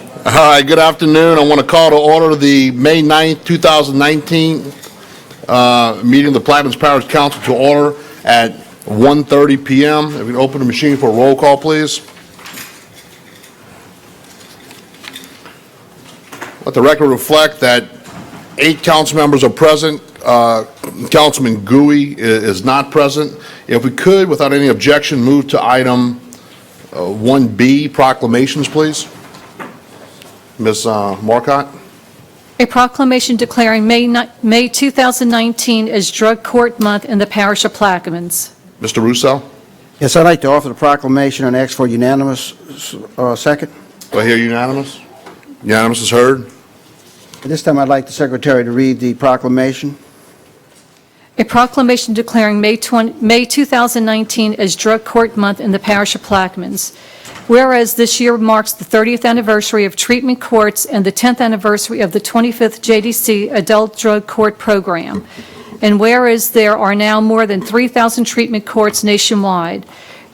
All right, good afternoon. I want to call to order the May 9th, 2019 meeting of the Plaquemines Parish Council to order at 1:30 p.m. If we can open the machine for a roll call, please. Let the record reflect that 8 council members are present. Councilman Gouy is not present. If we could, without any objection, move to item 1B, proclamations, please. Ms. Marcotte. A proclamation declaring May 2019 as Drug Court Month in the parish of Plaquemines. Mr. Russo. Yes, I'd like to offer the proclamation and ask for unanimous second. Do I hear unanimous? Unanimous is heard. At this time, I'd like the Secretary to read the proclamation. A proclamation declaring May 2019 as Drug Court Month in the parish of Plaquemines. Whereas this year marks the 30th anniversary of treatment courts and the 10th anniversary of the 25th JDC Adult Drug Court Program. And whereas there are now more than 3,000 treatment courts nationwide,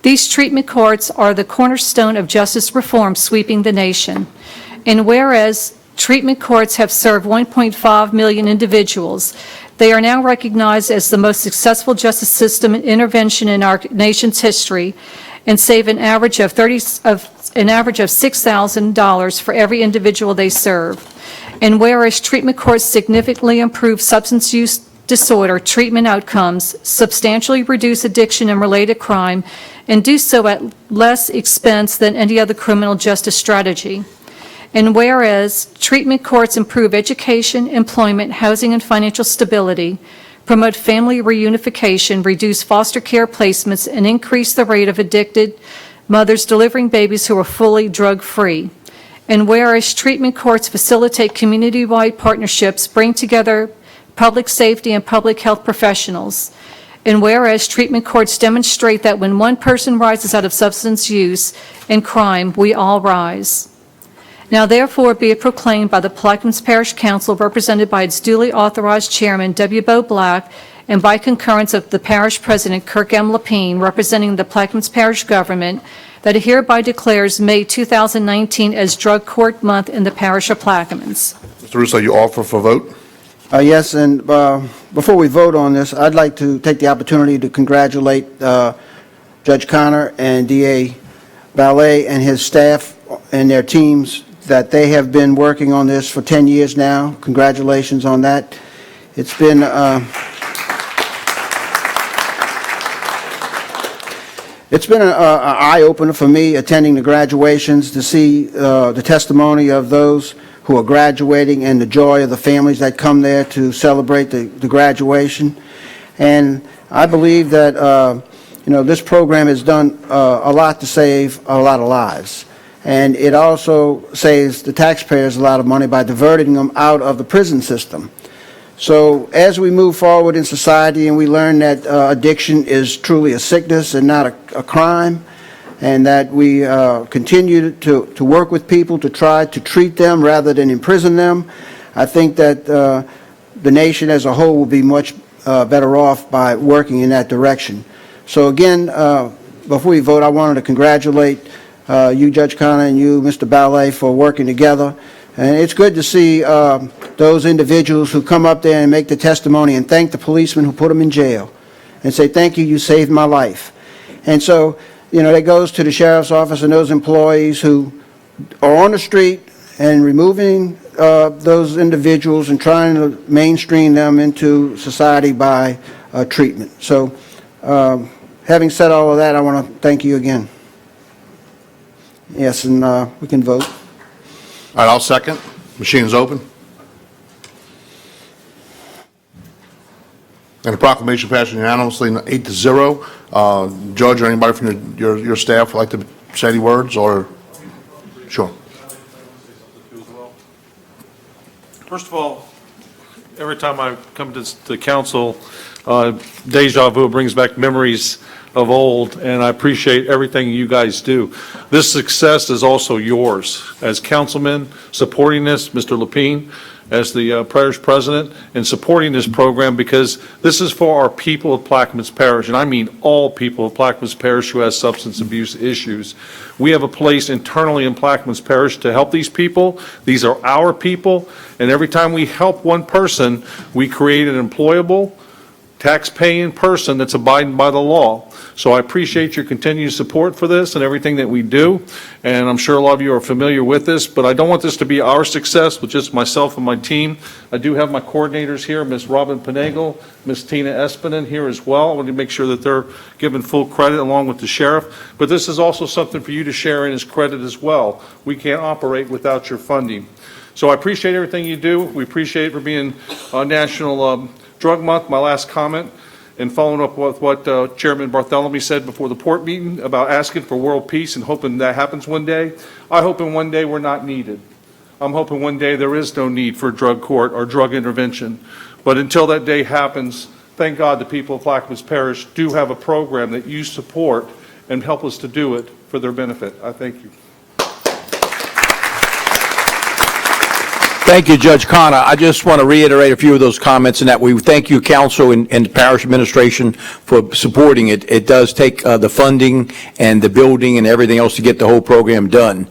these treatment courts are the cornerstone of justice reform sweeping the nation. And whereas treatment courts have served 1.5 million individuals, they are now recognized as the most successful justice system intervention in our nation's history and save an average of $6,000 for every individual they serve. And whereas treatment courts significantly improve substance use disorder treatment outcomes, substantially reduce addiction and related crime, and do so at less expense than any other criminal justice strategy. And whereas treatment courts improve education, employment, housing, and financial stability, promote family reunification, reduce foster care placements, and increase the rate of addicted mothers delivering babies who are fully drug-free. And whereas treatment courts facilitate community-wide partnerships, bring together public safety and public health professionals. And whereas treatment courts demonstrate that when one person rises out of substance use and crime, we all rise. Now therefore be it proclaimed by the Plaquemines Parish Council, represented by its duly authorized chairman, W. Bo Black, and by concurrence of the parish president, Kirk M. Lapine, representing the Plaquemines Parish government, that it hereby declares May 2019 as Drug Court Month in the parish of Plaquemines. Mr. Russo, you offer for vote? Yes, and before we vote on this, I'd like to take the opportunity to congratulate Judge Connor and D.A. Ballet and his staff and their teams that they have been working on this for 10 years now. Congratulations on that. It's been an eye-opener for me attending the graduations to see the testimony of those who are graduating and the joy of the families that come there to celebrate the graduation. And I believe that this program has done a lot to save a lot of lives. And it also saves the taxpayers a lot of money by diverting them out of the prison system. So as we move forward in society and we learn that addiction is truly a sickness and not a crime, and that we continue to work with people to try to treat them rather than imprison them, I think that the nation as a whole will be much better off by working in that direction. So again, before we vote, I wanted to congratulate you, Judge Connor, and you, Mr. Ballet, for working together. And it's good to see those individuals who come up there and make the testimony and thank the policeman who put them in jail and say, thank you, you saved my life. And so, that goes to the sheriff's office and those employees who are on the street and removing those individuals and trying to mainstream them into society by treatment. So having said all of that, I want to thank you again. Yes, and we can vote. All right, I'll second. Machine is open. And the proclamation passed unanimously, 8-0. Judge or anybody from your staff would like to say any words, or? Sure. First of all, every time I come to the council, deja vu brings back memories of old, and I appreciate everything you guys do. This success is also yours. As councilmen supporting this, Mr. Lapine, as the parish president, and supporting this program, because this is for our people of Plaquemines Parish, and I mean all people of Plaquemines Parish who has substance abuse issues. We have a place internally in Plaquemines Parish to help these people. These are our people, and every time we help one person, we create an employable, tax-paying person that's abiding by the law. So I appreciate your continued support for this and everything that we do, and I'm sure a lot of you are familiar with this, but I don't want this to be our success with just myself and my team. I do have my coordinators here, Ms. Robin Panagle, Ms. Tina Espinen here as well. I want to make sure that they're given full credit along with the sheriff, but this is also something for you to share in as credit as well. We can't operate without your funding. So I appreciate everything you do. We appreciate it for being National Drug Month. My last comment, and following up with what Chairman Bartholomew said before the port meeting about asking for world peace and hoping that happens one day, I hope in one day we're not needed. I'm hoping one day there is no need for a drug court or drug intervention. But until that day happens, thank God the people of Plaquemines Parish do have a program that you support and help us to do it for their benefit. I thank you. Thank you, Judge Connor. I just want to reiterate a few of those comments, and that we thank you, council and parish administration, for supporting it. It does take the funding and the building and everything else to get the whole program done.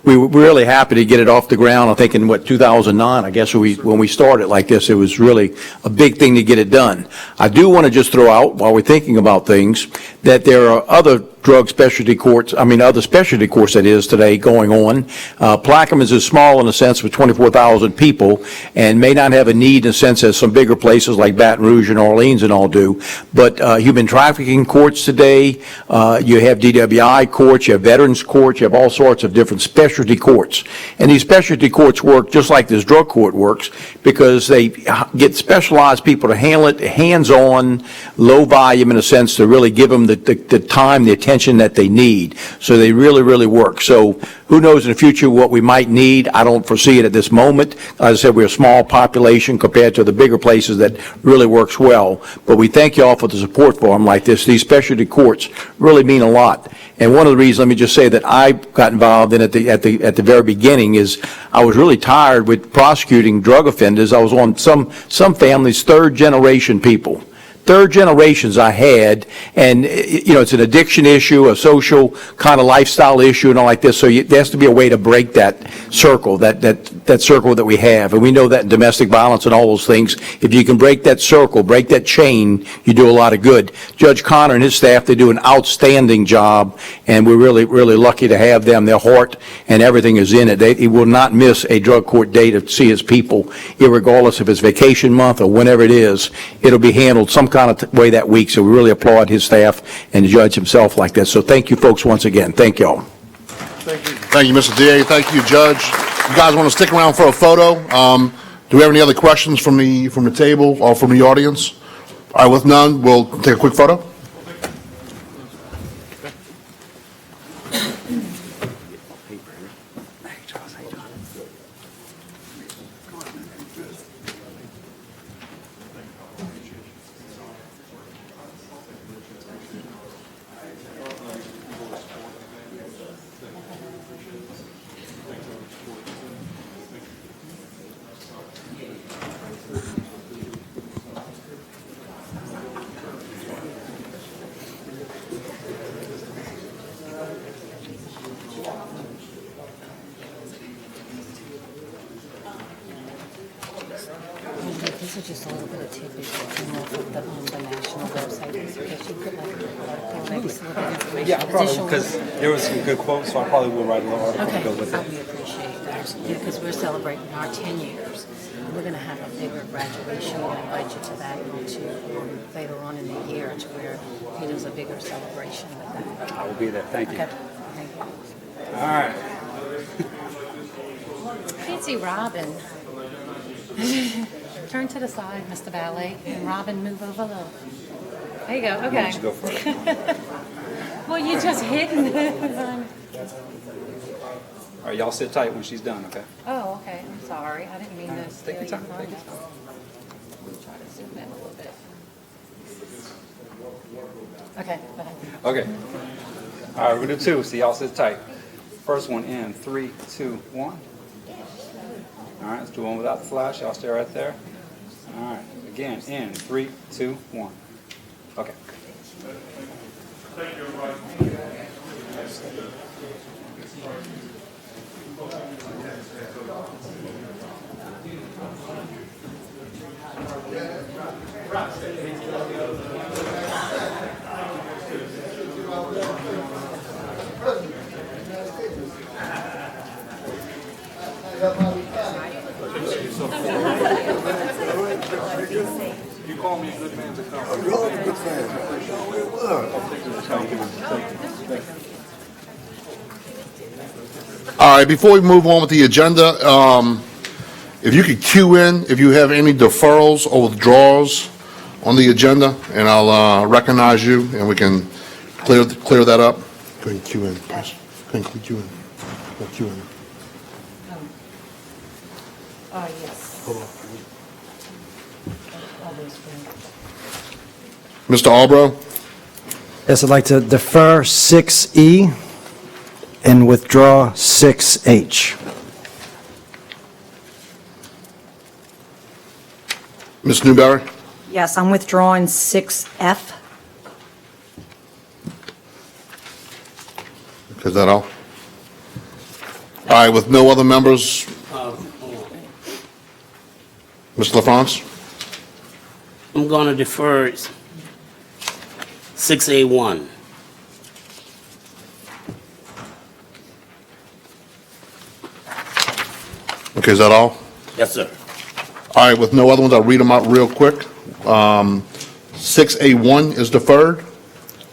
We were really happy to get it off the ground. I think in 2009, I guess when we started like this, it was really a big thing to get it done. I do want to just throw out, while we're thinking about things, that there are other drug specialty courts, other specialty courts that is today going on. Plaquemines is small in a sense with 24,000 people and may not have a need in a sense as some bigger places like Baton Rouge and Orleans and all do. But human trafficking courts today, you have DWI courts, you have veterans courts, you have all sorts of different specialty courts. And these specialty courts work just like this drug court works because they get specialized people to handle it, hands-on, low volume in a sense to really give them the time, the attention that they need. So they really, really work. So who knows in the future what we might need? I don't foresee it at this moment. As I said, we're a small population compared to the bigger places that really works well. But we thank you all for the support for them like this. These specialty courts really mean a lot. And one of the reasons, let me just say, that I got involved in at the very beginning is I was really tired with prosecuting drug offenders. I was on some families, third generation people. Third generations I had, and it's an addiction issue, a social kind of lifestyle issue and all like this, so there has to be a way to break that circle, that circle that we have, and we know that in domestic violence and all those things, if you can break that circle, break that chain, you do a lot of good. Judge Connor and his staff, they do an outstanding job, and we're really, really lucky to have them. Their heart and everything is in it. He will not miss a drug court day to see his people, irregardless if it's vacation month or whenever it is. It'll be handled some kind of way that week, so we really applaud his staff and the judge himself like that. So thank you folks once again. Thank y'all. Thank you, Mr. DA. Thank you, Judge. You guys want to stick around for a photo? Do we have any other questions from the table or from the audience? All right, with none, we'll take a quick photo. This is just a little bit of tidbits that came off of the national website. Because you put like an article, maybe some other information. Yeah, probably, additional- because there was some good quotes, so I probably will write a little article Okay, to go with it. we appreciate that, because we're celebrating our 10 years. We're going to have a bigger graduation. We'll invite you to that one too, later on in the year, to where there's a bigger celebration with that. I will be there. Thank you. Okay, thank you. All right. Can't see Robin. Turn to the side, Mr. Ballet, and Robin, move over a little. There you go, Why okay. don't you go first? Well, you just hidden it. All right, y'all sit tight when she's done, okay? Oh, okay, I'm sorry. I didn't mean to steal Take your your time. Take thunder. your time. Try to zoom in a little bit. Okay, go ahead. Okay. All right, we're gonna do two, so y'all sit tight. First one in 3, 2, 1. All right, let's do one without the flash. Y'all stay right there. All right, again, in 3, 2, 1. Okay. You call me a good man to come. All right, before we move on with the agenda, if you could cue in if you have any deferrals or withdrawals on the agenda, and I'll recognize you, and we can clear that up. Go ahead and cue in, please. Go ahead and cue in. Go cue in. Yes. Mr. Albro? Yes, I'd like to defer 6E and withdraw 6H. Ms. Newberry? Yes, I'm withdrawing 6F. Is that all? All right, with no other members? Mr. LaFrance? I'm going to defer 6A1. Okay, is that all? Yes, sir. All right, with no other ones, I'll read them out real quick. 6A1 is deferred.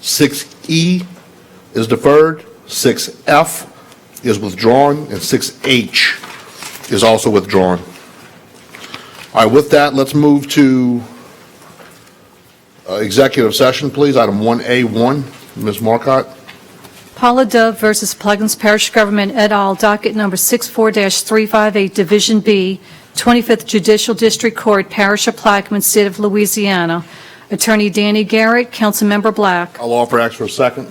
6E is deferred. 6F is withdrawn, and 6H is also withdrawn. All right, with that, let's move to executive session, please. Item 1A1, Ms. Marcotte. Paula Dove versus Plaquemines Parish Government et al., docket number 64-358, Division B, 25th Judicial District Court, Parish of Plaquemines, State of Louisiana. Attorney Danny Garrett, Councilmember Black. I'll offer ask for a second.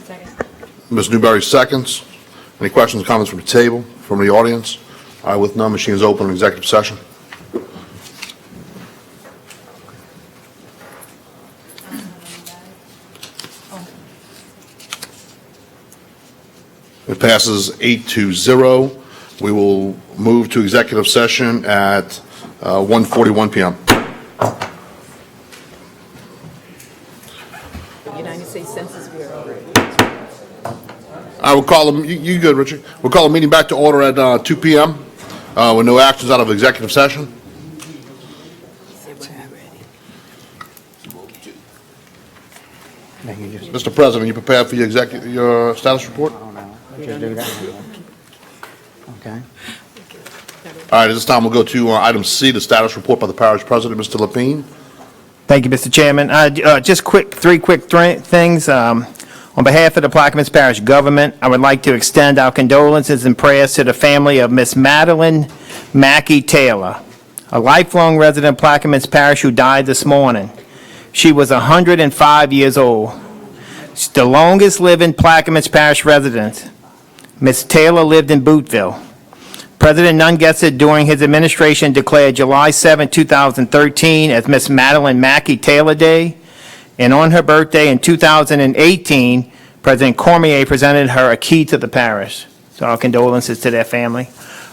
Ms. Newberry seconds. Any questions, comments from the table, from the audience? All right, with none, machine is open in executive session. It passes 8-0. We will move to executive session at 1:41 p.m. United States Census Bureau. I will call them, you good, Richard? We'll call the meeting back to order at 2 p.m. With no actions out of executive session. Mr. President, you prepared for your status report? Just do that. Okay. All right, at this time, we'll go to item C, the status report by the parish president, Mr. Lapine. Thank you, Mr. Chairman. Just three quick things. On behalf of the Plaquemines Parish government, I would like to extend our condolences and prayers to the family of Miss Madeline Mackey Taylor, a lifelong resident of Plaquemines Parish who died this morning. She was 105 years old. She's the longest living Plaquemines Parish resident. Miss Taylor lived in Bootville. President Nungesser, during his administration, declared July 7, 2013 as Miss Madeline Mackey Taylor Day, and on her birthday in 2018, President Cormier presented her a key to the parish. So our condolences to their family.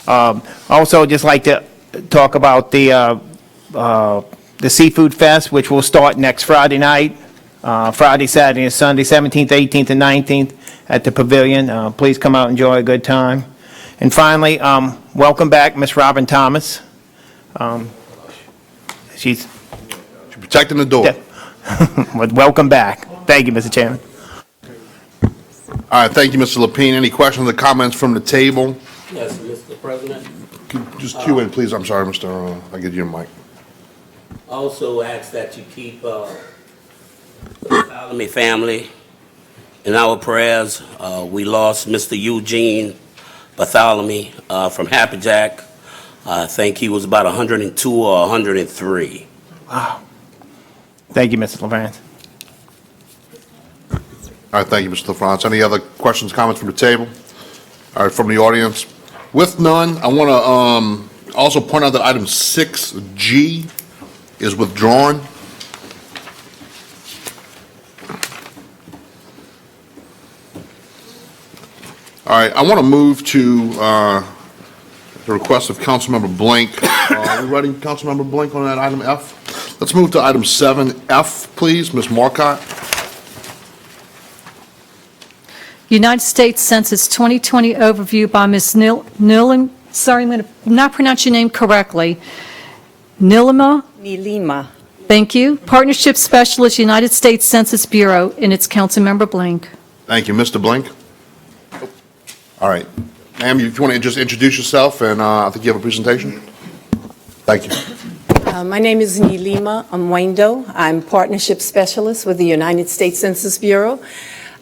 Also, just like to talk about the Seafood Fest, which will start next Friday night, Friday, Saturday, and Sunday, 17th, 18th, and 19th at the Pavilion. Please come out and enjoy a good time. And finally, welcome back, Miss Robin Thomas. She's Protecting the door. welcome back. Thank you, Mr. Chairman. All right, thank you, Mr. Lapine. Any questions or comments from the table? Yes, Mr. President. Just cue in, please. I'm sorry, Mr. I'll give you a mic. Also ask that you keep the Bartholomew family in our prayers. We lost Mr. Eugene Bartholomew from Happy Jack. I think he was about 102 or 103. Wow. Thank you, Mr. LaVance. All right, thank you, Mr. LaFrance. Any other questions, comments from the table? All right, from the audience? With none, I want to also point out that item 6G is withdrawn. All right, I want to move to the request of Councilmember Blank. Are we ready, Councilmember Blank, on that item F? Let's move to item 7F, please. Ms. Marcotte. United States Census 2020 overview by Ms. Nilin, sorry, I'm going to not pronounce your name correctly. Nilima? Nilima. Thank you. Partnership Specialist, United States Census Bureau, and it's Councilmember Blank. Thank you. Mr. Blank? All right. Ma'am, if you want to just introduce yourself, and I think you have a presentation? Thank you. My name is Nilima Amwendo. I'm Partnership Specialist with the United States Census Bureau.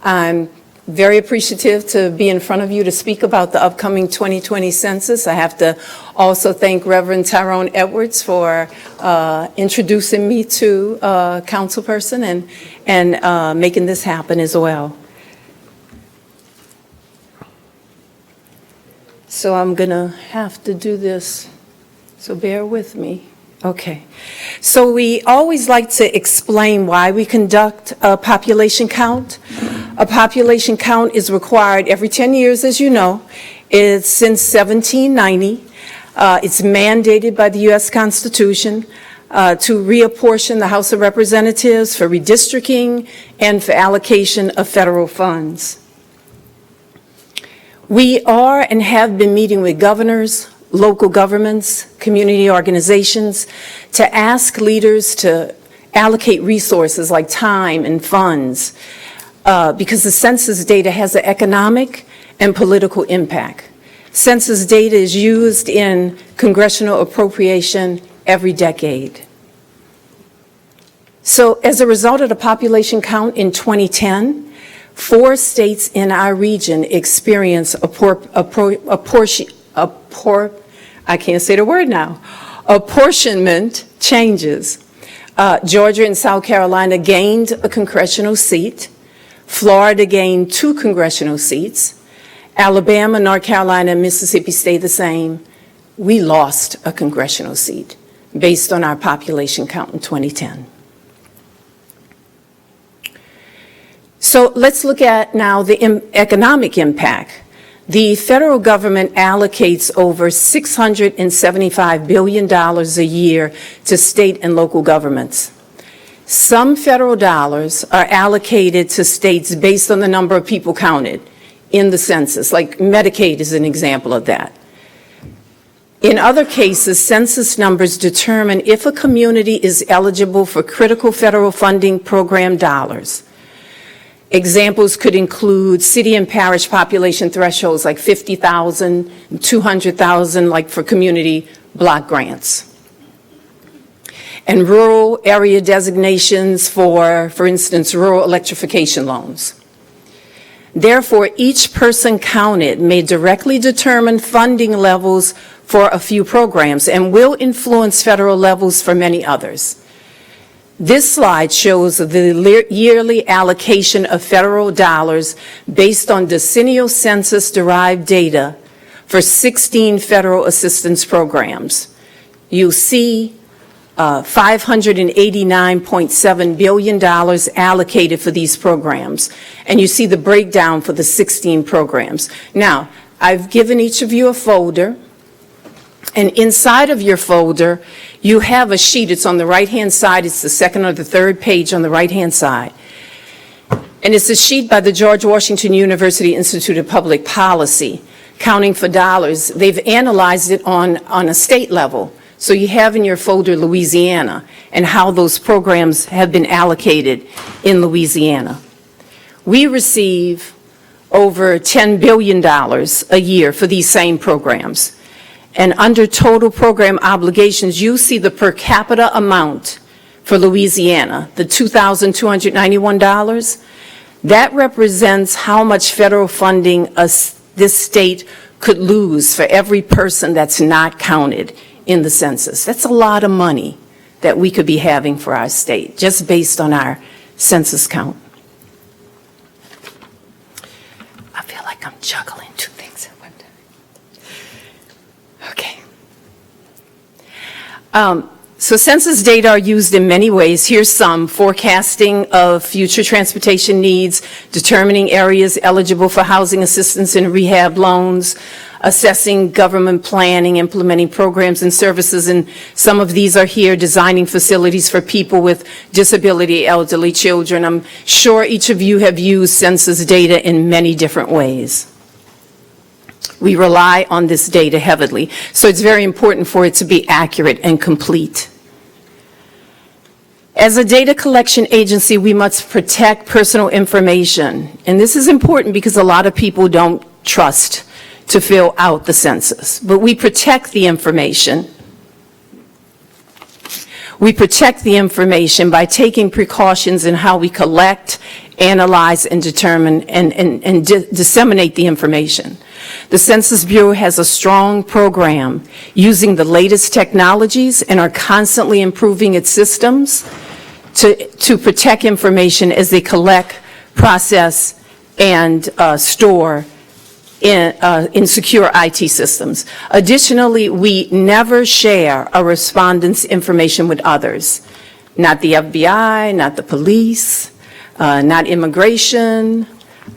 I'm very appreciative to be in front of you to speak about the upcoming 2020 census. I have to also thank Reverend Tyrone Edwards for introducing me to councilperson and making this happen as well. So I'm going to have to do this, so bear with me. Okay. So we always like to explain why we conduct a population count. A population count is required every 10 years, as you know. It's since 1790. It's mandated by the U.S. Constitution to reapportion the House of Representatives for redistricting and for allocation of federal funds. We are and have been meeting with governors, local governments, community organizations to ask leaders to allocate resources like time and funds because the census data has an economic and political impact. Census data is used in congressional appropriation every decade. So as a result of the population count in 2010, 4 states in our region experience apportionment changes. Georgia and South Carolina gained a congressional seat. Florida gained 2 congressional seats. Alabama, North Carolina, and Mississippi stay the same. We lost a congressional seat based on our population count in 2010. So let's look at now the economic impact. The federal government allocates over $675 billion a year to state and local governments. Some federal dollars are allocated to states based on the number of people counted in the census, like Medicaid is an example of that. In other cases, census numbers determine if a community is eligible for critical federal funding program dollars. Examples could include city and parish population thresholds like 50,000, 200,000, like for community block grants. And rural area designations for instance, rural electrification loans. Therefore, each person counted may directly determine funding levels for a few programs and will influence federal levels for many others. This slide shows the yearly allocation of federal dollars based on decennial census-derived data for 16 federal assistance programs. You see $589.7 billion allocated for these programs, and you see the breakdown for the 16 programs. Now, I've given each of you a folder, and inside of your folder, you have a sheet. It's on the right-hand side. It's the second or the third page on the right-hand side. And it's a sheet by the George Washington University Institute of Public Policy, counting for dollars. They've analyzed it on a state level. So you have in your folder Louisiana and how those programs have been allocated in Louisiana. We receive over $10 billion a year for these same programs. And under total program obligations, you see the per capita amount for Louisiana, the $2,291. That represents how much federal funding this state could lose for every person that's not counted in the census. That's a lot of money that we could be having for our state, just based on our census count. like I'm juggling two things at one time. Okay. So census data are used in many ways. Here's some: forecasting of future transportation needs, determining areas eligible for housing assistance and rehab loans, assessing government planning, implementing programs and services, and some of these are here: designing facilities for people with disability, elderly children. I'm sure each of you have used census data in many different ways. We rely on this data heavily, so it's very important for it to be accurate and complete. As a data collection agency, we must protect personal information, and this is important because a lot of people don't trust to fill out the census, but we protect the information. We protect the information by taking precautions in how we collect, analyze, and determine and disseminate the information. The Census Bureau has a strong program using the latest technologies and are constantly improving its systems to protect information as they collect, process, and store in secure IT systems. Additionally, we never share a respondent's information with others. Not the FBI, not the police, not immigration,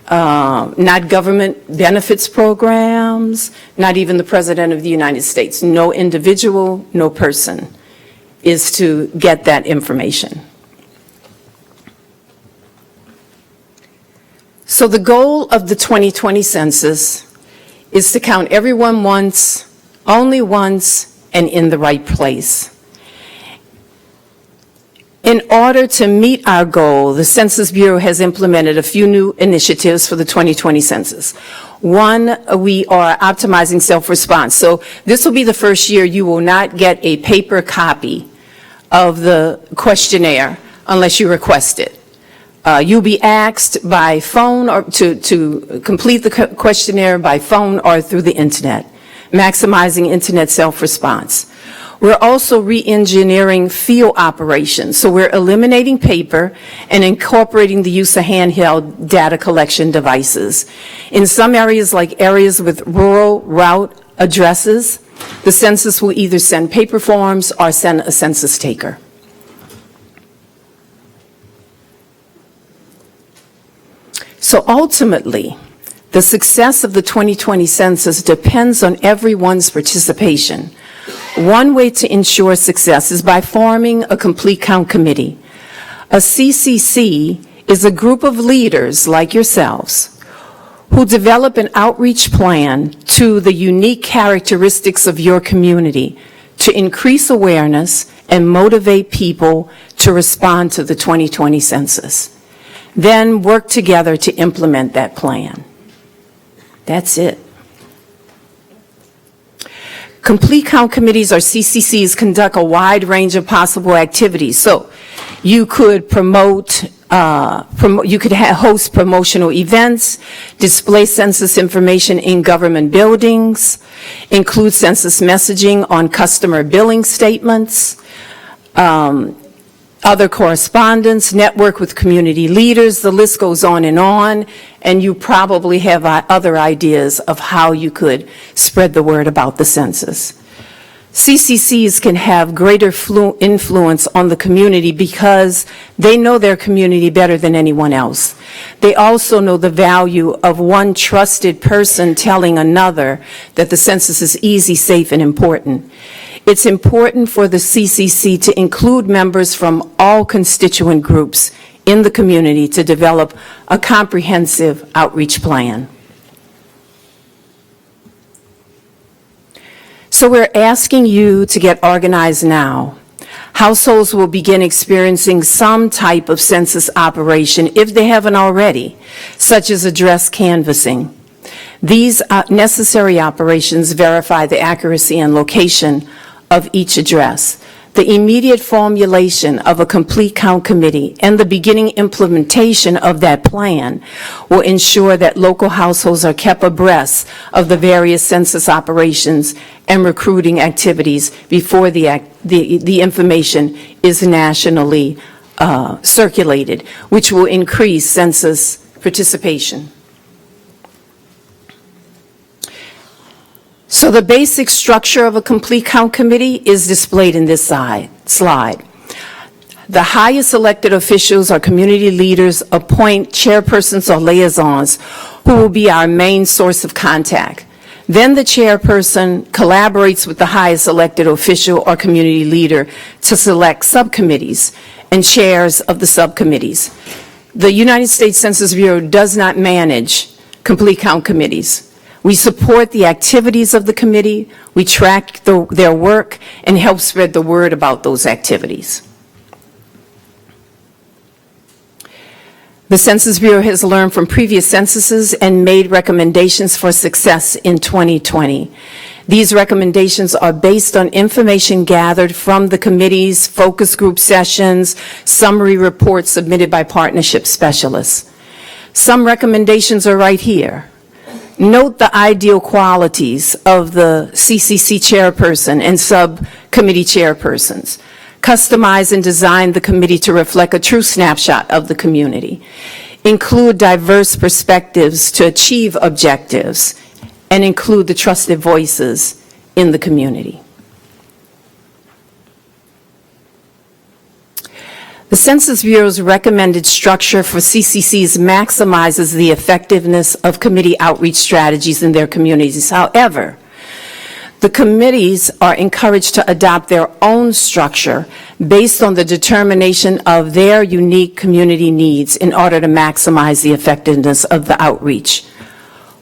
not government benefits programs, not even the President of the United States. No individual, no person is to get that information. So the goal of the 2020 census is to count everyone once, only once, and in the right place. In order to meet our goal, the Census Bureau has implemented a few new initiatives for the 2020 census. One, we are optimizing self-response. So this will be the first year you will not get a paper copy of the questionnaire unless you request it. You'll be asked by phone or to complete the questionnaire by phone or through the internet, maximizing internet self-response. We're also re-engineering field operations, so we're eliminating paper and incorporating the use of handheld data collection devices. In some areas, like areas with rural route addresses, the census will either send paper forms or send a census taker. So ultimately, the success of the 2020 census depends on everyone's participation. One way to ensure success is by forming a complete count committee. A CCC is a group of leaders like yourselves who develop an outreach plan to the unique characteristics of your community to increase awareness and motivate people to respond to the 2020 census. Then work together to implement that plan. That's it. Complete count committees, or CCCs, conduct a wide range of possible activities. So you could host promotional events, display census information in government buildings, include census messaging on customer billing statements, other correspondence, network with community leaders. The list goes on, and you probably have other ideas of how you could spread the word about the census. CCCs can have greater influence on the community because they know their community better than anyone else. They also know the value of one trusted person telling another that the census is easy, safe, and important. It's important for the CCC to include members from all constituent groups in the community to develop a comprehensive outreach plan. So we're asking you to get organized now. Households will begin experiencing some type of census operation if they haven't already, such as address canvassing. These necessary operations verify the accuracy and location of each address. The immediate formulation of a complete count committee and the beginning implementation of that plan will ensure that local households are kept abreast of the various census operations and recruiting activities before the information is nationally circulated, which will increase census participation. So the basic structure of a complete count committee is displayed in this slide. The highest elected officials or community leaders appoint chairpersons or liaisons who will be our main source of contact. Then the chairperson collaborates with the highest elected official or community leader to select subcommittees and chairs of the subcommittees. The United States Census Bureau does not manage complete count committees. We support the activities of the committee, we track their work, and help spread the word about those activities. The Census Bureau has learned from previous censuses and made recommendations for success in 2020. These recommendations are based on information gathered from the committee's focus group sessions, summary reports submitted by partnership specialists. Some recommendations are right here. Note the ideal qualities of the CCC chairperson and subcommittee chairpersons. Customize and design the committee to reflect a true snapshot of the community. Include diverse perspectives to achieve objectives, and include the trusted voices in the community. The Census Bureau's recommended structure for CCCs maximizes the effectiveness of committee outreach strategies in their communities. However, the committees are encouraged to adopt their own structure based on the determination of their unique community needs in order to maximize the effectiveness of the outreach.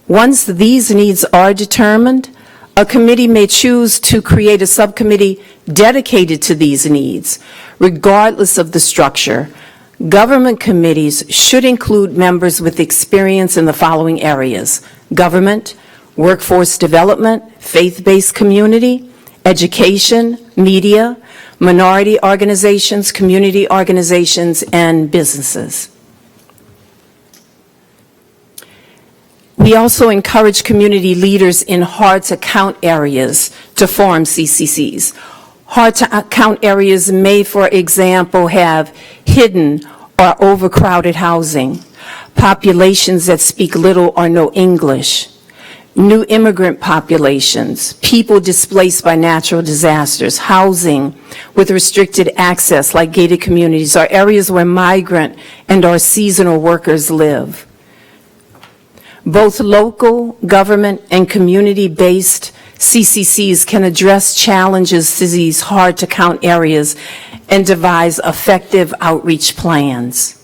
Once these needs are determined, a committee may choose to create a subcommittee dedicated to these needs. Regardless of the structure, government committees should include members with experience in the following areas: government, workforce development, faith-based community, education, media, minority organizations, community organizations, and businesses. We also encourage community leaders in hard-to-count areas to form CCCs. Hard-to-count areas may, for example, have hidden or overcrowded housing, populations that speak little or no English, new immigrant populations, people displaced by natural disasters, housing with restricted access like gated communities, or areas where migrant and/or seasonal workers live. Both local, government, and community-based CCCs can address challenges to these hard-to-count areas and devise effective outreach plans.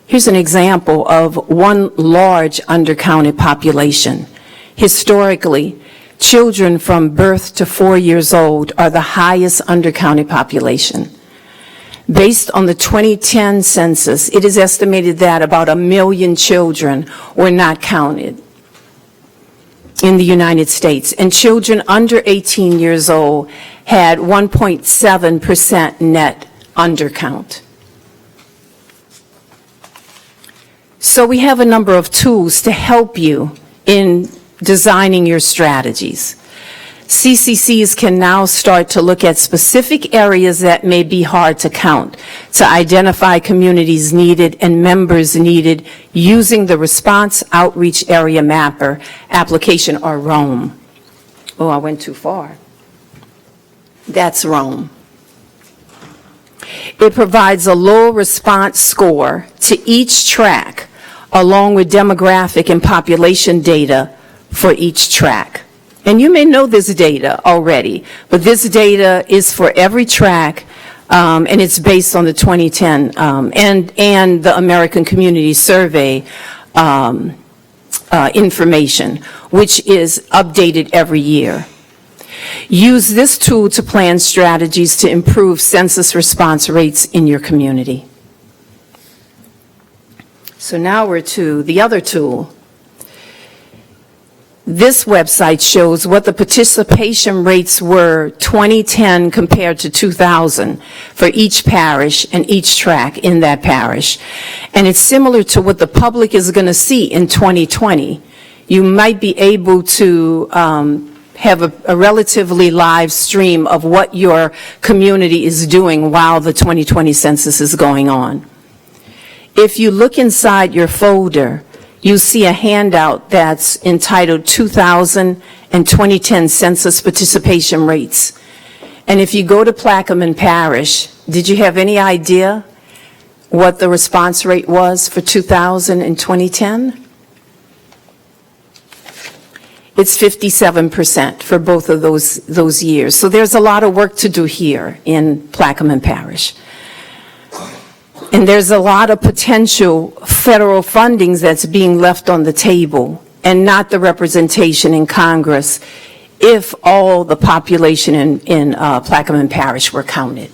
Here's an example of one large undercounted population. Historically, children from birth to 4 years old are the highest undercounted population. Based on the 2010 census, it is estimated that about 1 million children were not counted in the United States, and children under 18 years old had 1.7% net undercount. So we have a number of tools to help you in designing your strategies. CCCs can now start to look at specific areas that may be hard to count, to identify communities needed and members needed using the Response Outreach Area Mapper application, or ROAM. Oh, I went too far. That's ROAM. It provides a low response score to each track, along with demographic and population data for each track. And you may know this data already, but this data is for every track, and it's based on the 2010 and the American Community Survey information, which is updated every year. Use this tool to plan strategies to improve census response rates in your community. So now we're to the other tool. This website shows what the participation rates were 2010 compared to 2000 for each parish and each track in that parish. And it's similar to what the public is going to see in 2020. You might be able to have a relatively live stream of what your community is doing while the 2020 census is going on. If you look inside your folder, you'll see a handout that's entitled 2000 and 2010 Census Participation Rates. And if you go to Plaquemine Parish, did you have any idea what the response rate was for 2000 and 2010? It's 57% for both of those years. So there's a lot of work to do here in Plaquemine Parish. And there's a lot of potential federal fundings that's being left on the table and not the representation in Congress if all the population in Plaquemine Parish were counted.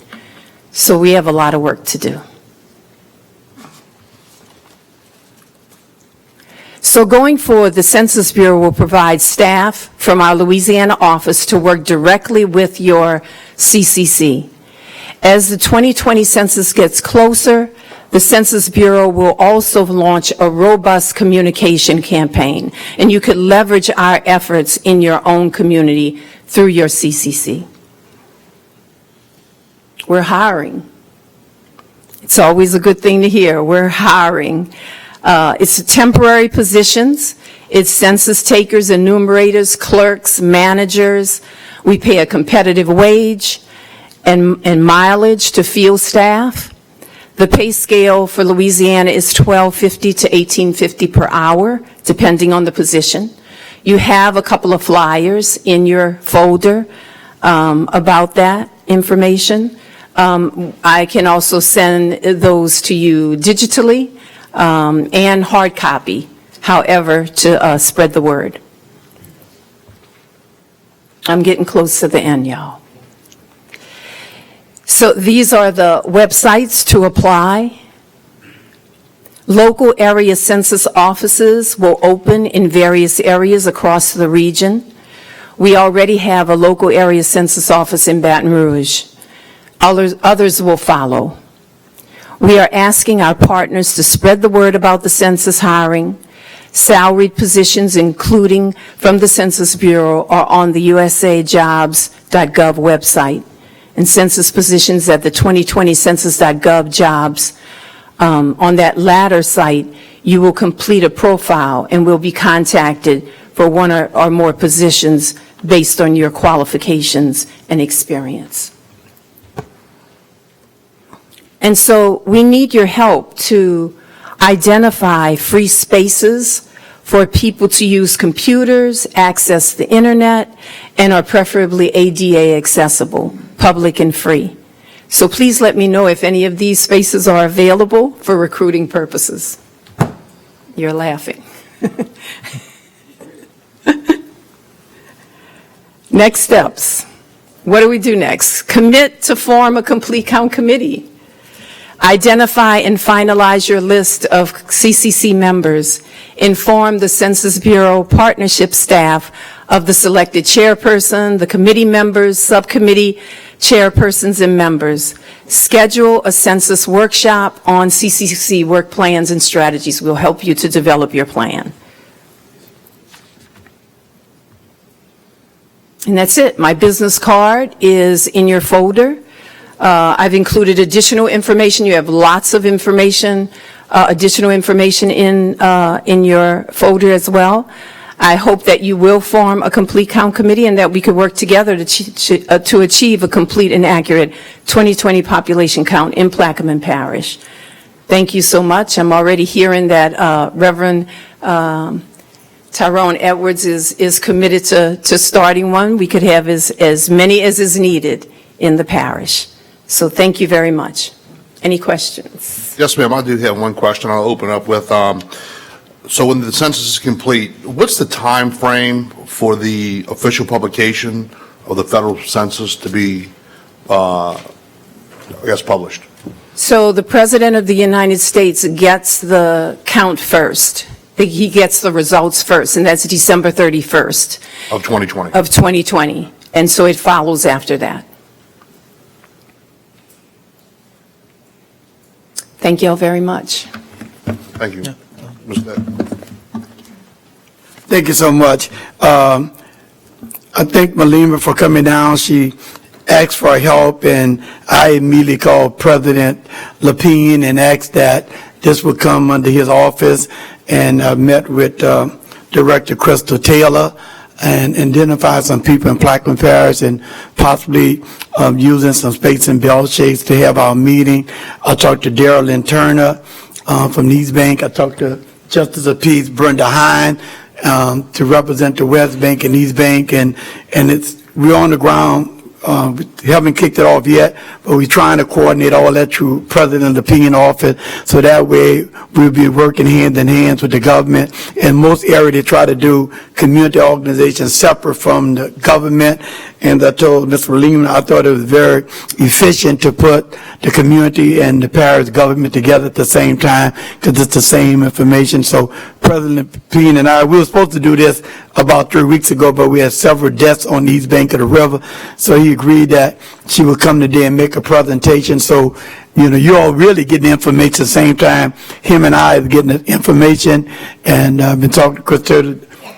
So we have a lot of work to do. So going forward, the Census Bureau will provide staff from our Louisiana office to work directly with your CCC. As the 2020 census gets closer, the Census Bureau will also launch a robust communication campaign, and you could leverage our efforts in your own community through your CCC. We're hiring. It's always a good thing to hear. We're hiring. It's temporary positions. It's census takers, enumerators, clerks, managers. We pay a competitive wage and mileage to field staff. The pay scale for Louisiana is $12.50 to $18.50 per hour, depending on the position. You have a couple of flyers in your folder about that information. I can also send those to you digitally and hard copy, however, to spread the word. I'm getting close to the end, y'all. So these are the websites to apply. Local area census offices will open in various areas across the region. We already have a local area census office in Baton Rouge. Others will follow. We are asking our partners to spread the word about the census hiring. Salaried positions, including from the Census Bureau, are on the usajobs.gov website. And census positions at the 2020 census.gov jobs. On that latter site, you will complete a profile and will be contacted for one or more positions based on your qualifications and experience. And so we need your help to identify free spaces for people to use computers, access the internet, and are preferably ADA accessible, public and free. So please let me know if any of these spaces are available for recruiting purposes. You're laughing. Next steps. What do we do next? Commit to form a complete count committee. Identify and finalize your list of CCC members. Inform the Census Bureau partnership staff of the selected chairperson, the committee members, subcommittee chairpersons, and members. Schedule a census workshop on CCC work plans and strategies. We'll help you to develop your plan. And that's it. My business card is in your folder. I've included additional information. You have lots of information, additional information in your folder as well. I hope that you will form a complete count committee and that we could work together to achieve a complete and accurate 2020 population count in Plaquemine Parish. Thank you so much. I'm already hearing that Reverend Tyrone Edwards is committed to starting one. We could have as many as is needed in the parish. So thank you very much. Any questions? Yes, ma'am, I do have one question I'll open up with. So when the census is complete, what's the time frame for the official publication of the federal census to be, published? So the President of the United States gets the count first. He gets the results first, and that's December 31st. Of 2020? Of 2020. And so it follows after that. Thank you all very much. Thank you. Mr. Thank you so much. I thank Malima for coming down. She asked for help, and I immediately called President Lapine and asked that this would come under his office, and met with Director Crystal Taylor and identified some people in Plaquemine Parish and possibly using some space in Belchase to have our meeting. I talked to Darrell Lynn Turner from East Bank. I talked to Justice of Peace Brenda Hine to represent the West Bank and East Bank, and we're on the ground. We haven't kicked it off yet, but we're trying to coordinate all that through President Lepine office, so that way we'll be working hand in hand with the government. In most areas, they try to do community organizations separate from the government, and I told Mr. Lehman, I thought it was very efficient to put the community and the parish government together at the same time, because it's the same information. So President Lepine and I, we were supposed to do this about 3 weeks ago, but we had several deaths on the east bank of the river, so he agreed that she would come today and make a presentation. So, you all really getting the information at the same time. Him and I are getting the information, and I've been talking to Chris,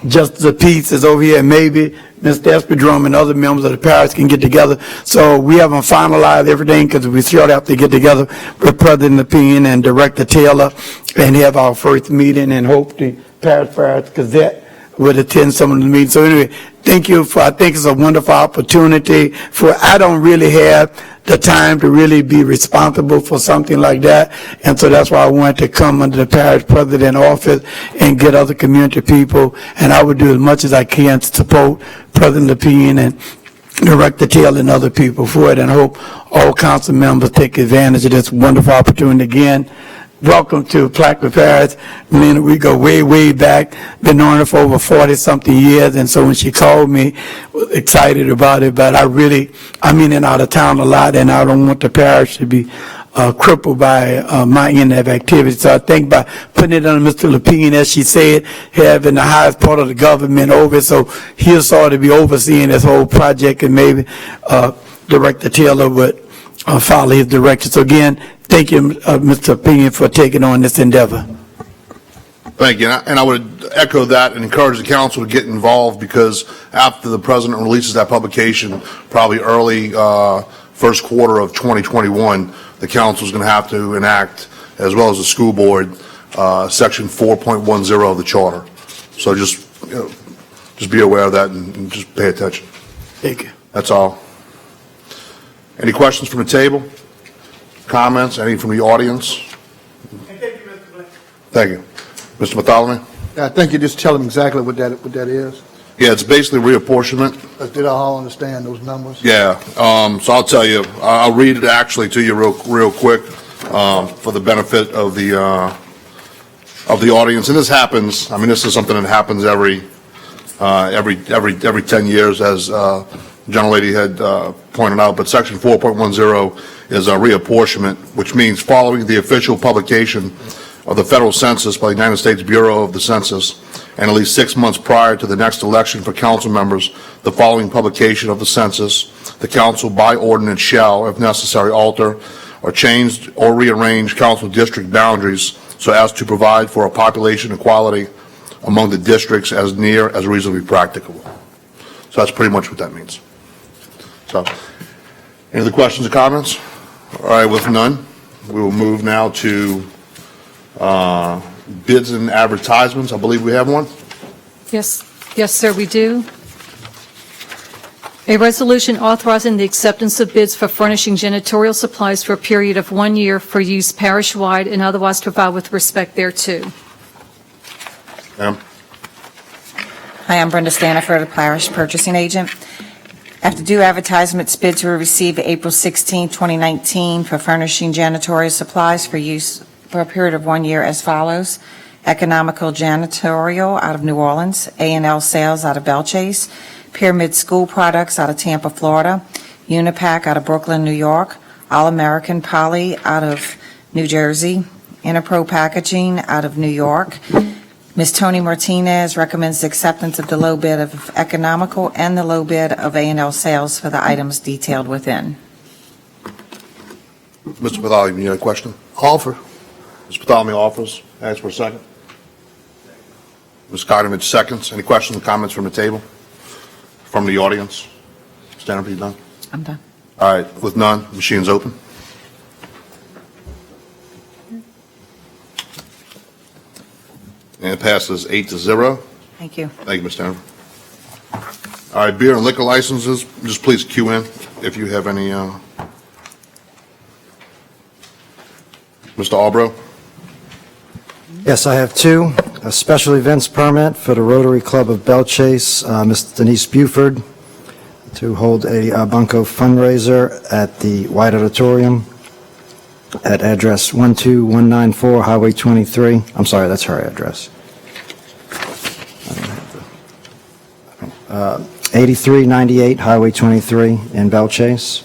Justice of Peace is over here, and maybe Mr. Espedrum and other members of the parish can get together. So we haven't finalized everything, because we still have to get together with President Lepine and Director Taylor and have our first meeting, and hope the Parish Gazette would attend some of the meetings. So anyway, thank you I think it's a wonderful opportunity I don't really have the time to really be responsible for something like that. And so that's why I wanted to come under the parish president office and get other community people. And I would do as much as I can to support President Lepine and Director Taylor and other people for it. And I hope all council members take advantage of this wonderful opportunity again. Welcome to Plaquemine Parish. We go way, way back. Been knowing her for over 40-something years, and so when she called me, was excited about it. But I'm in and out of town a lot, and I don't want the parish to be crippled by my end of activity. So I think by putting it under Mr. Lepine, as she said, having the highest part of the government over it, so he'll sort of be overseeing this whole project, and maybe Director Taylor would follow his direction. So again, thank you, Mr. Lepine, for taking on this endeavor. Thank you, and I would echo that and encourage the council to get involved, because after the president releases that publication, probably early first quarter of 2021, the council is going to have to enact, as well as the school board, section 4.10 of the charter. So just be aware of that and just pay attention. Thank you. That's all. Any questions from the table? Comments? Any from the audience? Thank you. Mr. Bartholomew? I think you just tell them exactly what that is. Yeah, it's basically reapportionment. Did I all understand those numbers? Yeah, so I'll tell you, I'll read it actually to you real quick for the benefit of the audience. And this happens, this is something that happens every 10 years, as gentlelady had pointed out, but section 4.10 is a reapportionment, which means following the official publication of the federal census by the United States Bureau of the Census, and at least 6 months prior to the next election for council members, the following publication of the census, the council by ordinance shall, if necessary, alter or change or rearrange council district boundaries so as to provide for a population equality among the districts as near as reasonably practicable. So that's pretty much what that means. So, any other questions or comments? All right, with none, we will move now to bids and advertisements. I believe we have one. Yes, sir, we do. A resolution authorizing the acceptance of bids for furnishing janitorial supplies for a period of 1 year for use parish-wide and otherwise provide with respect thereto. Ma'am? Hi, I'm Brenda Staniford, the parish purchasing agent. After due advertisements, bids were received April 16, 2019 for furnishing janitorial supplies for use for a period of 1 year as follows. Economical Janitorial out of New Orleans, A&L Sales out of Belchase, Pyramid School Products out of Tampa, Florida, Unipack out of Brooklyn, New York, All American Poly out of New Jersey, Interpro Packaging out of New York. Ms. Tony Martinez recommends acceptance of the low bid of Economical and the low bid of A&L Sales for the items detailed within. Mr. Bartholomew, you had a question? Offer. Mr. Bartholomew offers. Ask for a second. Ms. Cotter, seconds. Any questions or comments from the table? From the audience? Stand up, are you done? I'm done. All right, with none, machine's open. and it passes 8-0. Thank you. Thank you, Mr. Tanner. All right, beer and liquor licenses, just please queue in if you have any, Mr. Albro? Yes, I have two. A special events permit for the Rotary Club of Belchase, Ms. Denise Buford, to hold a Bunko fundraiser at the White Auditorium at address 12194 Highway 23. I'm sorry, that's her address. 8398 Highway 23 in Belchase.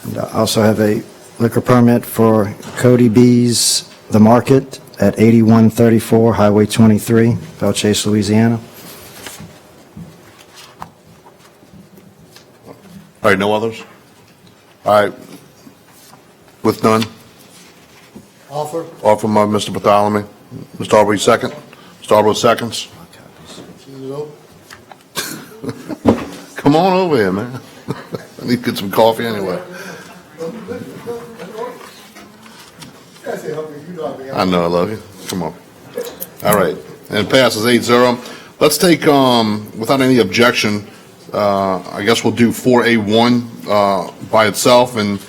And I also have a liquor permit for Cody B's The Market at 8134 Highway 23, Belchase, Louisiana. All right, no others? All right, with none, Offer. offer by Mr. Bartholomew. Mr. Albro, second. Mr. Albro, seconds. Come on over here, man. I need to get some coffee anyway. I know, I love you. Come on. All right, and it passes 8-0. Let's take, without any objection, I guess we'll do 4A1 by itself, and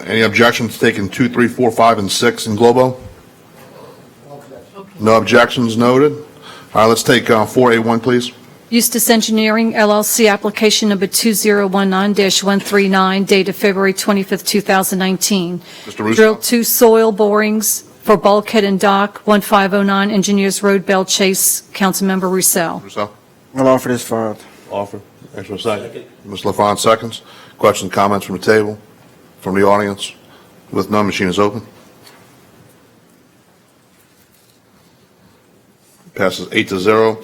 any objections taking 2, 3, 4, 5, and 6 in globo? No objections noted. All right, let's take 4A1, please. Eustis Engineering LLC, application number 2019-139, dated February 25th, 2019. Mr. Russo? Drill 2 soil borings for bulkhead and dock, 1509 Engineers Road, Belchase. Councilmember Roussel. Russo? I'll offer this for Offer. Thanks for a second. Ms. LaFont, seconds. Questions, comments from the table, from the audience? With none, machine is open. Passes 8-0.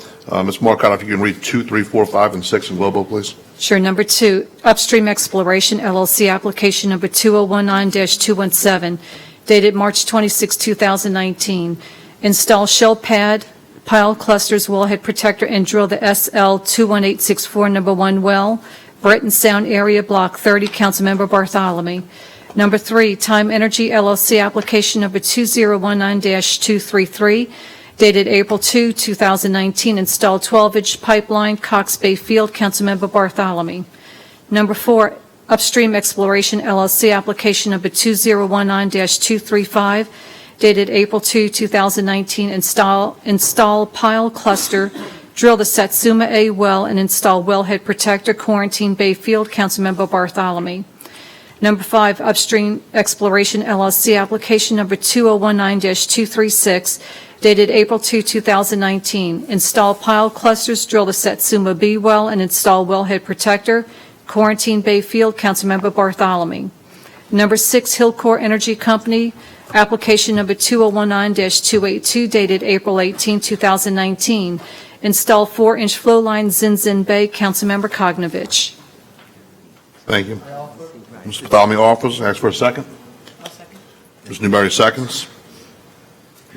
Ms. Marcotte, if you can read 2, 3, 4, 5, and 6 in globo, please. Sure. Number 2, Upstream Exploration LLC, application number 2019-217, dated March 26, 2019. Install shell pad, pile clusters, wellhead protector, and drill the SL 21864 number 1 well, Breton Sound area, Block 30, Councilmember Bartholomew. Number 3, Time Energy LLC, application number 2019-233, dated April 2, 2019, installed 12-inch pipeline, Cox Bay Field, Councilmember Bartholomew. Number 4, Upstream Exploration LLC, application number 2019-235, dated April 2, 2019, install pile cluster, drill the Satsuma A well, and install wellhead protector, Quarantine Bay Field, Councilmember Bartholomew. Number 5, Upstream Exploration LLC, application number 2019-236, dated April 2, 2019. Install pile clusters, drill the Satsuma B well, and install wellhead protector, Quarantine Bay Field, Councilmember Bartholomew. Number 6, Hillcore Energy Company, application number 2019-282, dated April 18, 2019. Install 4-inch flow line, Zinzin Bay, Councilmember Kognovich. Thank you. Mr. Bartholomew offers. Ask for a second. Ms. Newberry, seconds.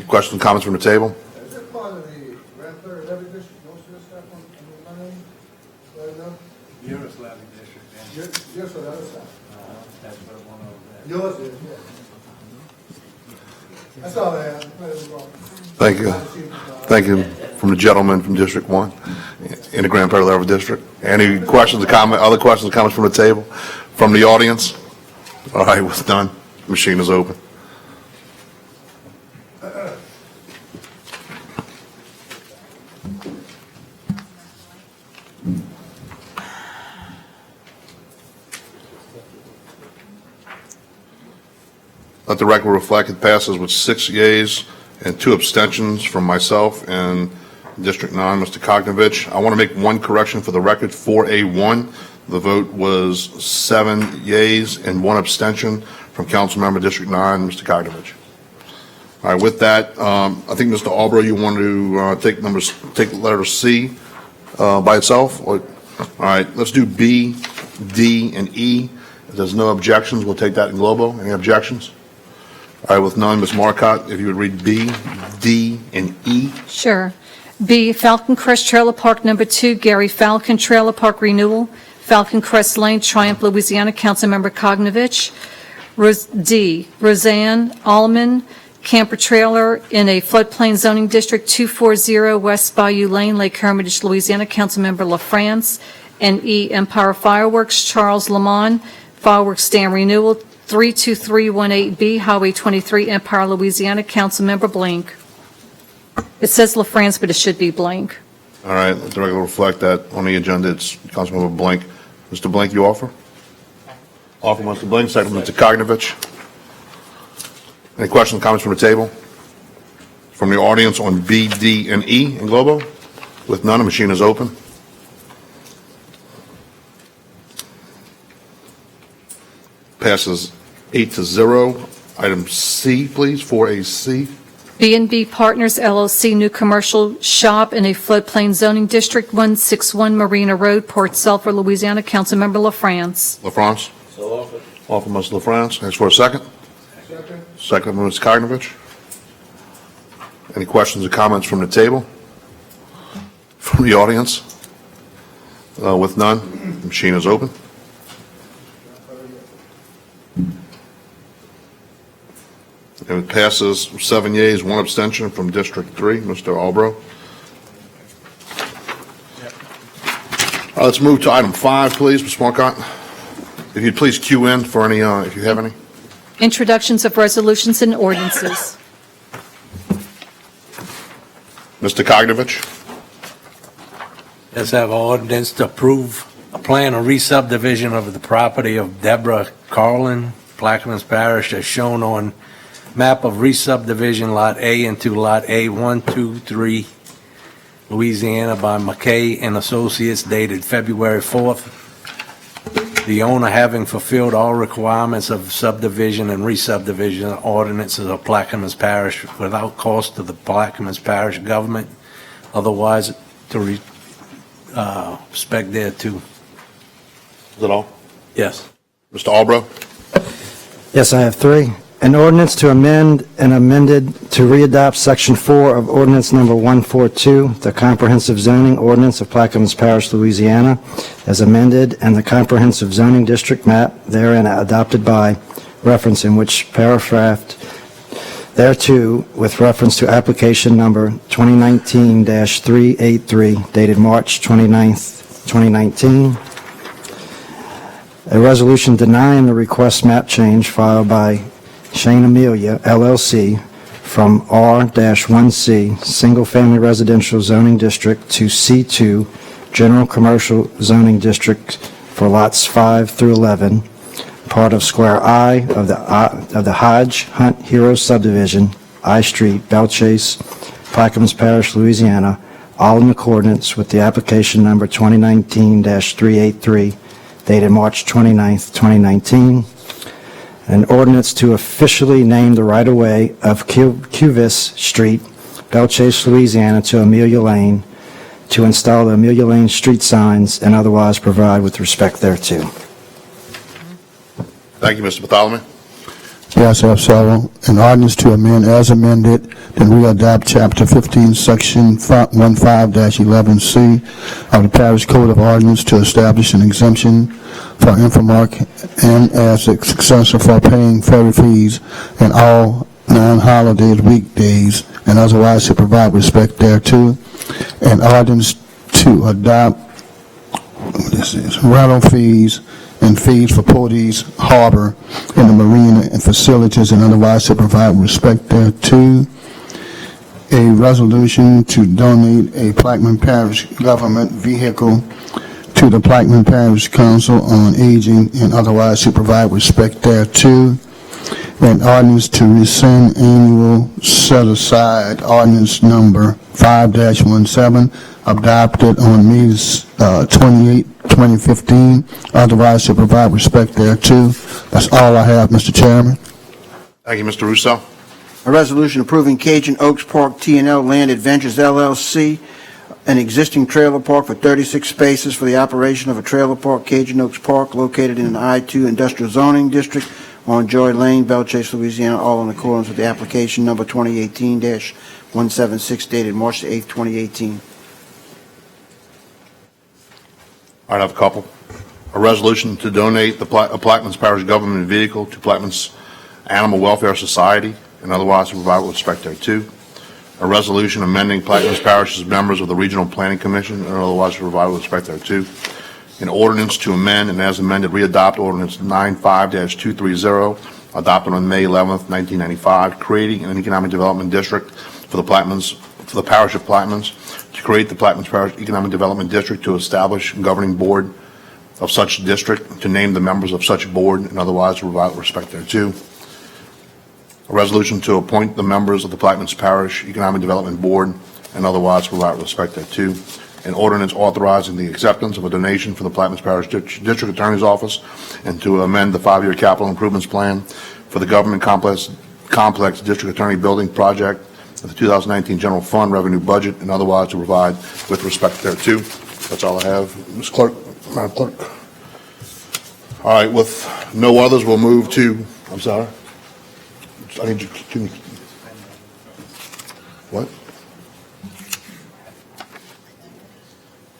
Questions, comments from the table? Is it part of the Grand Prairie Levy District, most of this stuff on the line? Yours Levy District. Yours on the other side. That's the one over there. Yours is, yeah. That's all I have. Thank you. Thank you from the gentleman from District 1 in the Grand Prairie Levy District. Any questions or comments, other questions or comments from the table, from the audience? All right, with none, machine is open. Let the record reflect it passes with 6 yeas and 2 abstentions from myself and District 9, Mr. Kognovich. I want to make one correction for the record. 4A1, the vote was 7 yeas and 1 abstention from Councilmember District 9, Mr. Kognovich. All right, with that, I think, Mr. Albro, you want to take letter C by itself? All right, let's do B, D, and E. If there's no objections, we'll take that in globo. Any objections? All right, with none, Ms. Marcotte, if you would read B, D, and E. Sure. B, Falcon Crest Trailer Park number 2, Gary Falcon Trailer Park Renewal, Falcon Crest Lane, Triumph, Louisiana, Councilmember Kognovich. D, Roseanne Allman, camper trailer in a floodplain zoning district 240 West Bayou Lane, Lake Hermitage, Louisiana. Councilmember LaFrance. And E, Empire Fireworks, Charles Lamont, fireworks stand renewal, 32318B, Highway 23, Empire, Louisiana. Councilmember Blink. It says LaFrance, but it should be Blink. All right, let the record reflect that on the agenda, it's Councilmember Blink. Mr. Blink, you offer? Offer, Mr. Blink, second, Mr. Kokrovich. Any questions, comments from the table? From the audience on B, D, and E in Globo? With none, the machine is open. Passes 8-0. Item C, please, 4AC. B&B Partners LLC, new commercial shop in a floodplain zoning district, 161 Marina Road, Port Sulphur, Louisiana. Councilmember LaFrance. LaFrance? So offered. Offer, Mr. LaFrance. Ask for a second. Second. Second, Ms. Kokrovich. Any questions or comments from the table? From the audience? With none, the machine is open. And it passes 7 yeas, 1 abstention from District 3. Mr. Albro. Let's move to item 5, please, Ms. Marcotte. If you'd please cue in for any, if you have any. Introductions of resolutions and ordinances. Mr. Kokrovich. Let's have an ordinance to approve a plan of re-subdivision of the property of Deborah Carlin, Plaquemines Parish, as shown on map of re-subdivision Lot A into Lot A 123, Louisiana, by McKay and Associates, dated February 4th. The owner having fulfilled all requirements of subdivision and re-subdivision ordinances of Plaquemines Parish without cost to the Plaquemines Parish government, otherwise to respect thereto. Is that all? Yes. Mr. Albro. Yes, I have 3. An ordinance to amend and amended to readopt Section 4 of Ordinance Number 142, the Comprehensive Zoning Ordinance of Plaquemines Parish, Louisiana, as amended, and the Comprehensive Zoning District map therein adopted by reference, in which paraphrased thereto with reference to application number 2019-383 dated March 29th, 2019. A resolution denying the request map change filed by Shane Amelia, LLC, from R-1C, Single Family Residential Zoning District, to C2, General Commercial Zoning District for lots 5 through 11, part of Square I of the Hodge Hunt Hero Subdivision, I Street, Belchase, Plaquemines Parish, Louisiana, all in accordance with the application number 2019-383, dated March 29th, 2019. An ordinance to officially name the right-of-way of Cuvis Street, Belchase, Louisiana, to Amelia Lane, to install the Amelia Lane street signs and otherwise provide with respect thereto. Thank you, Mr. Bartholomew. Yes, I have several. An ordinance to amend as amended, then readopt Chapter 15, Section 15-11C of the Parish Code of Ordinance to establish an exemption for Infomark and as a successor for paying ferry fees and all non-holiday weekdays and otherwise to provide respect thereto. An ordinance to adopt rental fees and fees for Portage Harbor in the marina and facilities and otherwise to provide respect thereto. A resolution to donate a Plaquemines Parish government vehicle to the Plaquemines Parish Council on Aging and otherwise to provide respect thereto. An ordinance to rescind annual set-aside ordinance number 5-17 adopted on May 28, 2015, otherwise to provide respect thereto. That's all I have, Mr. Chairman. Thank you, Mr. Russo. A resolution approving Cajun Oaks Park T&L Land Adventures LLC, an existing trailer park for 36 spaces for the operation of a trailer park, Cajun Oaks Park, located in an I-2 industrial zoning district on Joy Lane, Belchase, Louisiana, all in accordance with the application number 2018-176 dated March 8, 2018. All right, I have a couple. A resolution to donate a Plaquemines Parish government vehicle to Plaquemines Animal Welfare Society and otherwise to provide with respect thereto. A resolution amending Plaquemines Parish as members of the Regional Planning Commission, and otherwise to provide with respect thereto. An ordinance to amend and as amended readopt ordinance 95-230, adopted on May 11th, 1995, creating an economic development district for the parish of Plaquemines, to create the Plaquemines Parish Economic Development District, to establish a governing board of such district, to name the members of such board, and otherwise to provide with respect thereto. A resolution to appoint the members of the Plaquemines Parish Economic Development Board, and otherwise to provide with respect thereto. An ordinance authorizing the acceptance of a donation from the Plaquemines Parish District Attorney's Office, and to amend the 5-year capital improvements plan for the government complex District Attorney Building project of the 2019 General Fund revenue budget, and otherwise to provide with respect thereto. That's all I have. Ms. Clerk, Madam Clerk. All right, with no others, we'll move to, I'm sorry. I need you to, what?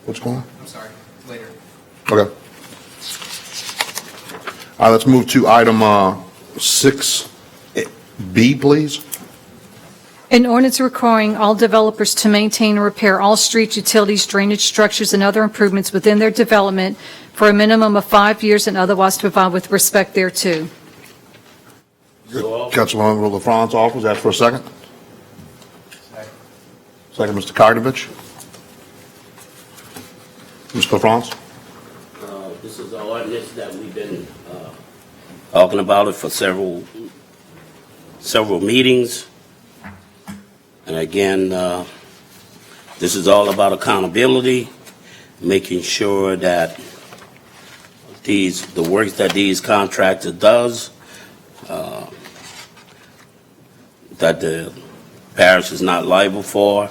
What's going on? I'm sorry, later. Okay. All right, let's move to item 6B, please. An ordinance requiring all developers to maintain and repair all streets, utilities, drainage structures, and other improvements within their development for a minimum of 5 years and otherwise to provide with respect thereto. Councilwoman LaFrance offers. Ask for a second. Second, Mr. Kagnovich. Ms. LaFrance. This is an ordinance that we've been talking about it for several meetings. And again, this is all about accountability, making sure that the work that these contractors does, that the parish is not liable for.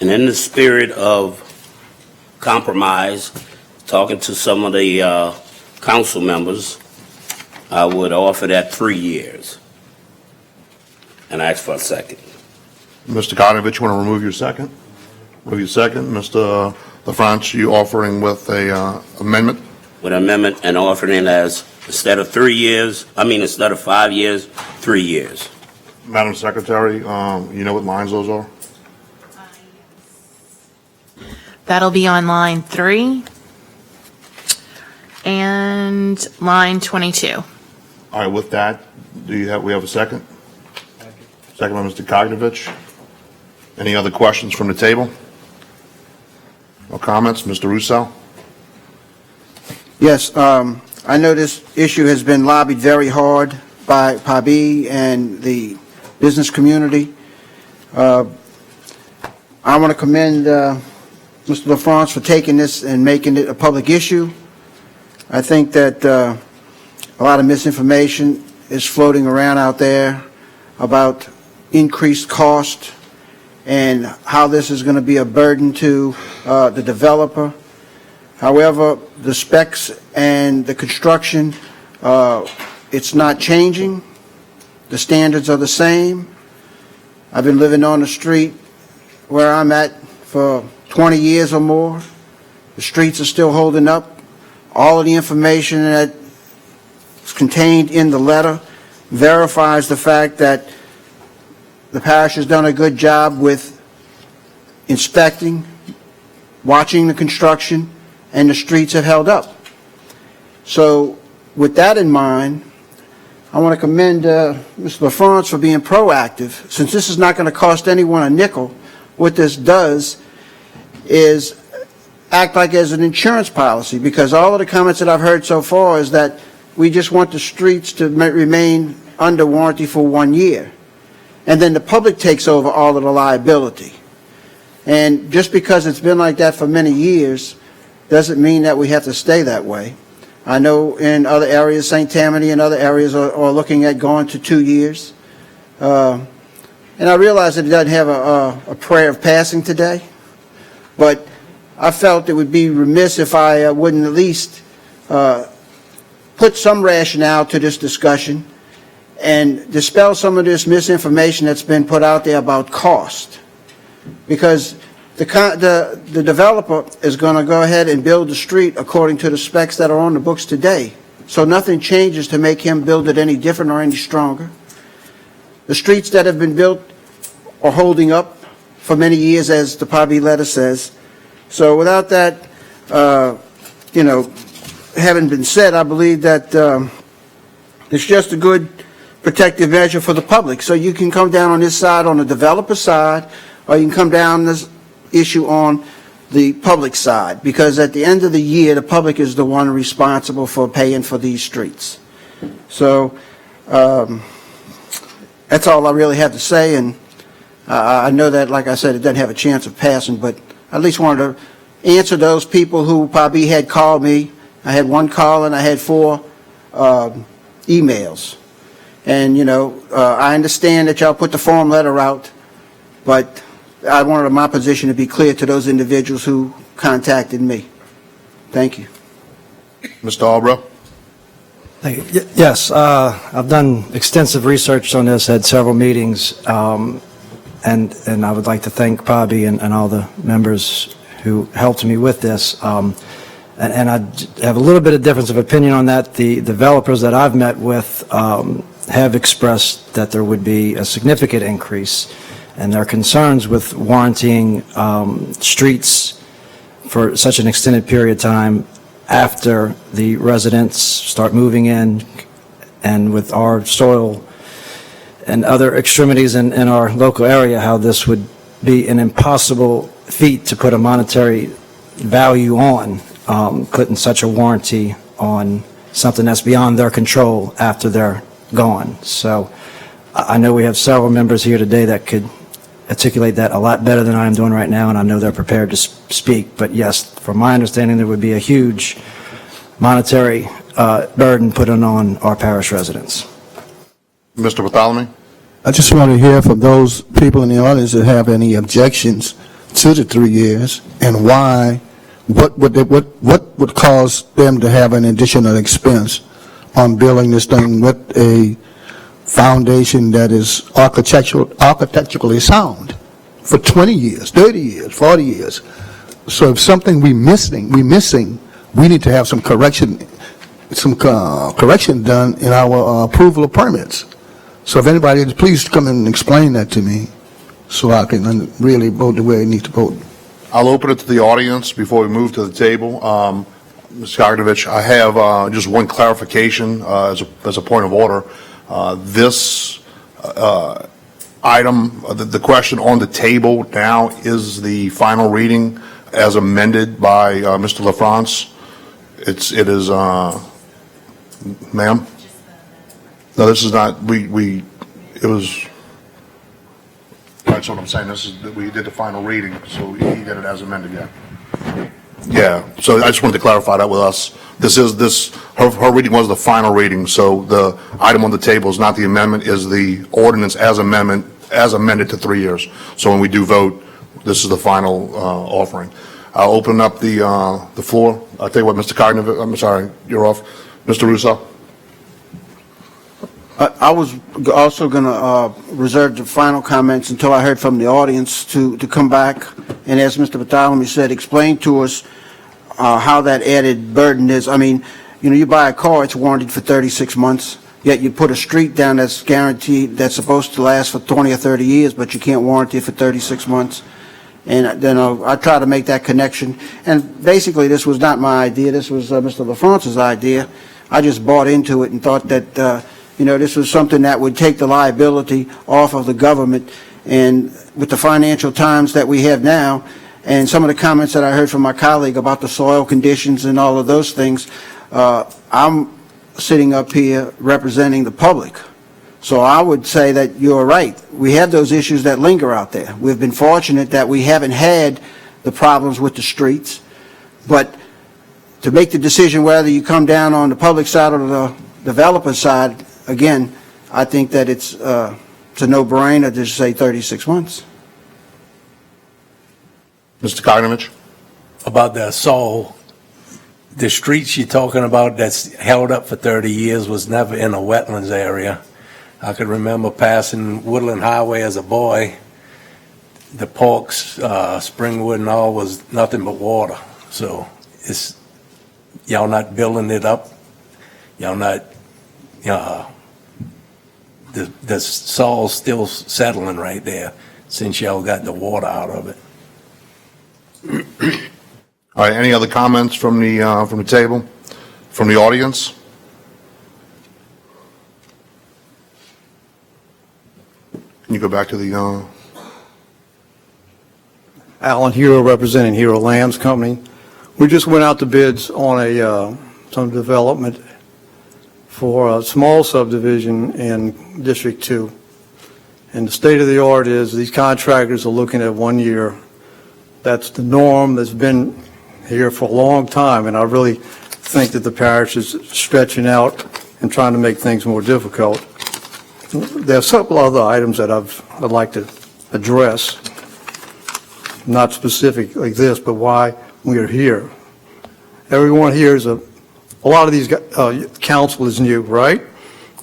And in the spirit of compromise, talking to some of the council members, I would offer that 3 years. And ask for a second. Mr. Kagnovich, you want to remove your second? Remove your second. Mr. LaFrance, you offering with a amendment? With amendment and offering as, instead of 3 years, instead of 5 years, 3 years. Madam Secretary, you know what lines those are? That'll be on line 3 and line 22. All right, with that, we have a second? Second by Mr. Kagnovich. Any other questions from the table? No comments? Mr. Russo? Yes, I know this issue has been lobbied very hard by PABI and the business community. I want to commend Mr. LaFrance for taking this and making it a public issue. I think that a lot of misinformation is floating around out there about increased cost and how this is going to be a burden to the developer. However, the specs and the construction, it's not changing. The standards are the same. I've been living on the street where I'm at for 20 years or more. The streets are still holding up. All of the information that is contained in the letter verifies the fact that the parish has done a good job with inspecting, watching the construction, and the streets have held up. So with that in mind, I want to commend Mr. LaFrance for being proactive. Since this is not going to cost anyone a nickel, what this does is act like as an insurance policy, because all of the comments that I've heard so far is that we just want the streets to remain under warranty for 1 year. And then the public takes over all of the liability. And just because it's been like that for many years doesn't mean that we have to stay that way. I know in other areas, St. Tammany and other areas are looking at going to 2 years. And I realize that it doesn't have a prayer of passing today, but I felt it would be remiss if I wouldn't at least put some rationale to this discussion and dispel some of this misinformation that's been put out there about cost. Because the developer is going to go ahead and build the street according to the specs that are on the books today. so nothing changes to make him build it any different or any stronger. The streets that have been built are holding up for many years, as the Pabi letter says. So without that, having been said, I believe that it's just a good protective measure for the public. So you can come down on this side, on the developer side, or you can come down this issue on the public side, because at the end of the year, the public is the one responsible for paying for these streets. So that's all I really have to say, and I know that, like I said, it doesn't have a chance of passing, but I at least wanted to answer those people who probably had called me. I had one call and I had 4 emails. And, I understand that y'all put the form letter out, but I wanted my position to be clear to those individuals who contacted me. Thank you. Mr. Albro? Yes, I've done extensive research on this, had several meetings, and I would like to thank Pabi and all the members who helped me with this. And I have a little bit of difference of opinion on that. The developers that I've met with have expressed that there would be a significant increase, and their concerns with warranting streets for such an extended period of time after the residents start moving in, and with our soil and other extremities in our local area, how this would be an impossible feat to put a monetary value on, putting such a warranty on something that's beyond their control after they're gone. So I know we have several members here today that could articulate that a lot better than I am doing right now, and I know they're prepared to speak. But yes, from my understanding, there would be a huge monetary burden put on our parish residents. Mr. Bartholomew? I just want to hear from those people in the audience that have any objections to the 3 years, and why, what would cause them to have an additional expense on building this thing with a foundation that is architecturally sound for 20 years, 30 years, 40 years. So if something we're missing, we need to have some correction done in our approval of permits. So if anybody, please come and explain that to me so I can really vote the way I need to vote. I'll open it to the audience before we move to the table. Ms. Kaganovich, I have just one clarification as a point of order. This item, the question on the table now is the final reading as amended by Mr. LaFrance. It is, ma'am? No, this is not, it was, that's what I'm saying, we did the final reading, so he did it as amended, yeah. Yeah, so I just wanted to clarify that with us. Her reading was the final reading, so the item on the table is not the amendment, is the ordinance as amended to 3 years. So when we do vote, this is the final offering. I'll open up the floor. I'll tell you what, Mr. Cognitive, I'm sorry, you're off. Mr. Russo? I was also going to reserve the final comments until I heard from the audience to come back and, as Mr. Bartholomew said, explain to us how that added burden is. I mean, you buy a car, it's warranted for 36 months, yet you put a street down that's guaranteed, that's supposed to last for 20 or 30 years, but you can't warranty it for 36 months. And then I try to make that connection. And basically, this was not my idea. This was Mr. LaFrance's idea. I just bought into it and thought that this was something that would take the liability off of the government. And with the financial times that we have now, and some of the comments that I heard from my colleague about the soil conditions and all of those things, I'm sitting up here representing the public. So I would say that you're right. We have those issues that linger out there. We've been fortunate that we haven't had the problems with the streets. But to make the decision whether you come down on the public side or the developer side, again, I think that it's a no-brainer to say 36 months. Mr. Kaganovich? About the soil, the streets you're talking about that's held up for 30 years was never in a wetlands area. I could remember passing Woodland Highway as a boy. The parks, Springwood and all was nothing but water. So y'all not building it up y'all not, the soil's still settling right there since y'all got the water out of it. All right, any other comments from the table, from the audience? Can you go back to the, Alan Hero, representing Hero Lambs Company. We just went out to bids on some development for a small subdivision in District 2. And the state of the art is these contractors are looking at 1 year. That's the norm that's been here for a long time, and I really think that the parish is stretching out and trying to make things more difficult. There are several other items that I'd like to address, not specific like this, but why we are here. Everyone here is a lot of these council is new, right?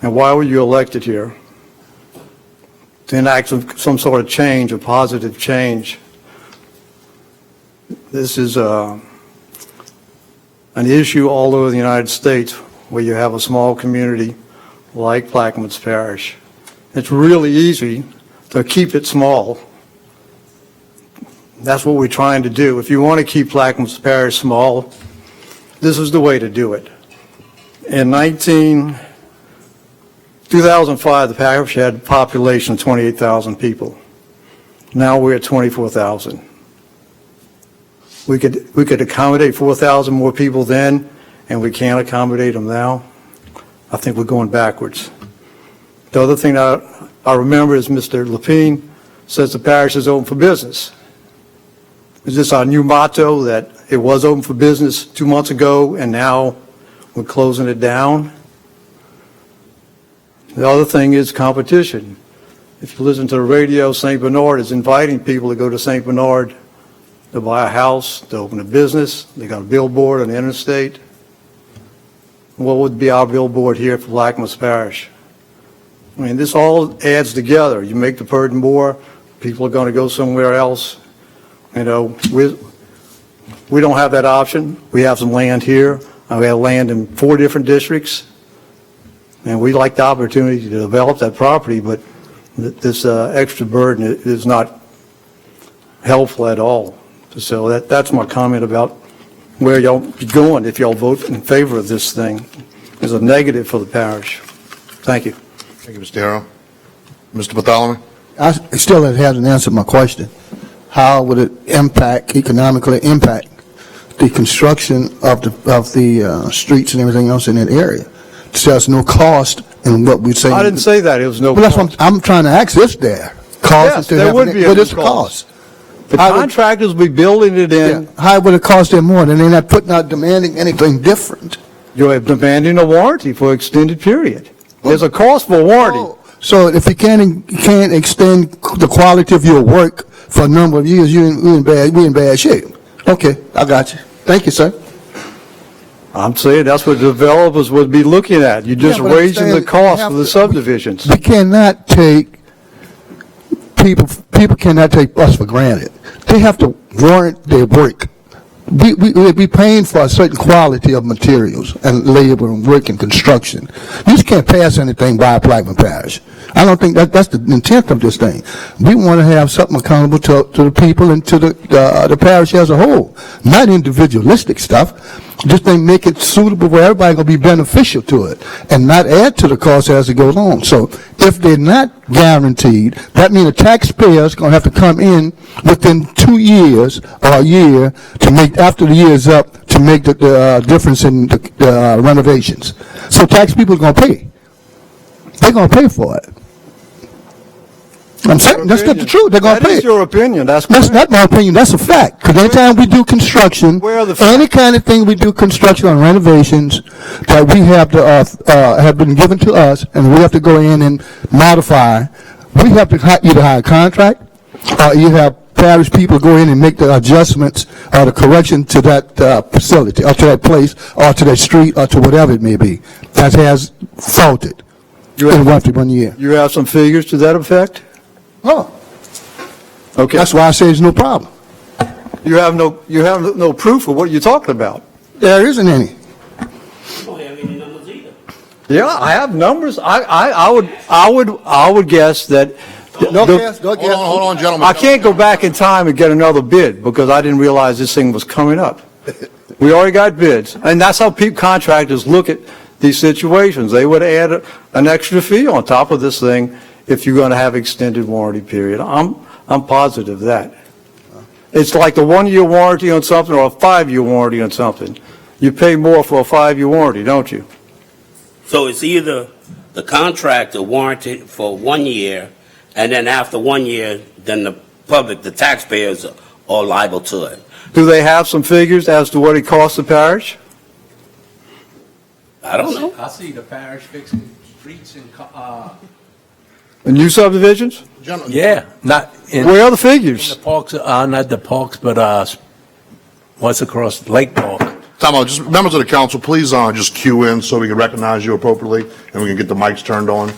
And why were you elected here? To enact some sort of change, a positive change. This is an issue all over the United States where you have a small community like Plaquemines Parish. It's really easy to keep it small. That's what we're trying to do. If you want to keep Plaquemines Parish small, this is the way to do it. In 2005, the parish had a population of 28,000 people. Now we're at 24,000. We could accommodate 4,000 more people then, and we can't accommodate them now. I think we're going backwards. The other thing I remember is Mr. Lapine says the parish is open for business. Is this our new motto, that it was open for business 2 months ago and now we're closing it down? The other thing is competition. If you listen to the radio, St. Bernard is inviting people to go to St. Bernard to buy a house, to open a business. They got a billboard on the interstate. What would be our billboard here for Plaquemines Parish? I mean, this all adds together. You make the burden more, people are going to go somewhere else. You know, we don't have that option. We have some land here. We have land in 4 different districts. And we like the opportunity to develop that property, but this extra burden is not helpful at all. So that's my comment about where y'all be going if y'all vote in favor of this thing. It's a negative for the parish. Thank you. thank you, Mr. Harrell. Mr. Bartholomew? I still hasn't answered my question. How would it economically impact the construction of the streets and everything else in that area? There's no cost in what we say. I didn't say that. It was no Well, that's cost. what I'm trying to ask this there. Cost Yes, to there have would it- be a What new is the cost? The How would- contractors will be building it in. Yeah. How would it cost them more? And they're not demanding anything different. You're demanding a warranty for extended period. There's a cost for a warranty. Oh, so if you can't extend the quality of your work for a number of years, we in bad shape. Okay, I got you. Thank you, sir. I'm saying that's what developers would be looking at. You're just Yeah, but I'm raising the saying cost we have for the to- subdivisions. We cannot take people cannot take us for granted. They have to warrant their work. We paying for a certain quality of materials and labor and work and construction. You just can't pass anything by Plaquemines Parish. I don't think that's the intent of this thing. We want to have something accountable to the people and to the parish as a whole, not individualistic stuff. Just think make it suitable where everybody gonna be beneficial to it and not add to the cost as it goes on. So if they're not guaranteed, that means the taxpayer's gonna have to come in within 2 years or a year to make, after the year is up, to make the difference in the renovations. So tax people are gonna pay. They're gonna pay for it. I'm saying, that's not the truth, they're gonna That pay is it. your opinion. That's That's correct. not my opinion, that's a fact. Because anytime we do construction, Where are the any kind of thing we do construction on renovations that we have been given to us, and we have to go in and modify, we have to either hire a contract, or you have parish people go in and make the adjustments or the correction to that facility, or to that place, or to that street, or to whatever it may be, that has faulted in roughly 1 year. You have some figures to that effect? Oh, Okay. that's why I say there's no problem. You have no proof of what you're talking about. There isn't any. We don't have any numbers either. Yeah, I have numbers. I would guess that. Hold on, gentlemen. I can't go back in time and get another bid because I didn't realize this thing was coming up. We already got bids, and that's how contractors look at these situations. They would add an extra fee on top of this thing if you're going to have extended warranty period. I'm positive of that. It's like the 1-year warranty on something or a 5-year warranty on something. You pay more for a 5-year warranty, don't you? So it's either the contractor warranted for 1 year, and then after 1 year, then the public, the taxpayers are liable to it. Do they have some figures as to what it costs the parish? I don't know. I see the parish fixing streets and, The new subdivisions? yeah, not in. Where are the figures? The parks, not the parks, but, what's across Lake Park? Time out, just members of the council, please just cue in so we can recognize you appropriately and we can get the mics turned on.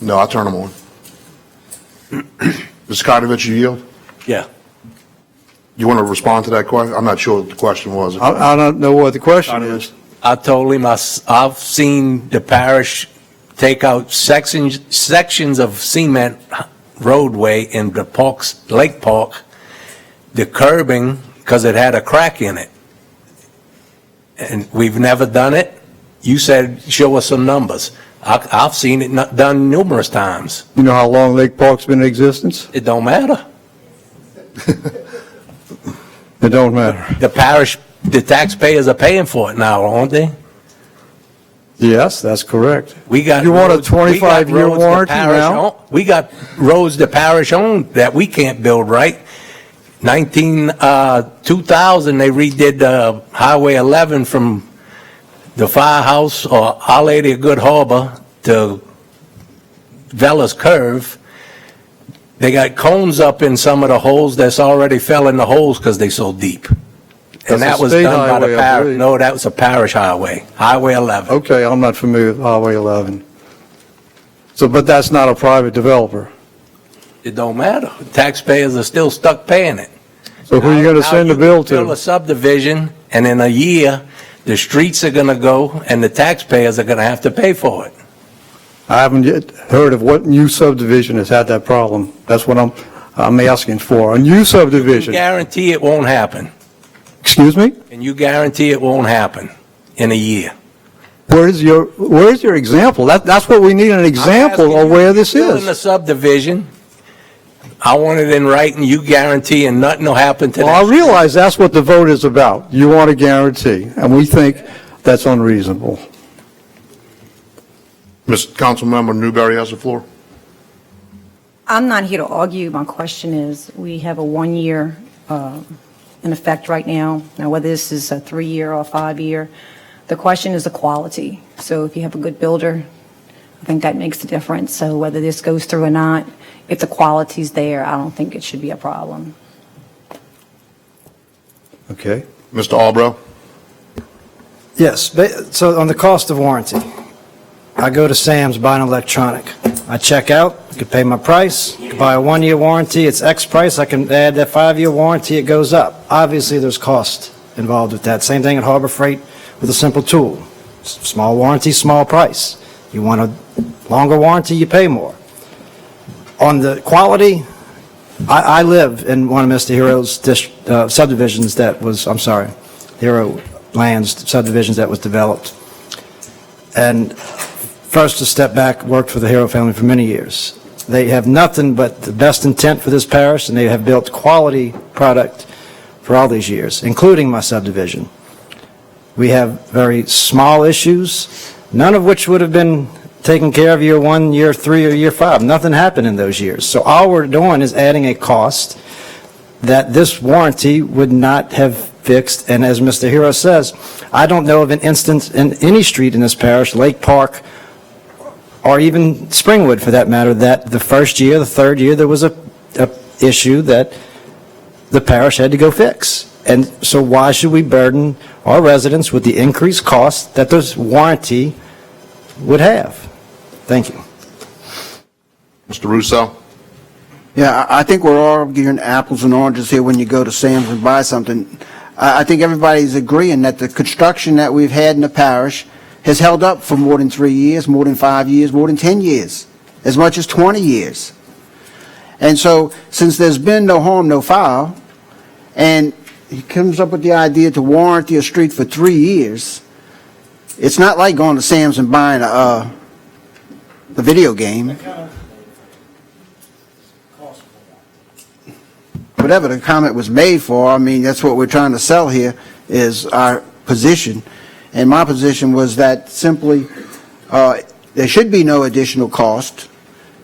No, I turn them on. Mr. Kotovich, you yield? Yeah. You want to respond to that question? I'm not sure what the question was. I don't know what the question is. I told him I've seen the parish take out sections of cement roadway in the parks, Lake Park, the curbing, because it had a crack in it. And we've never done it. You said, show us some numbers. I've seen it done numerous times. You know how long Lake Park's been in existence? It don't matter. It don't matter. The parish, the taxpayers are paying for it now, aren't they? Yes, that's correct. We got. You want a roads- we got 25-year roads the warranty parish now? own- We got roads the parish owned that we can't build right. 2000, they redid Highway 11 from the firehouse or Our Lady of Good Harbor to Vella's Curve. They got cones up in some of the holes that's already fell in the holes because they so deep. That's And that a was state done by highway, the I parish. believe. No, that was a parish highway, Highway 11. Okay, I'm not familiar with Highway 11. So, but that's not a private developer. It don't matter. Taxpayers are still stuck paying it. So who are you going to Now send the you bill Build a to? subdivision, and in a year, the streets are going to go, and the taxpayers are going to have to pay for it. I haven't yet heard of what new subdivision has had that problem. That's what I'm asking for. A new subdivision. Guarantee it won't happen. Excuse me? And you guarantee it won't happen in a year. Where's your example? That's what we need, an example of where this Still in the is. subdivision, I want it in writing, you guarantee, and nothing will happen to Well, I that. realize that's what the vote is about. You want a guarantee, and we think that's unreasonable. Ms. Councilmember Newberry has the floor. I'm not here to argue. My question is, we have a 1-year in effect right now. Now, whether this is a 3-year or a 5-year, the question is the quality. So if you have a good builder, I think that makes a difference. So whether this goes through or not, if the quality's there, I don't think it should be a problem. Okay. Mr. Albro? Yes, so on the cost of warranty, I go to Sam's, buy an electronic. I check out, I can pay my price, I can buy a 1-year warranty, it's X price, I can add that 5-year warranty, it goes up. Obviously, there's cost involved with that. Same thing at Harbor Freight with a simple tool. Small warranty, small price. You want a longer warranty, you pay more. On the quality, I live in one of Mr. Hero's subdivisions that was, Hero Lands subdivisions that was developed. And first to step back, worked for the Hero family for many years. They have nothing but the best intent for this parish, and they have built quality product for all these years, including my subdivision. We have very small issues, none of which would have been taken care of year 1, year 3, or year 5. Nothing happened in those years. So all we're doing is adding a cost that this warranty would not have fixed. And as Mr. Hero says, I don't know of an instance in any street in this parish, Lake Park, or even Springwood for that matter, that the first year, the third year, there was a issue that the parish had to go fix. And so why should we burden our residents with the increased cost that this warranty would have? Thank you. Mr. Russo? Yeah, I think we're all arguing apples and oranges here when you go to Sam's and buy something. I think everybody's agreeing that the construction that we've had in the parish has held up for more than 3 years, more than 5 years, more than 10 years, as much as 20 years. And so, since there's been no harm, no foul, and he comes up with the idea to warranty a street for 3 years, it's not like going to Sam's and buying a video game. Whatever the comment was made for, I mean, that's what we're trying to sell here, is our position. And my position was that simply there should be no additional cost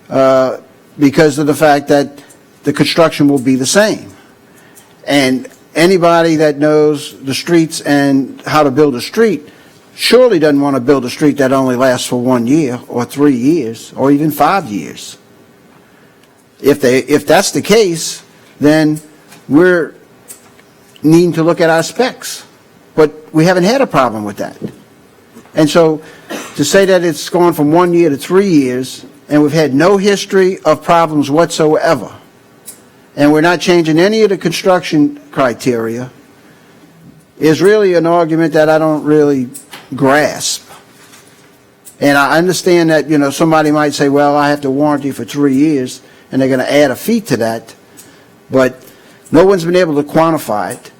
because of the fact that the construction will be the same. And anybody that knows the streets and how to build a street surely doesn't want to build a street that only lasts for 1 year or 3 years or even 5 years. If that's the case, then we're needing to look at our specs. But we haven't had a problem with that. And so to say that it's gone from 1 year to 3 years, and we've had no history of problems whatsoever, and we're not changing any of the construction criteria, is really an argument that I don't really grasp. And I understand that, somebody might say, well, I have to warranty for 3 years, and they're going to add a fee to that, but no one's been able to quantify it.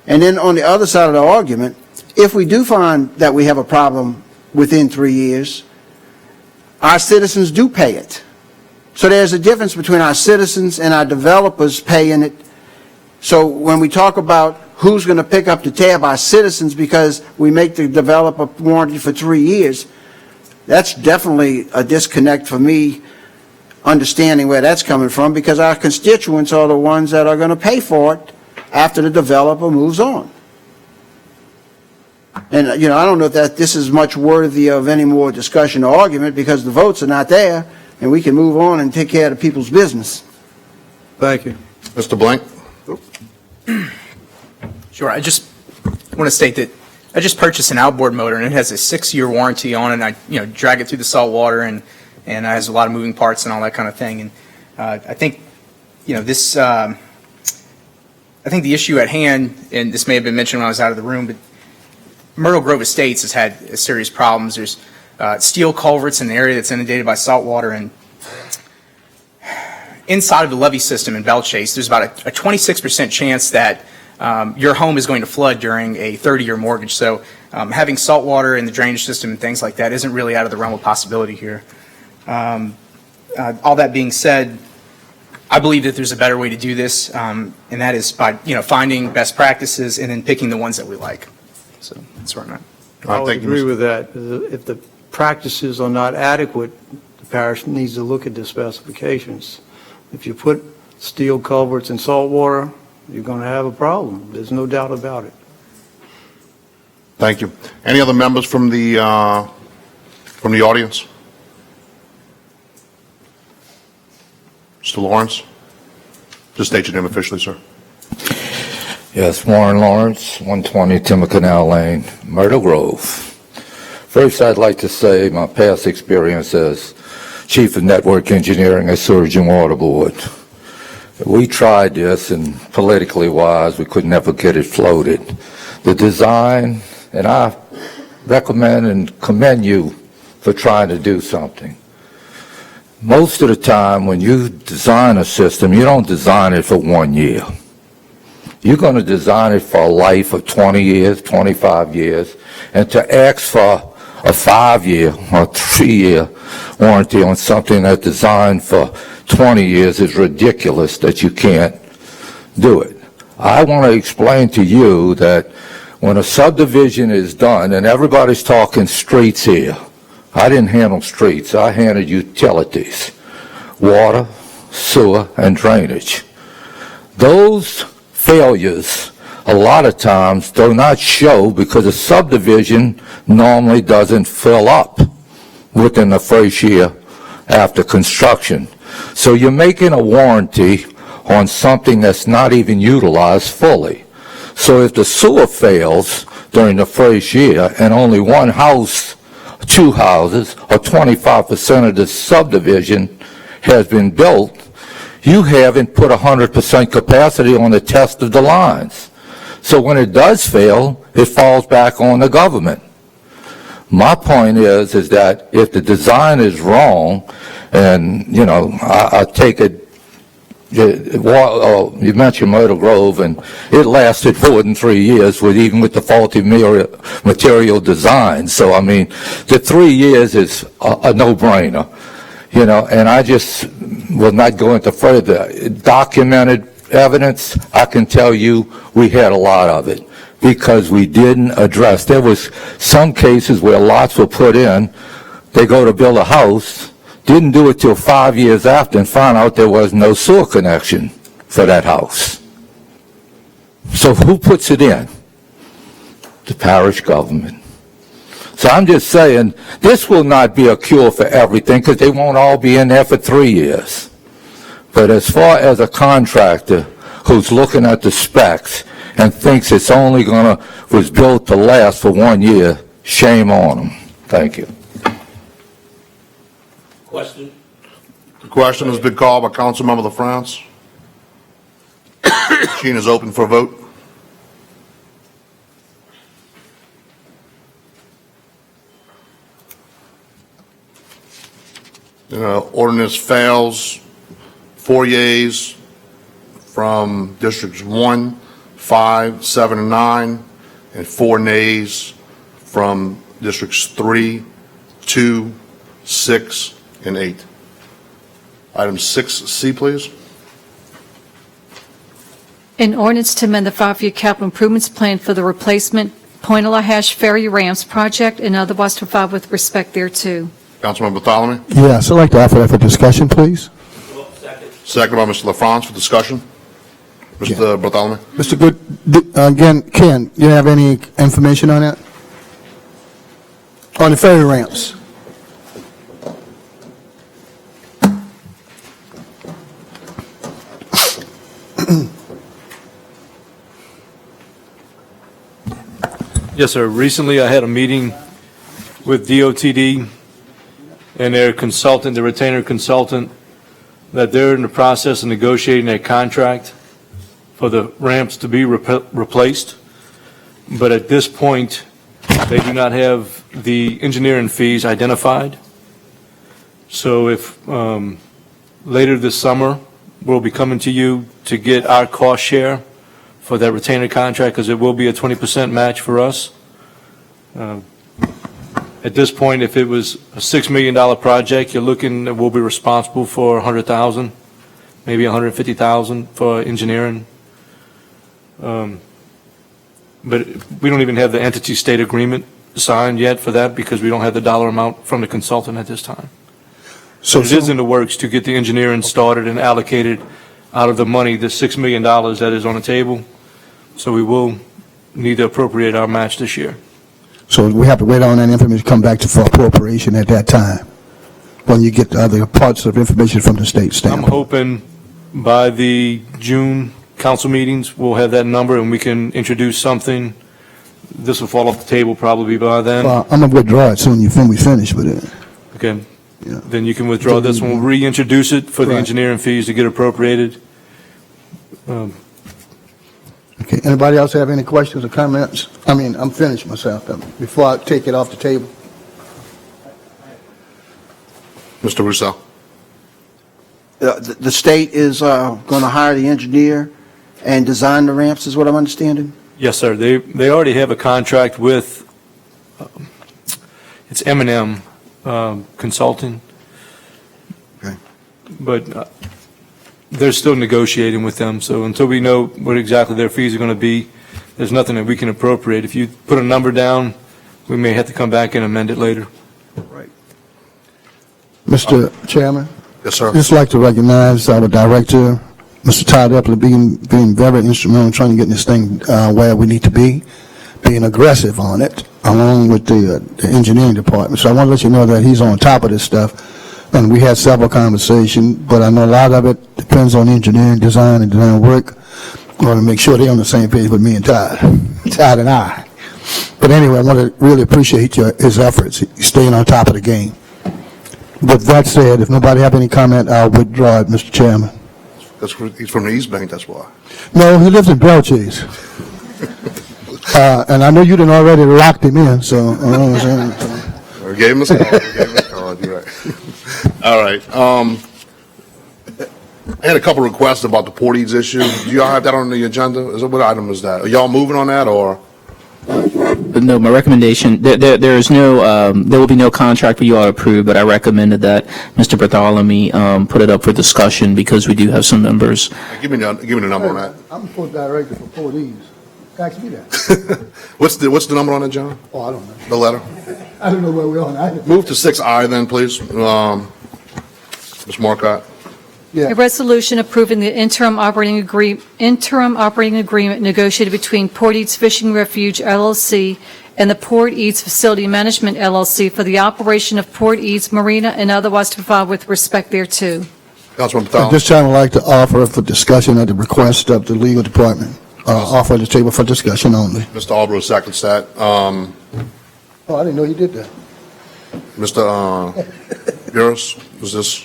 And then on the other side of the argument, if we do find that we have a problem within 3 years, our citizens do pay it. So there's a difference between our citizens and our developers paying it. So when we talk about who's going to pick up the tab, our citizens, because we make the developer warranty for 3 years, that's definitely a disconnect for me, understanding where that's coming from, because our constituents are the ones that are going to pay for it after the developer moves on. And, I don't know if this is much worthy of any more discussion or argument, because the votes are not there, and we can move on and take care of the people's business. Thank you. Mr. Blank? Sure. I just want to state that I just purchased an outboard motor, and it has a 6-year warranty on it. And I, drag it through the salt water, and it has a lot of moving parts and all that kind of thing. And I think, this. I think the issue at hand, and this may have been mentioned when I was out of the room, but Myrtle Grove Estates has had serious problems. There's steel culverts in the area that's inundated by salt water, and inside of the levee system in Belchase, there's about a 26% chance that your home is going to flood during a 30-year mortgage. So having salt water in the drainage system and things like that isn't really out of the realm of possibility here. All that being said, I believe that there's a better way to do this, and that is by finding best practices and then picking the ones that we like. So that's where I'm at. I would agree with that. If the practices are not adequate, the parish needs to look at the specifications. If you put steel culverts in salt water, you're going to have a problem. There's no doubt about it. Thank you. Any other members from the audience? Mr. Lawrence? Just state your name officially, sir. Yes, Warren Lawrence, 120 Timber Canal Lane, Myrtle Grove. First, I'd like to say my past experience as Chief of Network Engineering at Surgeon Water Board. We tried this, and politically wise, we could never get it floated. The design, and I recommend and commend you for trying to do something. Most of the time, when you design a system, you don't design it for 1 year. You're going to design it for a life of 20 years, 25 years, and to ask for a 5-year or 3-year warranty on something that's designed for 20 years is ridiculous that you can't do it. I want to explain to you that when a subdivision is done, and everybody's talking streets here, I didn't handle streets, I handled utilities, water, sewer, and drainage. Those failures, a lot of times, do not show because a subdivision normally doesn't fill up within the first year after construction. So you're making a warranty on something that's not even utilized fully. So if the sewer fails during the first year and only one house, 2 houses, or 25% of the subdivision has been built, you haven't put 100% capacity on the test of the lines. So when it does fail, it falls back on the government. My point is that if the design is wrong, and, you know, I take it, you mentioned Myrtle Grove, and it lasted more than 3 years, even with the faulty material design. So, I mean, the 3 years is a no-brainer, you know, and I just will not go into further. Documented evidence, I can tell you we had a lot of it, because we didn't address. There was some cases where lots were put in, they go to build a house, didn't do it till 5 years after, and found out there was no sewer connection for that house. So who puts it in? The parish government. So I'm just saying, this will not be a cure for everything, because they won't all be in there for 3 years. But as far as a contractor who's looking at the specs and thinks it's only was built to last for 1 year, shame on them. Thank you. Question? The question has been called by Councilmember LaFrance. Machine is open for a vote. Ordinance fails. 4 yeas from districts 1, 5, 7, and 9, and 4 nays from districts 3, 2, 6, and 8. Item 6C, please. An ordinance to amend the 5-year capital improvements plan for the replacement Point-a-la-Hash Ferry Ramps project and otherwise to provide with respect thereto. Councilmember Bartholomew. Yes, I'd like to offer that for discussion, please. Second by Mr. LaFrance for discussion. Mr. Bartholomew. Mr. Good, again, Ken, you have any information on that? On the ferry ramps? Yes, sir. Recently, I had a meeting with DOTD and their consultant, the retainer consultant, that they're in the process of negotiating a contract for the ramps to be replaced. But at this point, they do not have the engineering fees identified. So if later this summer, we'll be coming to you to get our cost share for that retainer contract, because it will be a 20% match for us. At this point, if it was a $6 million project, you're looking, we'll be responsible for $100,000, maybe $150,000 for engineering. But we don't even have the entity state agreement signed yet for that, because we don't have the dollar amount from the consultant at this time. So it is in the works to get the engineering started and allocated out of the money, the $6 million that is on the table. So we will need to appropriate our match this year. So we have to wait on that information to come back to for appropriation at that time, when you get the other parts of information from the state I'm standpoint. hoping by the June council meetings, we'll have that number and we can introduce something. This will fall off the table probably by then. I'm going to withdraw it soon we finish with it. Okay. Then you can withdraw this one. We'll reintroduce it for the engineering fees to get appropriated. Okay, anybody else have any questions or comments? I mean, I'm finished myself, before I take it off the table. Mr. Russo. The state is going to hire the engineer and design the ramps, is what I'm understanding? Yes, sir. They already have a contract with, it's M&M Consulting. Okay. But they're still negotiating with them, so until we know what exactly their fees are going to be, there's nothing that we can appropriate. If you put a number down, we may have to come back and amend it later. Mr. Chairman? Yes, sir. I'd just like to recognize our director, Mr. Todd Epler, being very instrumental in trying to get this thing where we need to be, being aggressive on it, along with the engineering department. So I want to let you know that he's on top of this stuff. And we had several conversations, but I know a lot of it depends on engineering, design, and design work. I want to make sure they're on the same page with me and Todd and I. But anyway, I want to really appreciate his efforts. He's staying on top of the game. With that said, if nobody have any comment, I'll withdraw it, Mr. Chairman. He's from the East Bank, that's why. No, he lives in Belchase. And I know you done already locked him in, so. gave him his card, you're right. All right, I had a couple requests about the Port Eads issue. Do y'all have that on the agenda? What item is that? Are y'all moving on that, or? But no, my recommendation, there is no, there will be no contract for you all to approve, but I recommended that Mr. Bartholomew put it up for discussion because we do have some members. Give me the number on that. I'm the Port Director for Port Eads. Ask me that. What's the number on it, John? Oh, I don't know. The letter? I don't know where we're on. Move to 6I then, please. Ms. Marcotte. A resolution approving the interim operating agreement negotiated between Port Eads Fishing Refuge LLC and the Port Eads Facility Management LLC for the operation of Port Eads Marina and otherwise to provide with respect thereto. Councilman At Patel. this time, I'd like to offer for discussion at the request of the legal department. Offer the table for discussion only. Mr. Albrecht seconds that. Oh, I didn't know you did that. Mr. Burris, was this?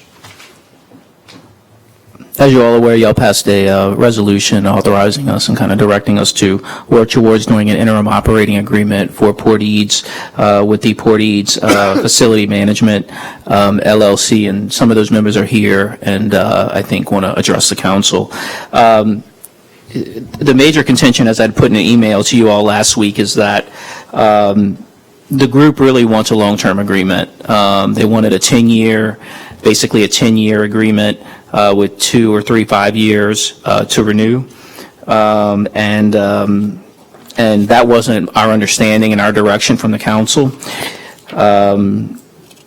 As you're all aware, y'all passed a resolution authorizing us and kind of directing us to work towards doing an interim operating agreement for Port Eads with the Port Eads Facility Management LLC, and some of those members are here and I think want to address the council. The major contention, as I'd put in an email to you all last week, is that the group really wants a long-term agreement. They wanted basically a 10-year agreement with 2 or 3, 5 years to renew. And that wasn't our understanding and our direction from the council.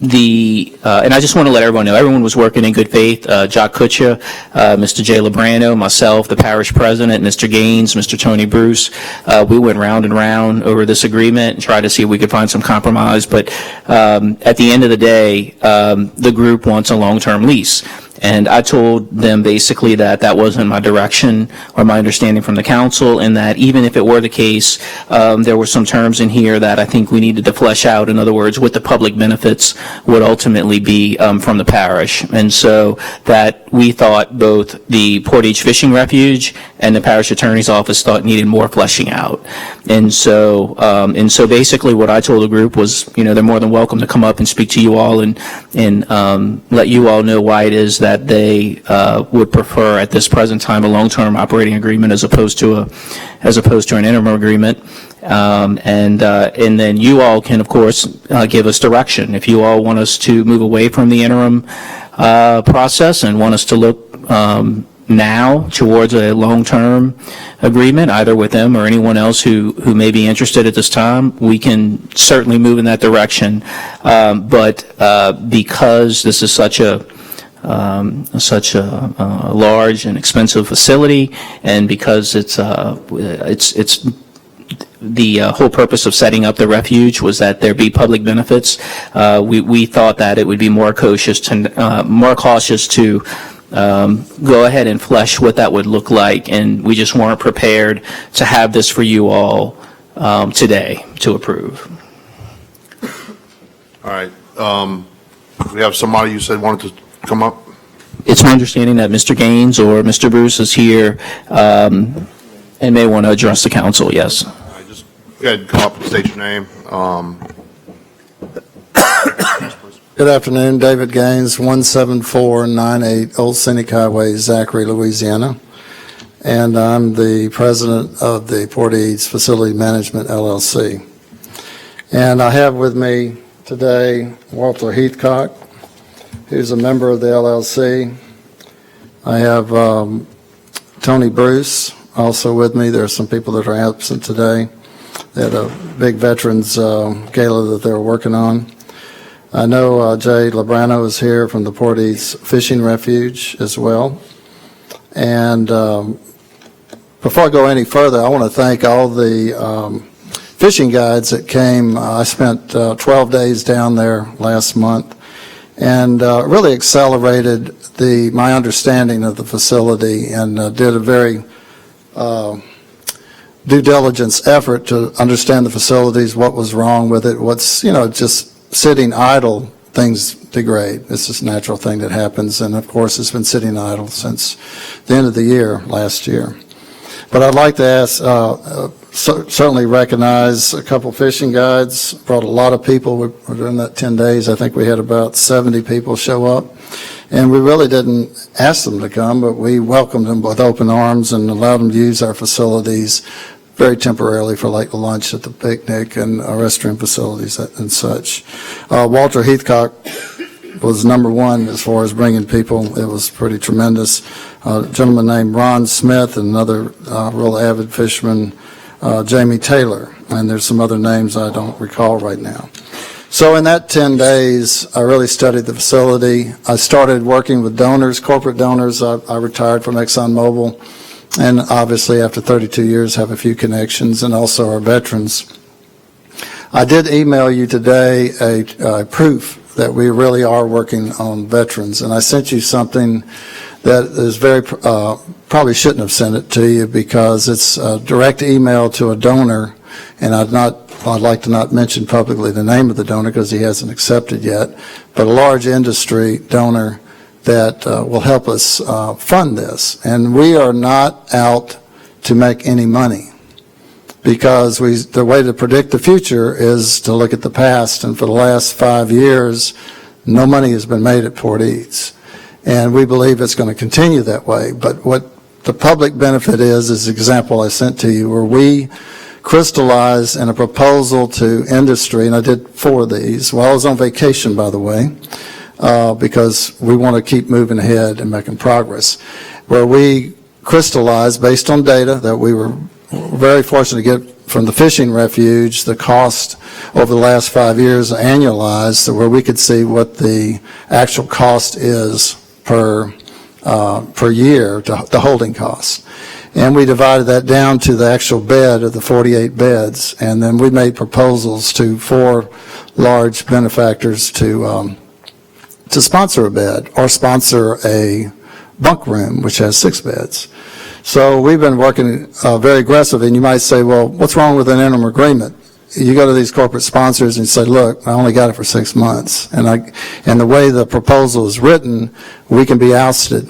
And I just want to let everyone know, everyone was working in good faith. Jock Kutcha, Mr. Jay Lebrano, myself, the parish president, Mr. Gaines, Mr. Tony Bruce. We went round and round over this agreement and tried to see if we could find some compromise. But at the end of the day, the group wants a long-term lease. And I told them basically that that wasn't my direction or my understanding from the council, and that even if it were the case, there were some terms in here that I think we needed to flesh out. In other words, what the public benefits would ultimately be from the parish. And so that we thought both the Port Eads Fishing Refuge and the parish attorney's office thought needed more fleshing out. And so basically what I told the group was, they're more than welcome to come up and speak to you all and let you all know why it is that they would prefer at this present time a long-term operating agreement as opposed to an interim agreement. And then you all can, of course, give us direction. If you all want us to move away from the interim process and want us to look now towards a long-term agreement, either with them or anyone else who may be interested at this time, we can certainly move in that direction. But because this is such a large and expensive facility, and because it's the whole purpose of setting up the refuge was that there be public benefits, we thought that it would be more cautious to go ahead and flesh what that would look like, and we just weren't prepared to have this for you all today to approve. All right. We have somebody you said wanted to come up? It's my understanding that Mr. Gaines or Mr. Bruce is here and may want to address the council, yes. Just go ahead and come up and state your name. Good afternoon, David Gaines, 17498 Old Scenic Highway, Zachary, Louisiana. And I'm the president of the Port Eads Facility Management LLC. And I have with me today Walter Heathcock, who's a member of the LLC. I have Tony Bruce also with me. There are some people that are absent today. They had a big veterans gala that they were working on. I know Jay Lebrano is here from the Port Eads Fishing Refuge as well. And before I go any further, I want to thank all the fishing guides that came. I spent 12 days down there last month and really accelerated my understanding of the facility and did a very due diligence effort to understand the facilities, what was wrong with it, what's, just sitting idle, things degrade. It's just a natural thing that happens, and of course it's been sitting idle since the end of the year last year. But I'd like to ask, certainly recognize a couple fishing guides, brought a lot of people. During that 10 days, I think we had about 70 people show up. And we really didn't ask them to come, but we welcomed them with open arms and allowed them to use our facilities very temporarily for like lunch at the picnic and our restroom facilities and such. Walter Heathcock was number one as far as bringing people. It was pretty tremendous. A gentleman named Ron Smith and another real avid fisherman, Jamie Taylor, and there's some other names I don't recall right now. So in that 10 days, I really studied the facility. I started working with donors, corporate donors. I retired from ExxonMobil, and obviously after 32 years have a few connections, and also our veterans. I did email you today a proof that we really are working on veterans, and I sent you something that is very, probably shouldn't have sent it to you because it's a direct email to a donor, and I'd like to not mention publicly the name of the donor because he hasn't accepted yet, but a large industry donor that will help us fund this. And we are not out to make any money because the way to predict the future is to look at the past, and for the last 5 years, no money has been made at Port Eads. And we believe it's going to continue that way. But what the public benefit is the example I sent to you, where we crystallized in a proposal to industry, and I did 4 of these while I was on vacation, by the way, because we want to keep moving ahead and making progress, where we crystallized based on data that we were very fortunate to get from the fishing refuge, the cost over the last 5 years annualized, so where we could see what the actual cost is per year, the holding cost. And we divided that down to the actual bed of the 48 beds, and then we made proposals to 4 large benefactors to sponsor a bed or sponsor a bunk room, which has 6 beds. So we've been working very aggressively, and you might say, well, what's wrong with an interim agreement? You go to these corporate sponsors and say, look, I only got it for 6 months. And the way the proposal is written, we can be ousted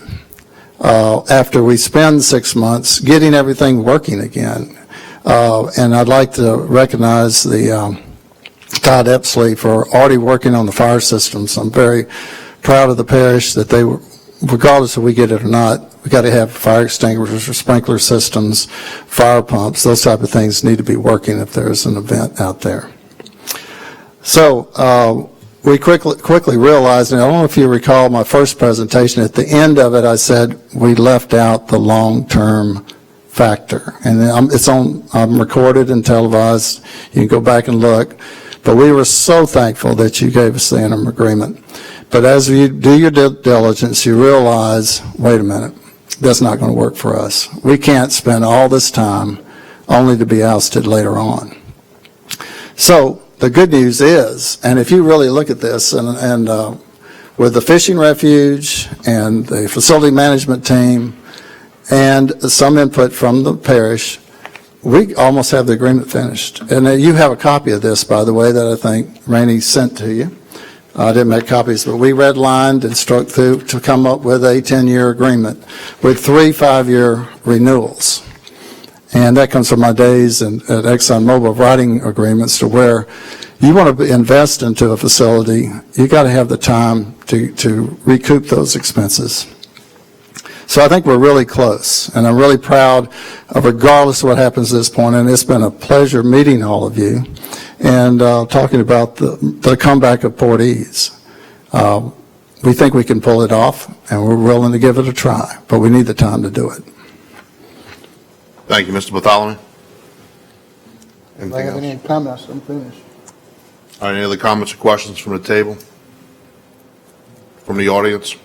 after we spend 6 months getting everything working again. And I'd like to recognize the Todd Epsley for already working on the fire systems. I'm very proud of the parish that they were, regardless if we get it or not, we got to have fire extinguishers or sprinkler systems, fire pumps, those type of things need to be working if there's an event out there. So we quickly realized, and I don't know if you recall my first presentation, at the end of it I said we left out the long-term factor. And I'm recorded and televised, you can go back and look, but we were so thankful that you gave us the interim agreement. But as you do your due diligence, you realize, wait a minute, that's not going to work for us. We can't spend all this time only to be ousted later on. So the good news is, and if you really look at this, and with the fishing refuge and the facility management team and some input from the parish, we almost have the agreement finished. And you have a copy of this, by the way, that I think Rainey sent to you. I didn't make copies, but we redlined and struck through to come up with a 10-year agreement with 3 5-year renewals. And that comes from my days at ExxonMobil writing agreements to where you want to invest into a facility, you got to have the time to recoup those expenses. So I think we're really close, and I'm really proud of, regardless of what happens at this point, and it's been a pleasure meeting all of you and talking about the comeback of Port Eads. We think we can pull it off, and we're willing to give it a try, but we need the time to do it. Thank you, Mr. Bartholomew. If I have any comments, I'm finished. All right, any other comments or questions from the table? From the audience?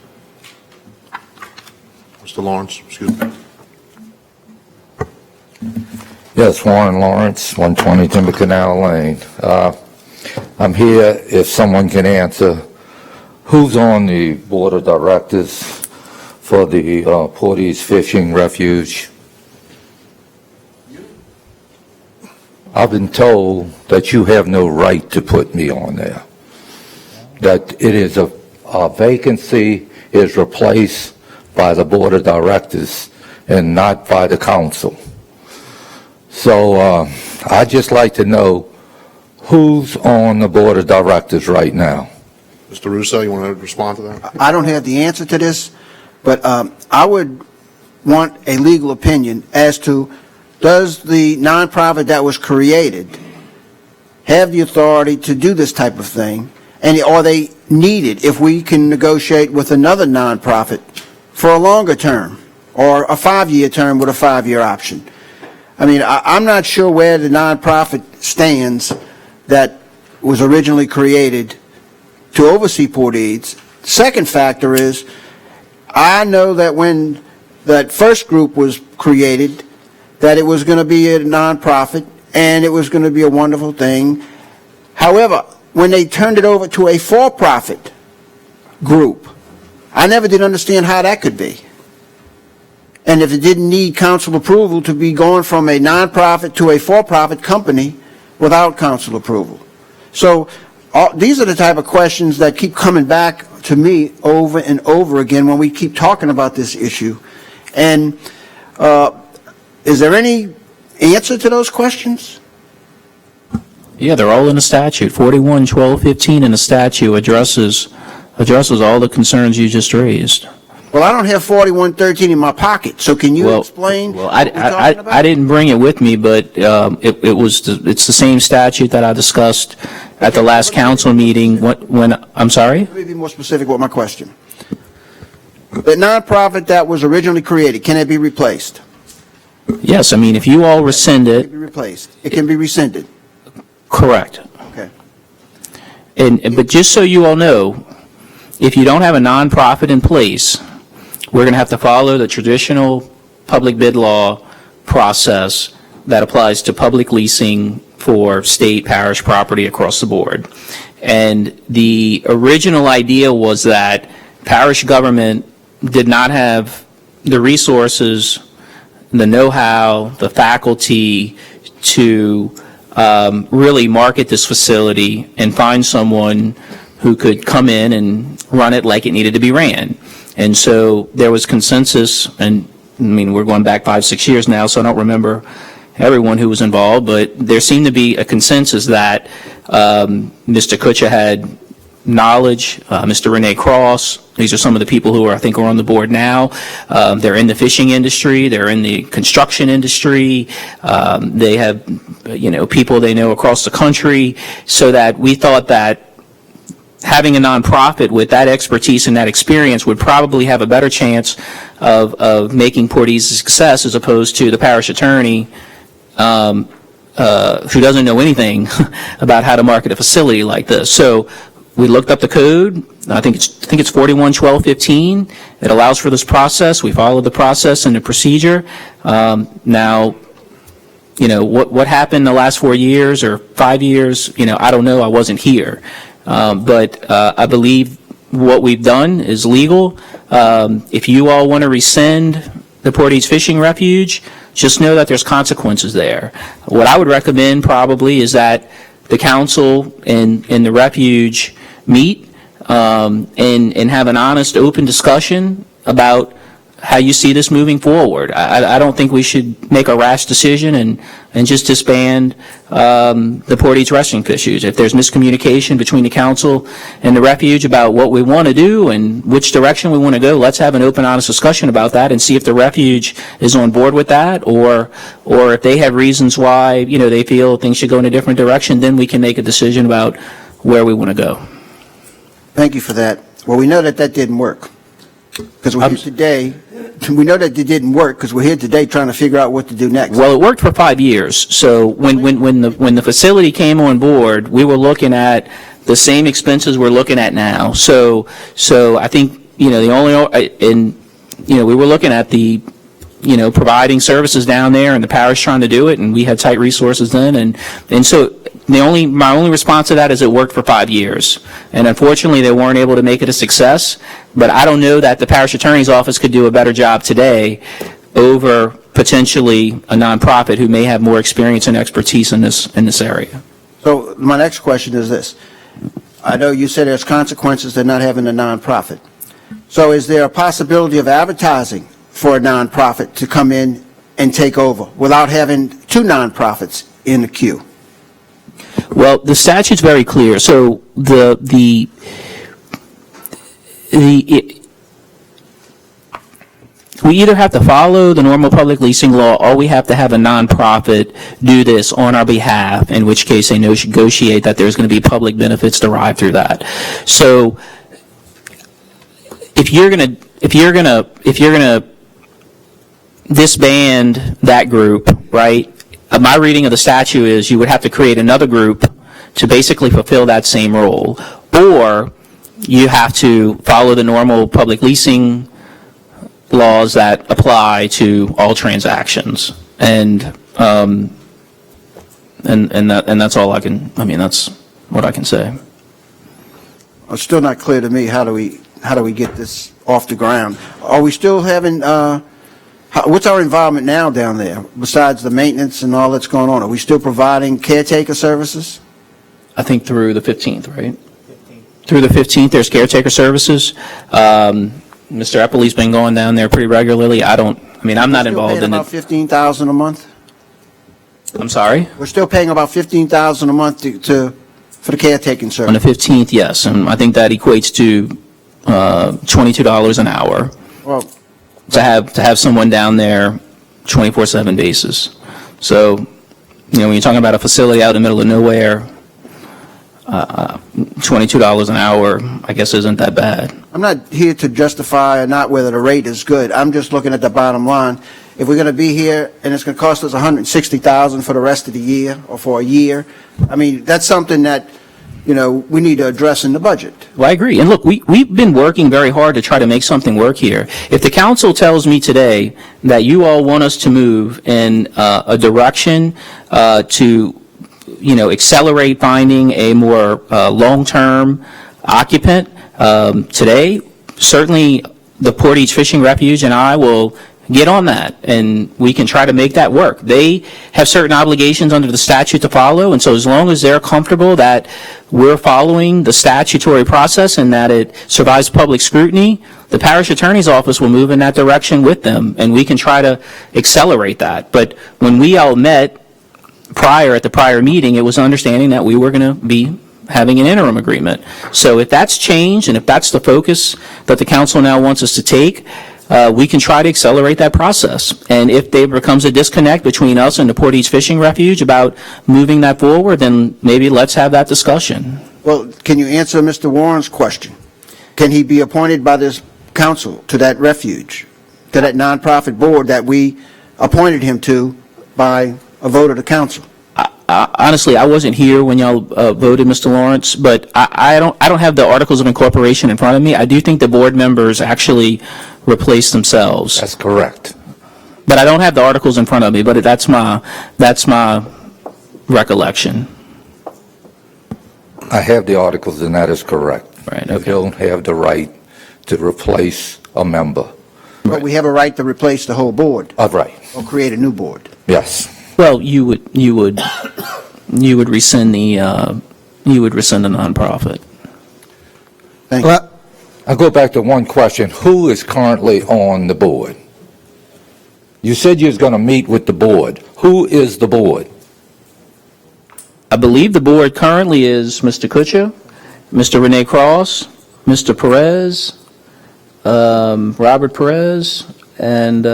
Mr. Lawrence, excuse me. Yes, Warren Lawrence, 120 Timber Canal Lane. I'm here if someone can answer, who's on the board of directors for the Port Eads Fishing Refuge? I've been told that you have no right to put me on there, that it is a vacancy is replaced by the board of directors and not by the council. So I'd just like to know who's on the board of directors right now. Mr. Russo, you want to respond to that? I don't have the answer to this, but I would want a legal opinion as to, does the nonprofit that was created have the authority to do this type of thing? And are they needed if we can negotiate with another nonprofit for a longer term or a 5-year term with a 5-year option? I mean, I'm not sure where the nonprofit stands that was originally created to oversee Port Eads. Second factor is, I know that when that first group was created, that it was going to be a nonprofit and it was going to be a wonderful thing. However, when they turned it over to a for-profit group, I never did understand how that could be. And if it didn't need council approval to be going from a nonprofit to a for-profit company without council approval. So these are the type of questions that keep coming back to me over and over again when we keep talking about this issue. And is there any answer to those questions? Yeah, they're all in the statute. 41, 12, 15 in the statute addresses all the concerns you just raised. Well, I don't have 4113 in my pocket, so can you explain Well, what we're talking about? I didn't bring it with me, but it's the same statute that I discussed at the last council meeting when I'm sorry? Let me be more specific with my question. The nonprofit that was originally created, can it be replaced? Yes, I mean, if you all rescind It it, can be replaced. It can be rescinded. correct. Okay. But just so you all know, if you don't have a nonprofit in place, we're going to have to follow the traditional public bid law process that applies to public leasing for state, parish property across the board. And the original idea was that parish government did not have the resources, the know-how, the faculty to really market this facility and find someone who could come in and run it like it needed to be ran. And so there was consensus, and I mean, we're going back 5-6 years now, so I don't remember everyone who was involved, but there seemed to be a consensus that Mr. Kutcha had knowledge, Mr. Renee Cross. These are some of the people who I think are on the board now. They're in the fishing industry. They're in the construction industry. They have, people they know across the country, so that we thought that having a nonprofit with that expertise and that experience would probably have a better chance of making Port Eads a success, as opposed to the parish attorney who doesn't know anything about how to market a facility like this. So we looked up the code. I think it's 41-12-15. It allows for this process. We followed the process and the procedure. Now, what happened the last 4 years or 5 years, I don't know. I wasn't here. But I believe what we've done is legal. If you all want to rescind the Port Eads Fishing Refuge, just know that there's consequences there. What I would recommend probably is that the council and the refuge meet and have an honest, open discussion about how you see this moving forward. I don't think we should make a rash decision and just disband the Port Eads Rescue Refuge. If there's miscommunication between the council and the refuge about what we want to do and which direction we want to go, let's have an open, honest discussion about that and see if the refuge is on board with that, or if they have reasons why they feel things should go in a different direction. Then we can make a decision about where we want to go. Thank you for that. Well, we know that didn't work. Because we're here today, we know that it didn't work because we're here today trying to figure out what to do next. Well, it worked for 5 years. So when the facility came on board, we were looking at the same expenses we're looking at now. So I think we were looking at the providing services down there and the parish trying to do it, and we had tight resources then, and so my only response to that is it worked for 5 years, and unfortunately they weren't able to make it a success. But I don't know that the parish attorney's office could do a better job today over potentially a nonprofit who may have more experience and expertise in this area. So my next question is this. I know you said there's consequences to not having a nonprofit. So is there a possibility of advertising for a nonprofit to come in and take over without having two nonprofits in the queue? Well, the statute's very clear. So we either have to follow the normal public leasing law, or we have to have a nonprofit do this on our behalf, in which case they negotiate that there's going to be public benefits derived through that. So if you're going to disband that group, right? My reading of the statute is you would have to create another group to basically fulfill that same role, or you have to follow the normal public leasing laws that apply to all transactions, and that's all I can. I mean, that's what I can say. It's still not clear to me, how do we get this off the ground? Are we still having, what's our involvement now down there, besides the maintenance and all that's going on? Are we still providing caretaker services? I think through the 15th, right? Through the 15th, there's caretaker services. Mr. Eppley's been going down there pretty regularly. I'm not involved in We're still paying it. about $15,000 a month? I'm sorry? We're still paying about $15,000 a month for the caretaking service? On the 15th, yes, and I think that equates to $22 an hour Well, to have someone down there 24/7 basis. So, when you're talking about a facility out in the middle of nowhere, $22 an hour, I guess, isn't that bad. I'm not here to justify or not whether the rate is good. I'm just looking at the bottom line. If we're going to be here and it's going to cost us $160,000 for the rest of the year or for a year, that's something that, we need to address in the budget. Well, I agree. And look, we've been working very hard to try to make something work here. If the council tells me today that you all want us to move in a direction to, accelerate finding a more long-term occupant, today, certainly the Portage Fishing Refuge and I will get on that, and we can try to make that work. They have certain obligations under the statute to follow, and so as long as they're comfortable that we're following the statutory process and that it survives public scrutiny, the parish attorney's office will move in that direction with them, and we can try to accelerate that. But when we all met at the prior meeting, it was understanding that we were going to be having an interim agreement. So if that's changed, and if that's the focus that the council now wants us to take, we can try to accelerate that process. And if there becomes a disconnect between us and the Portage Fishing Refuge about moving that forward, then maybe let's have that discussion. Well, can you answer Mr. Warren's question? Can he be appointed by this council to that refuge, to that nonprofit board that we appointed him to by a vote of the council? Honestly, I wasn't here when y'all voted, Mr. Lawrence, but I don't have the Articles of Incorporation in front of me. I do think the board members actually replaced themselves. That's correct. But I don't have the articles in front of me, but that's my recollection. I have the articles, and that is correct. Right, You okay. don't have the right to replace a member. But we have a right to replace the whole board Right, or create a new board. yes. Well, you would rescind the nonprofit. Thank you. Well, I'll go back to one question. Who is currently on the board? You said you was going to meet with the board. Who is the board? I believe the board currently is Mr. Kutcher, Mr. Rene Cross, Mr. Perez, Robert Perez, and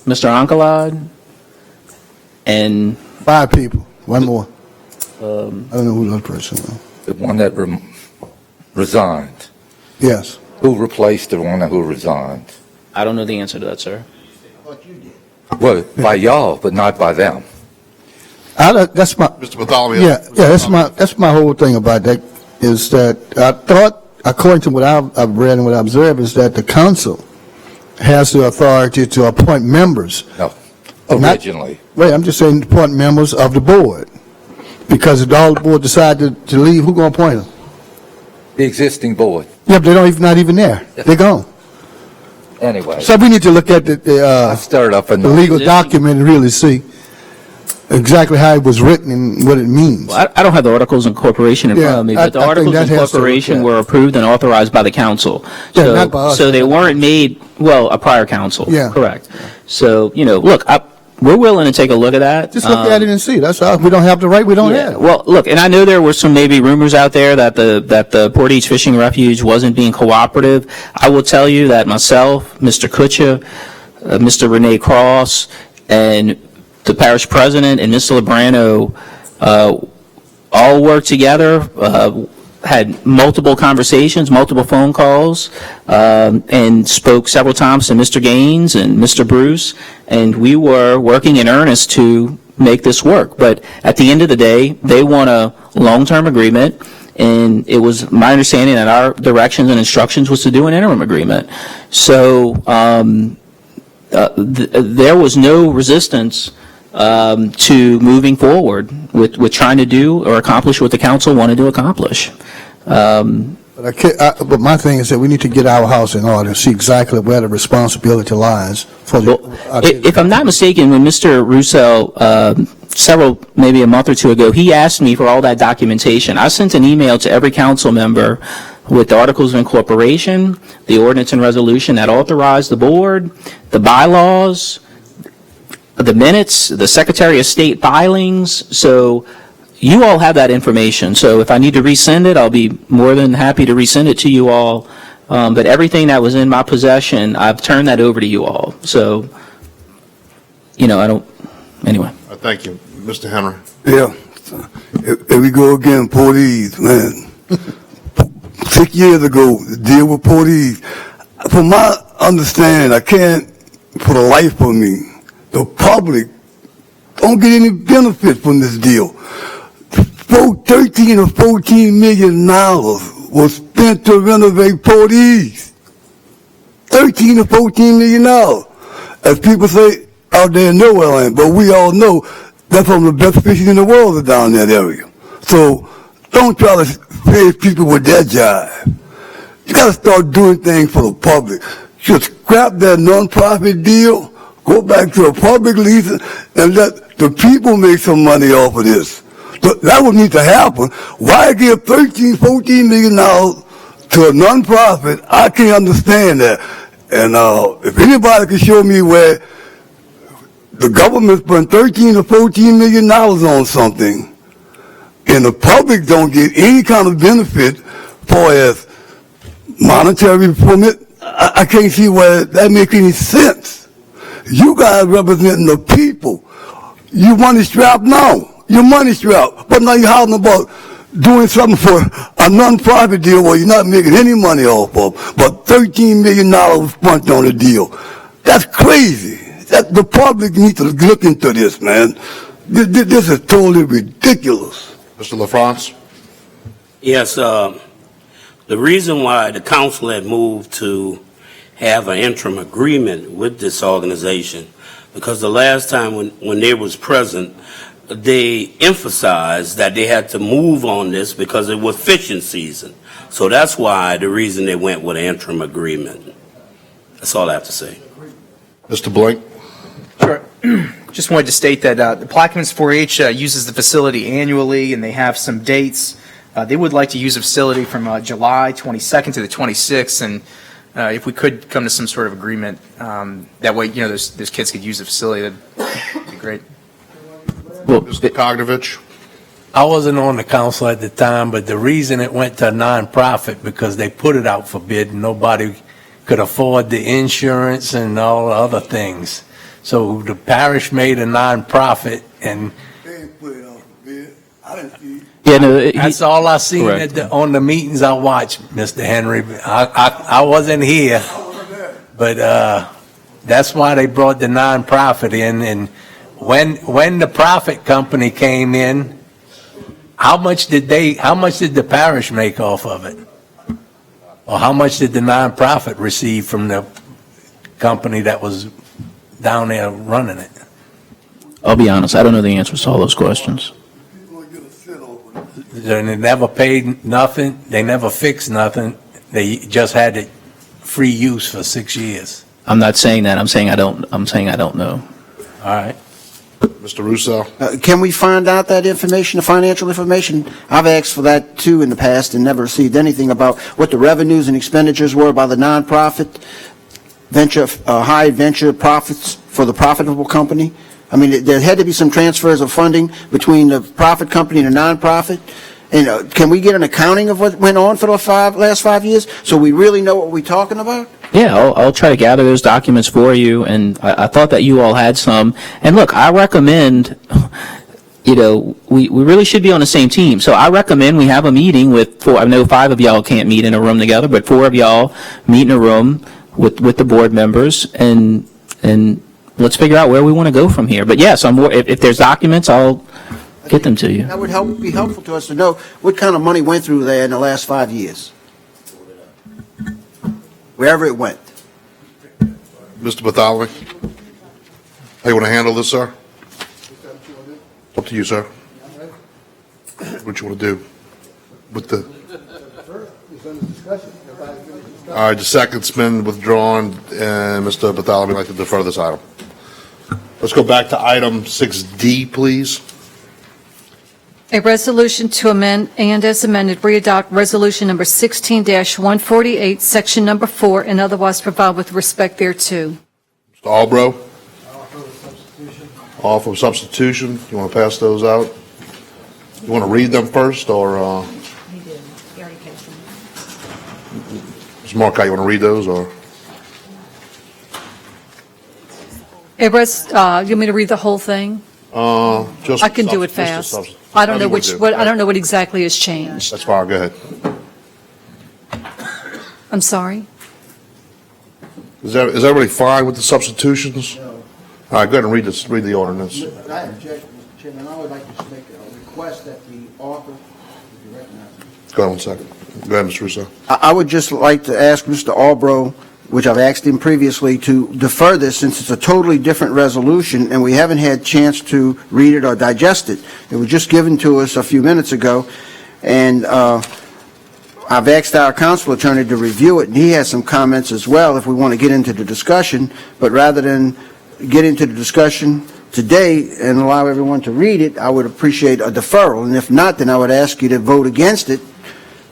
Mr. Ankalad, and 5 people, one more. I don't know who the other person was. The one that resigned. Yes. Who replaced the one who resigned? I don't know the answer to that, sir. Well, by y'all, but not by them. That's my, Mr. Bartholomew? that's my whole thing about that, is that I thought, according to what I've read and what I observed, is that the council has the authority to appoint members. No, Not- originally. Right, I'm just saying appoint members of the board. Because if all the board decide to leave, who gonna appoint them? The existing board. Yeah, but they're not even there. They're gone. Anyway, So we need to look at I stirred up the enough. legal document and really see. exactly how it was written and what it means. Well, I don't have the Articles of Incorporation in front of me, Yeah, but the I think Articles that of has to- Incorporation yeah. were approved and authorized by the council. Yeah, So- not by us. So they weren't made, well, a prior council. Yeah. Correct. So, look, we're willing to take a look at that. Just look at it and see. That's all. We don't have the right, we don't Yeah, have. well, look, and I know there were some maybe rumors out there that the Portage Fishing Refuge wasn't being cooperative. I will tell you that myself, Mr. Kutcha, Mr. Renee Cross, and the parish president and Mr. Lebrano all worked together, had multiple conversations, multiple phone calls, and spoke several times to Mr. Gaines and Mr. Bruce, and we were working in earnest to make this work. But at the end of the day, they want a long-term agreement, and it was my understanding that our directions and instructions was to do an interim agreement. So there was no resistance to moving forward with trying to do or accomplish what the council wanted to accomplish. But my thing is that we need to get our house in order and see exactly where the responsibility lies for the. If I'm not mistaken, when Mr. Russo, maybe a month or two ago, he asked me for all that documentation. I sent an email to every council member with the Articles of Incorporation, the ordinance and resolution that authorized the board, the bylaws, the minutes, the Secretary of State filings. So you all have that information. So if I need to resend it, I'll be more than happy to resend it to you all. But everything that was in my possession, I've turned that over to you all. So, anyway. Thank you. Mr. Henry. Yeah. Here we go again, Portage, man. 6 years ago, the deal with Portage. From my understanding, I can't, for the life of me, the public don't get any benefit from this deal. 13 or 14 million dollars was spent to renovate Portage. 13 or 14 million dollars. As people say out there in nowhere land, but we all know that's some of the best fishing in the world is down that area. So don't try to pay people with that jive. You got to start doing things for the public. Just scrap that nonprofit deal, go back to a public lease, and let the people make some money off of this. That would need to happen. Why give 13, 14 million dollars to a nonprofit? I can't understand that. And if anybody can show me where the government spent 13 or 14 million dollars on something, and the public don't get any kind of benefit for as monetary permit, I can't see where that makes any sense. You guys representing the people. You money strapped now. You're money strapped. But now you're hollering about doing something for a non-profit deal where you're not making any money off of, but $13 million spent on the deal. That's crazy. The public needs to look into this, man. This is totally ridiculous. Mr. LaFrance? Yes, the reason why the council had moved to have an interim agreement with this organization, because the last time when they was present, they emphasized that they had to move on this because it was fishing season. So that's why the reason they went with an interim agreement. That's all I have to say. Mr. Blake? Sure. Just wanted to state that the Plaquemines 4-H uses the facility annually, and they have some dates. They would like to use the facility from July 22nd to the 26th, and if we could come to some sort of agreement, that way, those kids could use the facility, that'd be great. Well, Mr. Kognovich? I wasn't on the council at the time, but the reason it went to a nonprofit because they put it out for bid and nobody could afford the insurance and all the other things. So the parish made a nonprofit, and that's all I seen on the meetings I watched, Mr. Henry. I wasn't here, but that's why they brought the nonprofit in. And when the profit company came in, how much did the parish make off of it? Or how much did the nonprofit receive from the company that was down there running it? I'll be honest, I don't know the answers to all those questions. They never paid nothing. They never fixed nothing. They just had it free use for 6 years. I'm not saying that. I'm saying I don't know. All right. Mr. Russo? Can we find out that information, the financial information? I've asked for that too in the past and never received anything about what the revenues and expenditures were by the nonprofit venture, high venture profits for the profitable company. I mean, there had to be some transfers of funding between the profit company and the nonprofit. And can we get an accounting of what went on for the last 5 years so we really know what we're talking about? Yeah, I'll try to gather those documents for you, and I thought that you all had some. And look, I recommend, we really should be on the same team. So I recommend we have a meeting with four. I know 5 of y'all can't meet in a room together, but 4 of y'all meet in a room with the board members, and let's figure out where we want to go from here. But yes, if there's documents, I'll get them to you. That would be helpful to us to know what kind of money went through there in the last 5 years. Wherever it went. Mr. Bartholomew? How you want to handle this, sir? Up to you, sir. What you want to do with the... All right, the second's been withdrawn, and Mr. Bartholomew would like to defer this item. Let's go back to item 6D, please. A resolution to amend and as amended readopt resolution number 16-148, section number 4, and otherwise provide with respect thereto. Mr. Albro? Offer of substitution. You want to pass those out? You want to read them first, or? He did. He already passed them. Ms. Marcotte, you want to read those, or? You want me to read the whole thing? Just I can do it just the fast. substitute. I don't know However you want to do it. I don't know what exactly has changed. That's fine, go ahead. I'm sorry? Is everybody fine with the substitutions? No. All right, go ahead and read the ordinance. I object, Mr. Chairman. I would like to make a request that the author, if you recognize me. Go ahead one second. Go ahead, Mr. Russo. I would just like to ask Mr. Albro, which I've asked him previously, to defer this since it's a totally different resolution and we haven't had chance to read it or digest it. It was just given to us a few minutes ago, and I've asked our council attorney to review it, and he has some comments as well if we want to get into the discussion. But rather than get into the discussion today and allow everyone to read it, I would appreciate a deferral. And if not, then I would ask you to vote against it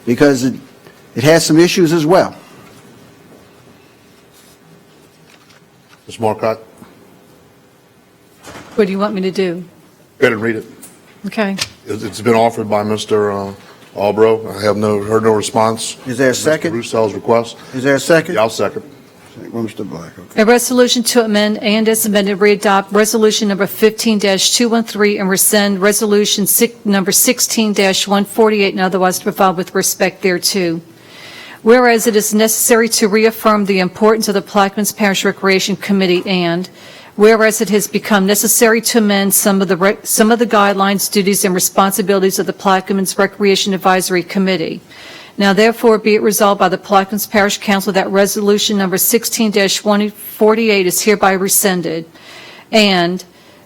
because it has some issues as well. Ms. Marcotte? What do you want me to do? Go ahead and read it. Okay. It's been offered by Mr. Albro. I have heard no response. Is there a second? Mr. Russo's request. Is there a second? Yeah, I'll second. Mr. Black, okay. A resolution to amend and as amended readopt resolution number 15-213 and rescind resolution number 16-148 and otherwise provide with respect thereto. Whereas it is necessary to reaffirm the importance of the Plaquemines Parish Recreation Committee, and whereas it has become necessary to amend some of the guidelines, duties, and responsibilities of the Plaquemines Recreation Advisory Committee. Now therefore be it resolved by the Plaquemines Parish Council that resolution number 16-148 is hereby rescinded, and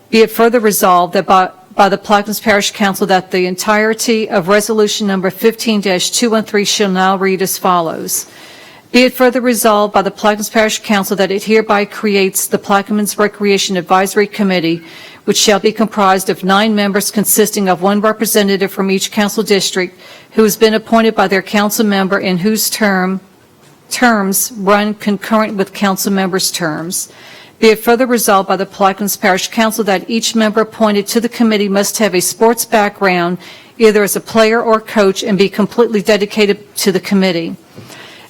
be it further resolved that by the Plaquemines Parish Council that the entirety of resolution number 15-213 shall now read as follows. Be it further resolved by the Plaquemines Parish Council that it hereby creates the Plaquemines Recreation Advisory Committee, which shall be comprised of 9 members consisting of 1 representative from each council district who has been appointed by their council member and whose terms run concurrent with council members' terms. Be it further resolved by the Plaquemines Parish Council that each member appointed to the committee must have a sports background, either as a player or coach, and be completely dedicated to the committee.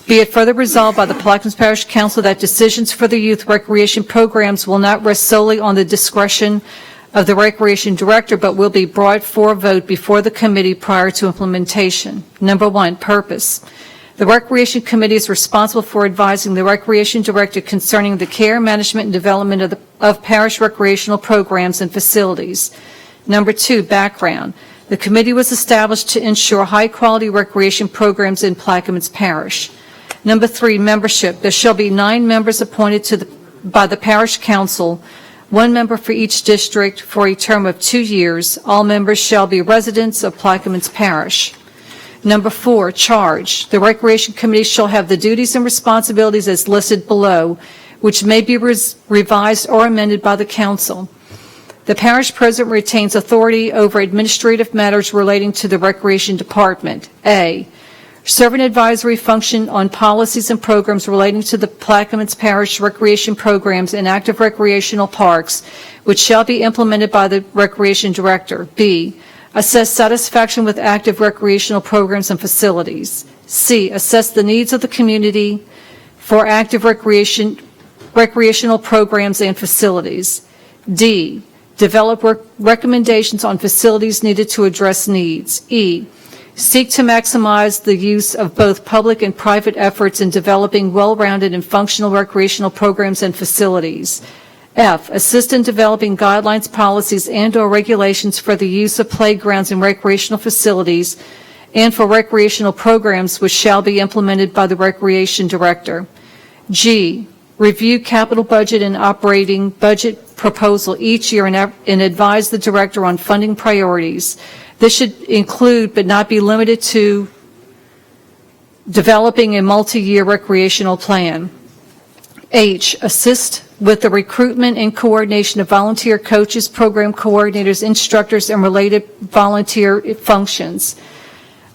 Be it further resolved by the Plaquemines Parish Council that decisions for the youth recreation programs will not rest solely on the discretion of the recreation director, but will be brought for a vote before the committee prior to implementation. Number 1, purpose. The Recreation Committee is responsible for advising the Recreation Director concerning the care, management, and development of parish recreational programs and facilities. Number 2, background. The committee was established to ensure high-quality recreation programs in Plaquemines Parish. Number 3, membership. There shall be 9 members appointed by the Parish Council, 1 member for each district for a term of 2 years. All members shall be residents of Plaquemines Parish. Number 4, charge. The Recreation Committee shall have the duties and responsibilities as listed below, which may be revised or amended by the council. The parish president retains authority over administrative matters relating to the Recreation Department. A, serve an advisory function on policies and programs relating to the Plaquemines Parish recreation programs and active recreational parks, which shall be implemented by the Recreation Director. B, assess satisfaction with active recreational programs and facilities. C, assess the needs of the community for active recreational programs and facilities. D, develop recommendations on facilities needed to address needs. E, seek to maximize the use of both public and private efforts in developing well-rounded and functional recreational programs and facilities. F, assist in developing guidelines, policies, and/or regulations for the use of playgrounds and recreational facilities and for recreational programs which shall be implemented by the Recreation Director. G, review capital budget and operating budget proposal each year and advise the Director on funding priorities. This should include, but not be limited to, developing a multi-year recreational plan. H, assist with the recruitment and coordination of volunteer coaches, program coordinators, instructors, and related volunteer functions.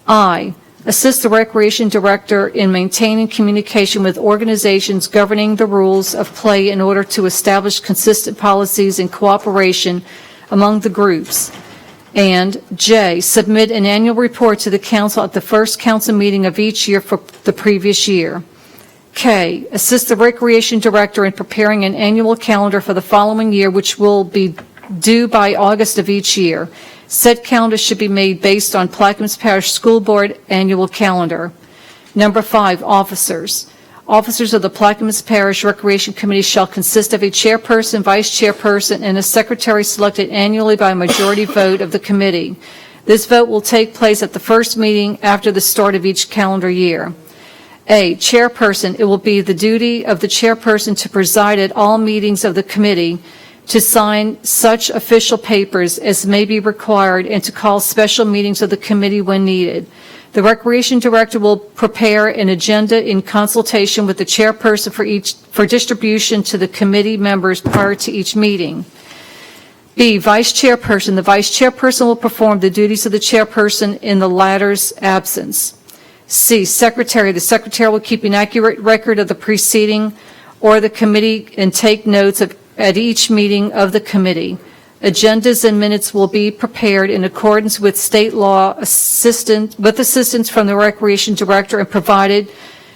I, assist the Recreation Director in maintaining communication with organizations governing the rules of play in order to establish consistent policies and cooperation among the groups. And J, submit an annual report to the council at the first council meeting of each year for the previous year. K, assist the Recreation Director in preparing an annual calendar for the following year, which will be due by August of each year. Said calendar should be made based on Plaquemines Parish School Board annual calendar. Number 5, officers. Officers of the Plaquemines Parish Recreation Committee shall consist of a chairperson, vice chairperson, and a secretary selected annually by a majority vote of the committee. This vote will take place at the first meeting after the start of each calendar year. A, chairperson. It will be the duty of the chairperson to preside at all meetings of the committee, to sign such official papers as may be required, and to call special meetings of the committee when needed. The Recreation Director will prepare an agenda in consultation with the chairperson for distribution to the committee members prior to each meeting. B, vice chairperson. The vice chairperson will perform the duties of the chairperson in the latter's absence. C, secretary. The secretary will keep an accurate record of the proceeding or the committee and take notes at each meeting of the committee. Agendas and minutes will be prepared in accordance with state law, with assistance from the Recreation Director, and provided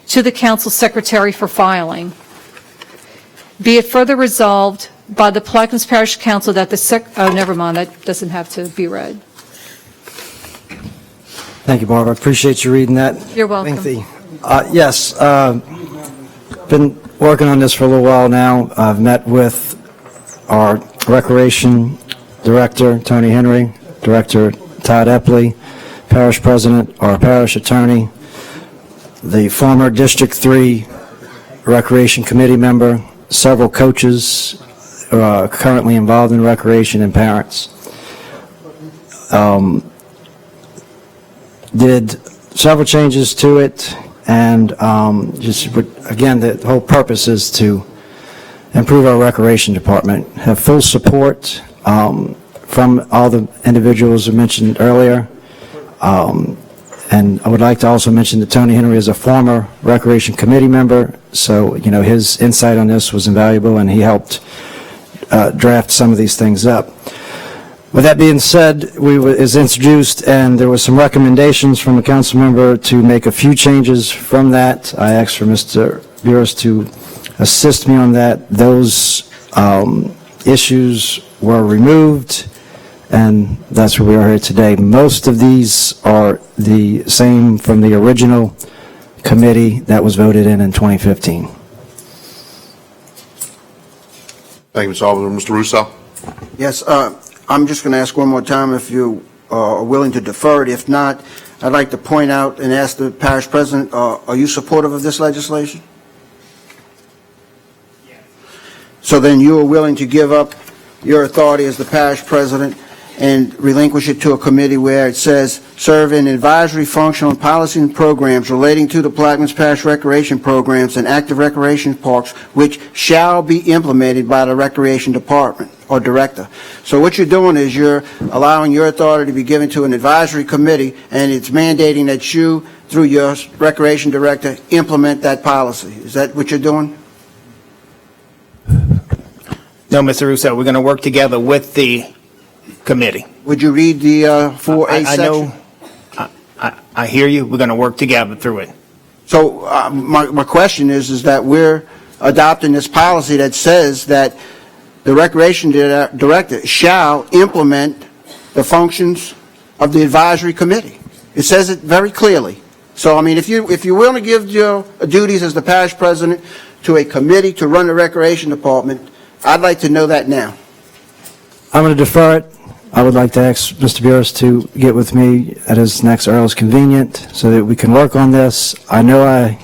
to the council secretary for filing. Be it further resolved by the Plaquemines Parish Council that never mind, that doesn't have to be read. Thank you, Barbara. I appreciate you reading that. You're welcome. Lengthy. Yes, been working on this for a little while now. I've met with our Recreation Director, Tony Henry, Director Todd Epley, Parish President, our Parish Attorney, the former District 3 Recreation Committee member, several coaches currently involved in recreation, and parents. Did several changes to it, and again, the whole purpose is to improve our recreation department, have full support from all the individuals I mentioned earlier. And I would like to also mention that Tony Henry is a former Recreation Committee member, so, his insight on this was invaluable, and he helped draft some of these things up. With that being said, is introduced, and there were some recommendations from a council member to make a few changes from that. I asked for Mr. Burris to assist me on that. Those issues were removed, and that's where we are here today. Most of these are the same from the original committee that was voted in 2015. Thank you, Mr. Alderman. Mr. Russo? Yes, I'm just going to ask one more time if you are willing to defer it. If not, I'd like to point out and ask the parish president, are you supportive of this legislation? Yes. So then you are willing to give up your authority as the parish president and relinquish it to a committee where it says, serve an advisory function on policy and programs relating to the Plaquemines Parish recreation programs and active recreation parks, which shall be implemented by the Recreation Department or Director. So what you're doing is you're allowing your authority to be given to an advisory committee, and it's mandating that you, through your Recreation Director, implement that policy. Is that what you're doing? No, Mr. Russo, we're going to work together with the committee. Would you read the 4A I section? know, I hear you. We're going to work together through it. So my question is that we're adopting this policy that says that the Recreation Director shall implement the functions of the advisory committee. It says it very clearly. So, I mean, if you're willing to give your duties as the parish president to a committee to run the Recreation Department, I'd like to know that now. I'm going to defer it. I would like to ask Mr. Burris to get with me at his next earliest convenient so that we can work on this. I know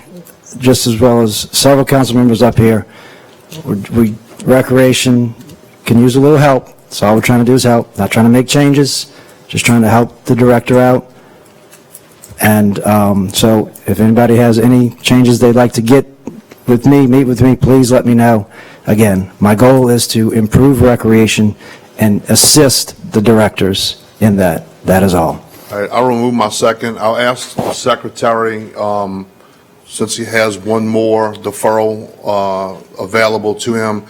just as well as several council members up here, Recreation can use a little help. So all we're trying to do is help, not trying to make changes, just trying to help the director out. And so if anybody has any changes they'd like to get with me, meet with me, please let me know. Again, my goal is to improve recreation and assist the directors in that. That is all. All right, I'll remove my second. I'll ask the secretary, since he has one more deferral available to him,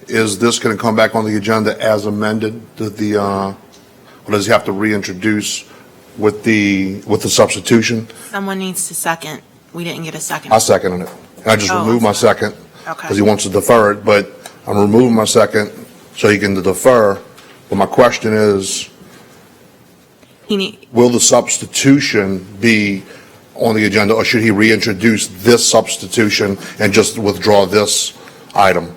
is this going to come back on the agenda as amended? Or does he have to reintroduce with the substitution? Someone needs to second. We didn't get a second. I seconded it. And I just removed my second because he wants to defer it, but I'm removing my second so he can defer. But my question is, will the substitution be on the agenda, or should he reintroduce this substitution and just withdraw this item?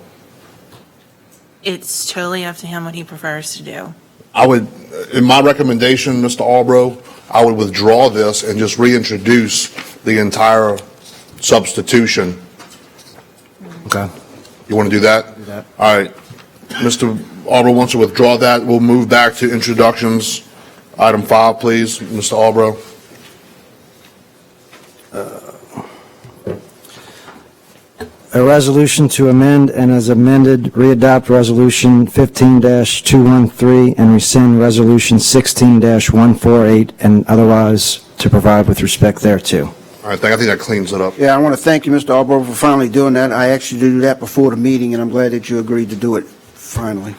It's totally up to him what he prefers to do. I would, in my recommendation, Mr. Albro, I would withdraw this and just reintroduce the entire substitution. Okay. You want to do that? Do that. All right. Mr. Albro wants to withdraw that. We'll move back to introductions. Item 5, please, Mr. Albro. A resolution to amend and as amended, readopt Resolution 15-213 and rescind Resolution 16-148 and otherwise to provide with respect thereto. All right, I think that cleans it up. Yeah, I want to thank you, Mr. Albro, for finally doing that. I actually did that before the meeting, and I'm glad that you agreed to do it finally.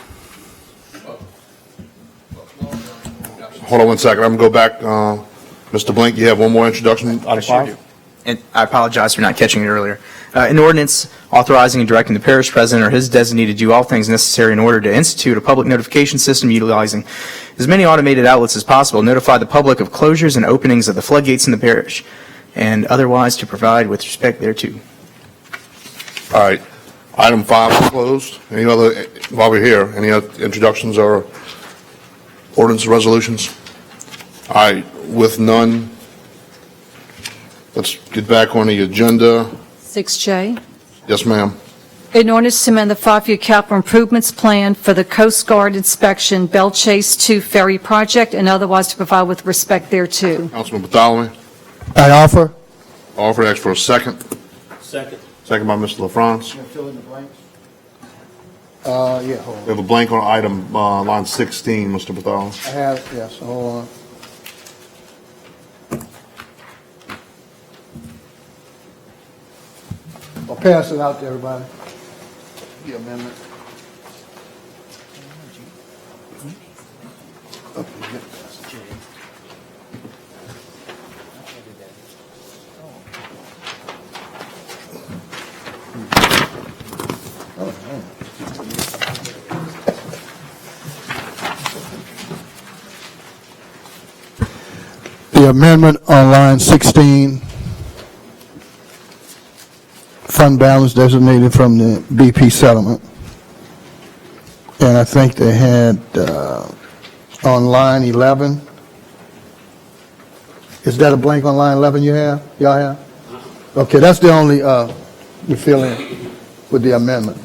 Hold on one second. I'm going to go back. Mr. Blink, you have one more introduction? Item 5? And I apologize for not catching it earlier. An ordinance authorizing and directing the parish president or his designee to do all things necessary in order to institute a public notification system utilizing as many automated outlets as possible, notify the public of closures and openings of the floodgates in the parish, and otherwise to provide with respect thereto. All right. Item 5 is closed. Any other, while we're here, any other introductions or ordinance or resolutions? All right. With none, let's get back on the agenda. 6J. Yes, ma'am. In order to amend the 5-year capital improvements plan for the Coast Guard inspection Bell Chase 2 ferry project and otherwise to provide with respect thereto. Councilman Bartholomew. I offer. Offer to ask for a second. Second. Second by Mr. LaFrance. Fill in the blanks? Yeah, hold We have a blank on item line 16, Mr. Bartholomew. I have, yes, hold on. I'll pass it out to everybody. The amendment. The amendment on line 16, fund balance designated from the BP settlement. And I think they had on line 11. Is that a blank on line 11 you have? Y'all have? Okay, that's the only we fill in with the amendment.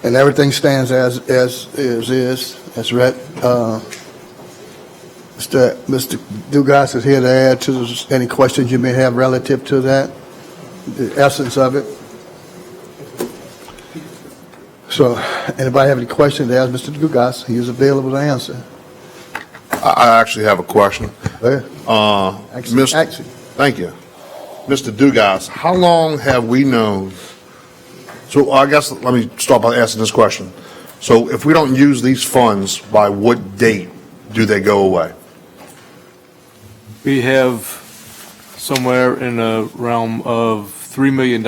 And everything stands as read. Mr. Dugas is here to add to any questions you may have relative to that, the essence of it. So, anybody have any questions to ask Mr. Dugas? He is available to answer. I actually have a question. Thank you. Mr. Dugas, how long have we known? So I guess let me start by asking this question. So if we don't use these funds, by what date do they go away? We have somewhere in the realm of $3 million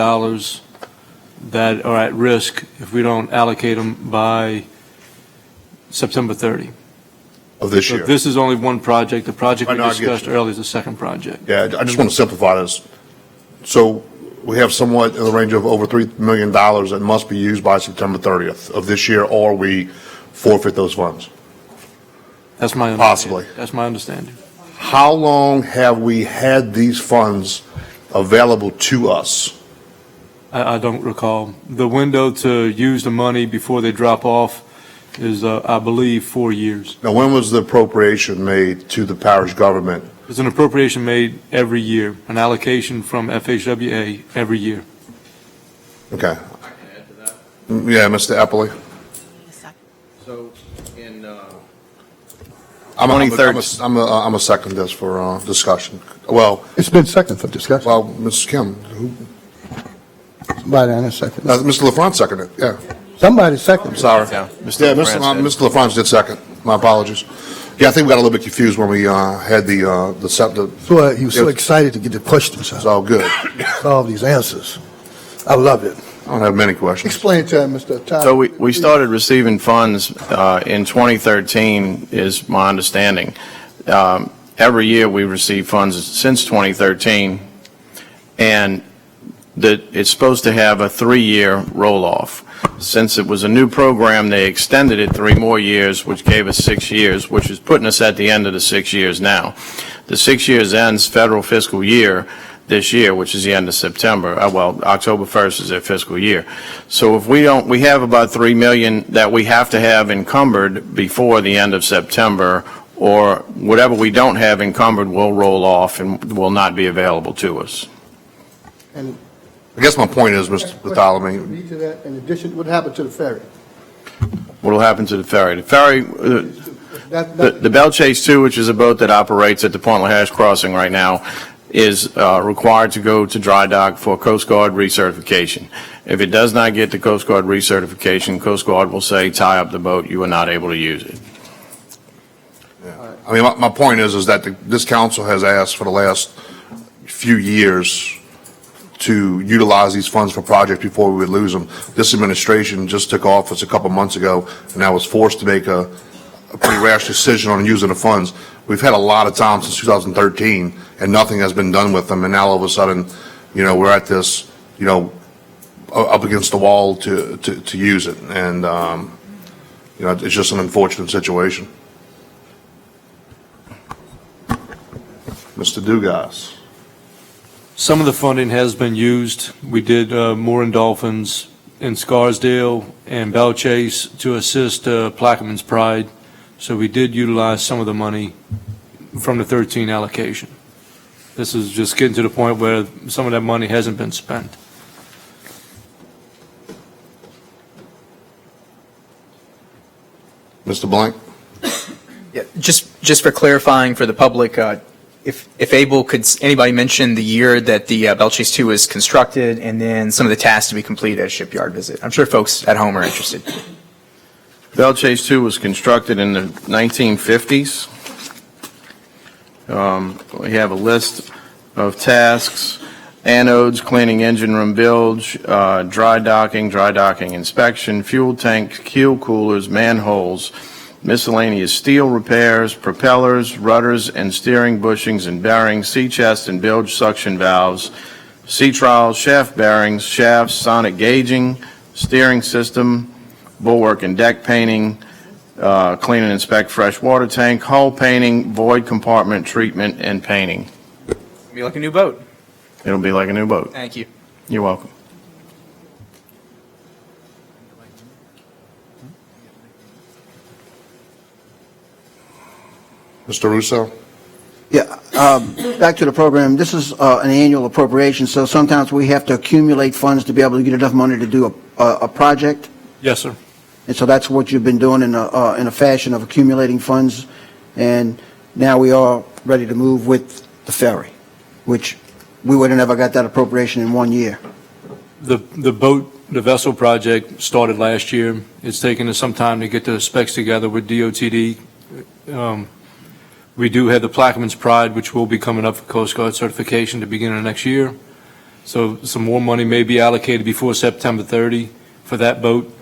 that are at risk if we don't allocate them by September 30. Of this So year? this is only one project. The project I we know, I get discussed you. earlier is the second project. Yeah, I just want to simplify this. So we have somewhat in the range of over $3 million that must be used by September 30th of this year, or we forfeit those funds. That's my Possibly. That's my understanding. How long have we had these funds available to us? I don't recall. The window to use the money before they drop off is, I believe, 4 years. Now, when was the appropriation made to the parish government? There's an appropriation made every year, an allocation from FHWA every year. Okay. Yeah, Mr. Eppley? So in I'm a second this for discussion. Well, it's been second for discussion. Well, Ms. Kim, Somebody in a second. Mr. LaFrance seconded, yeah. Somebody second. I'm sorry. Yeah, Mr. LaFrance did second. My apologies. Yeah, I think we got a little bit confused when we had the So he was so excited to get the questions It's all good. all these answers. I love it. I don't have many questions. Explain to him, Mr. Todd. So we started receiving funds in 2013, is my understanding. Every year we receive funds since 2013, and that it's supposed to have a 3-year roll-off. Since it was a new program, they extended it 3 more years, which gave us 6 years, which is putting us at the end of the 6 years now. The 6 years ends federal fiscal year this year, which is the end of September. October 1st is their fiscal year. So if we have about $3 million that we have to have encumbered before the end of September, or whatever we don't have encumbered will roll off and will not be available to us. And I guess my point is, Mr. Bartholomew, Read to that, in addition, what happened to the ferry? What will happen to the ferry? The ferry, the Belle Chase 2, which is a boat that operates at the Point LaHash crossing right now, is required to go to dry dock for Coast Guard recertification. If it does not get the Coast Guard recertification, Coast Guard will say, tie up the boat, you are not able to use it. I mean, my point is that this council has asked for the last few years to utilize these funds for projects before we would lose them. This administration just took office a couple months ago, and I was forced to make a pretty rash decision on using the funds. We've had a lot of time since 2013, and nothing has been done with them, and now all of a sudden, we're at this, up against the wall to use it, and, it's just an unfortunate situation. Mr. Dugas. Some of the funding has been used. We did Moore and Dolphins in Scarsdale and Belle Chase to assist Plaquemines Pride. So we did utilize some of the money from the 13 allocation. This is just getting to the point where some of that money hasn't been spent. Mr. Blank? Yeah, just for clarifying for the public, if able, could anybody mention the year that the Belle Chase 2 was constructed and then some of the tasks to be completed at a shipyard visit? I'm sure folks at home are interested. Belle Chase 2 was constructed in the 1950s. We have a list of tasks: anodes, cleaning engine room bilge, dry docking inspection, fuel tank, keel coolers, manholes, miscellaneous steel repairs, propellers, rudders and steering bushings and bearings, sea chest and bilge suction valves, sea trowels, shaft bearings, shafts, sonic gauging, steering system, bulwark and deck painting, clean and inspect fresh water tank, hull painting, void compartment treatment, and painting. It'll be like a new boat. It'll be like a new boat. Thank you. You're welcome. Mr. Russo? Yeah, back to the program, this is an annual appropriation, so sometimes we have to accumulate funds to be able to get enough money to do a project, Yes, sir. and so that's what you've been doing in a fashion of accumulating funds, and now we are ready to move with the ferry, which we would have never got that appropriation in 1 year. The vessel project started last year. It's taken us some time to get the specs together with DOTD. We do have the Plaquemines Pride, which will be coming up for Coast Guard certification at the beginning of next year. So some more money may be allocated before September 30 for that boat.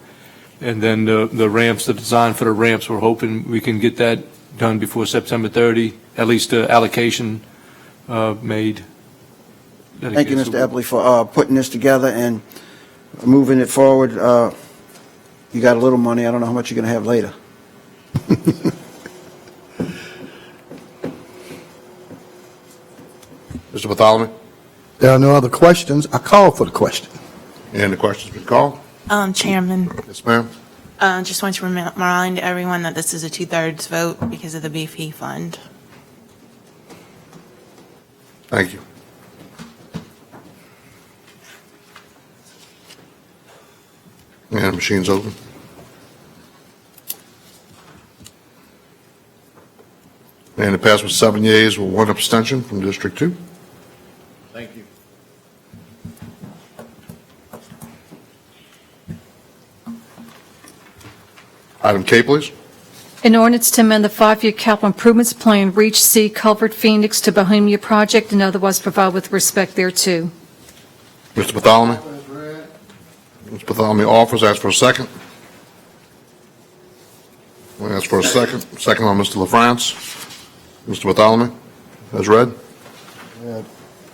And then the ramps, the design for the ramps, we're hoping we can get that done before September 30, at least the allocation made. Thank you, Mr. Epley, for putting this together and moving it forward. You got a little money, I don't know how much you're going to have later. Mr. Bartholomew? There are no other questions. I call for the question. And the question's been called? Chairman, Yes, ma'am. just want to remind everyone that this is a 2/3 vote because of the BP fund. Thank you. And the machine's open. And it passed with 7 yeas with 1 abstention from District 2. Thank you. Item K, please. An ordinance to amend the 5-year capital improvements plan, Reach C Culvert Phoenix to Bohemia Project, and otherwise provide with respect thereto. Mr. Bartholomew? Mr. Bartholomew offers, ask for a second. We ask for a second. Second on Mr. LaFrance. Mr. Bartholomew, as read.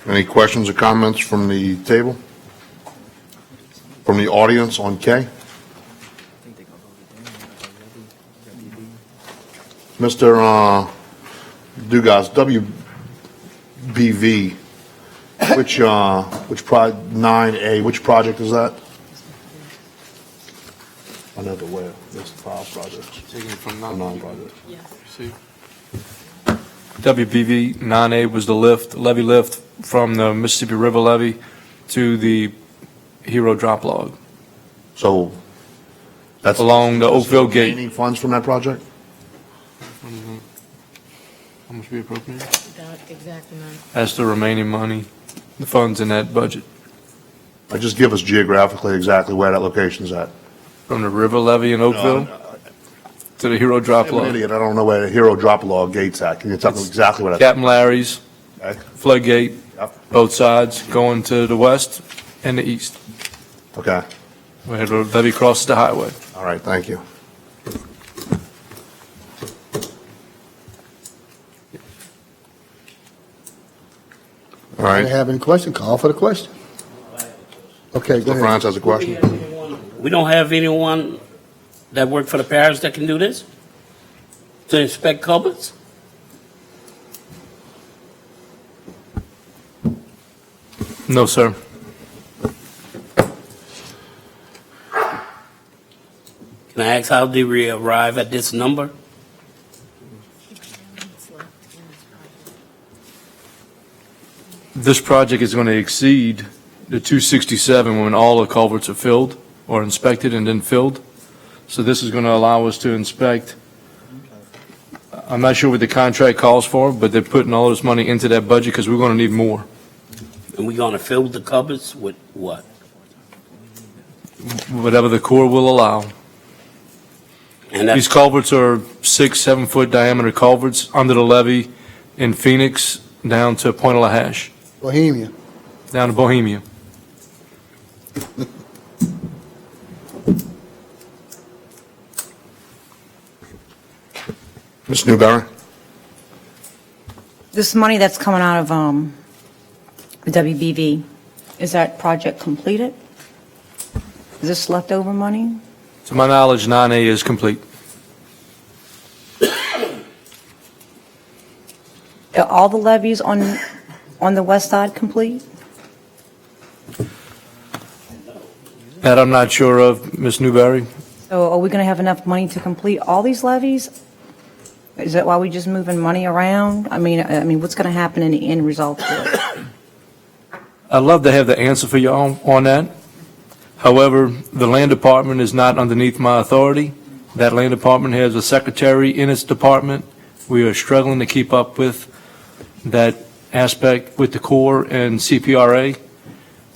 Any questions or comments from the table? From the audience on K? Mr. Dugas, WBV, which 9A, which project is that? I know the where, it's the Files project. Taking it from non-project. See. WBV 9A was the levee lift from the Mississippi River levee to the Hero drop log. So that's along the Oakville Gate. Any funds from that project? How much we appropriated? That exact amount. That's the remaining money, the funds in that budget. Just give us geographically exactly where that location's at. From the river levee in Oakville to the Hero drop I'm an log. idiot, I don't know where the Hero drop log gate's at. Can you tell me exactly where that's? Captain Larry's, Okay. floodgate, both sides, going to the west and the east. Okay, Where the levee crosses the highway. all right, thank you. All I don't right, have any question. Call for the question. Okay, go ahead. LaFrance has a question. We don't have anyone that work for the parish that can do this? To inspect cupboards? No, sir. Can I ask how did we arrive at this number? This project is going to exceed the 267 when all the culverts are filled or inspected and then filled. So this is going to allow us to inspect. I'm not sure what the contract calls for, but they're putting all this money into that budget because we're going to need more. And we're gonna fill the cupboards with what? Whatever the Corps will allow. And These that's, culverts are 6-7 foot diameter culverts under the levee in Phoenix down to Point Lahash, Bohemia. down to Bohemia. Ms. Newberry? This money that's coming out of the WBV, is that project completed? Is this leftover money? To my knowledge, 9A is complete. Are all the levees on the west side complete? That I'm not sure of, Ms. Newberry. So are we going to have enough money to complete all these levees? Is that why we just moving money around? I mean, what's going to happen in the end result to it? I'd love to have the answer for you on that. However, the land department is not underneath my authority. That land department has a secretary in its department. We are struggling to keep up with that aspect with the Corps and CPRA.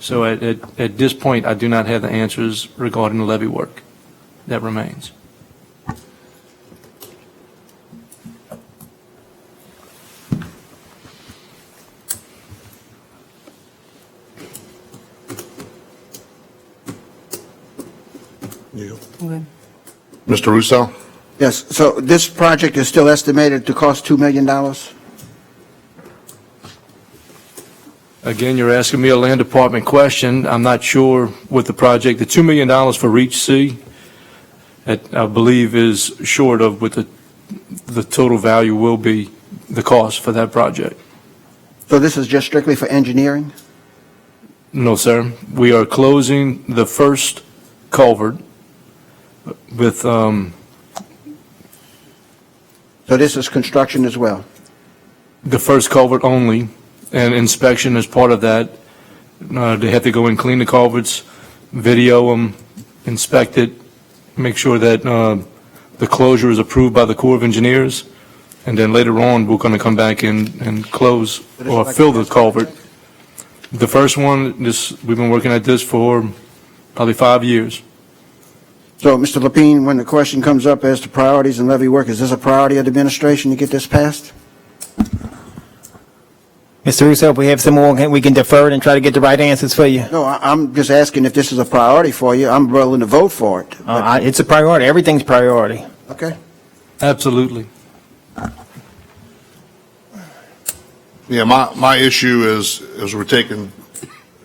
So at this point, I do not have the answers regarding the levee work. That remains. Mr. Russo? Yes, so this project is still estimated to cost $2 million? Again, you're asking me a land department question. I'm not sure what the project, the $2 million for Reach C, I believe is short of what the total value will be, the cost for that project. So this is just strictly for engineering? No, sir. We are closing the first culvert with, So this is construction as well? the first culvert only, and inspection is part of that. They have to go and clean the culverts, video them, inspect it, make sure that the closure is approved by the Corps of Engineers, and then later on, we're going to come back and close or fill the culvert. The first one, we've been working at this for probably 5 years. So, Mr. Lapine, when the question comes up as to priorities and levee work, is this a priority of the administration to get this passed? Mr. Russo, if we have some more, we can defer it and try to get the right answers for you. No, I'm just asking if this is a priority for you. I'm willing to vote for it. It's a priority. Everything's priority. Okay. Absolutely. Yeah, my issue is we're taking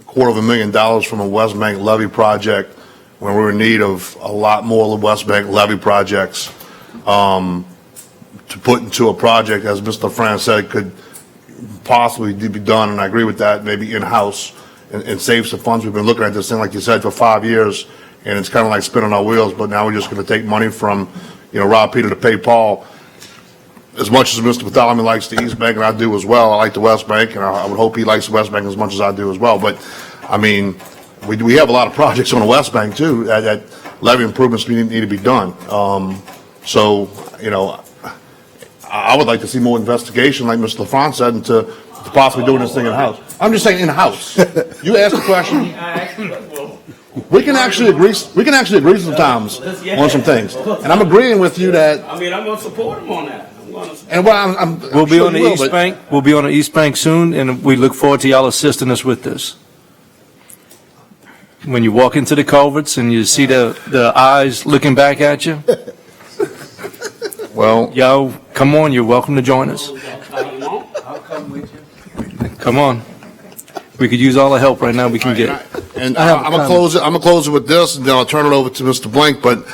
$250,000 from a West Bank levee project when we're in need of a lot more West Bank levee projects to put into a project, as Mr. France said, could possibly be done, and I agree with that, maybe in-house and save some funds. We've been looking at this thing, like you said, for 5 years, and it's kind of like spinning our wheels, but now we're just going to take money from, Rob Peter to pay Paul. As much as Mr. Bartholomew likes the East Bank, and I do as well, I like the West Bank, and I would hope he likes the West Bank as much as I do as well. But, I mean, we have a lot of projects on the West Bank, too, that levee improvements need to be done. So, I would like to see more investigation, like Mr. LaFrance said, into possibly doing this thing in-house. I'm just saying in-house. You asked the question. We can actually agree sometimes on some things. And I'm agreeing with you that. I'm going to support him on that. And We'll be on the East Bank. We'll be on the East Bank soon, and we look forward to y'all assisting us with this. When you walk into the culverts and you see the eyes looking back at you, well, yo, come on, you're welcome to join us. I'll come with you. Come on. We could use all the help right now we can get. And I'm gonna close it with this, and then I'll turn it over to Mr. Blank. But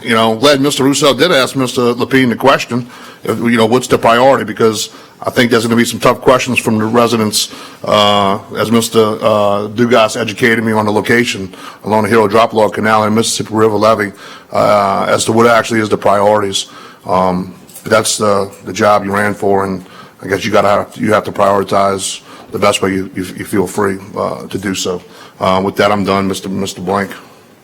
glad Mr. Russo did ask Mr. Lapine the question. What's the priority? Because I think there's going to be some tough questions from the residents, as Mr. Dugas educated me on the location along the Hero Drop Log Canal and Mississippi River Levee, as to what actually is the priorities. That's the job you ran for, and I guess you have to prioritize the best way you feel free to do so. With that, I'm done, Mr. Blank.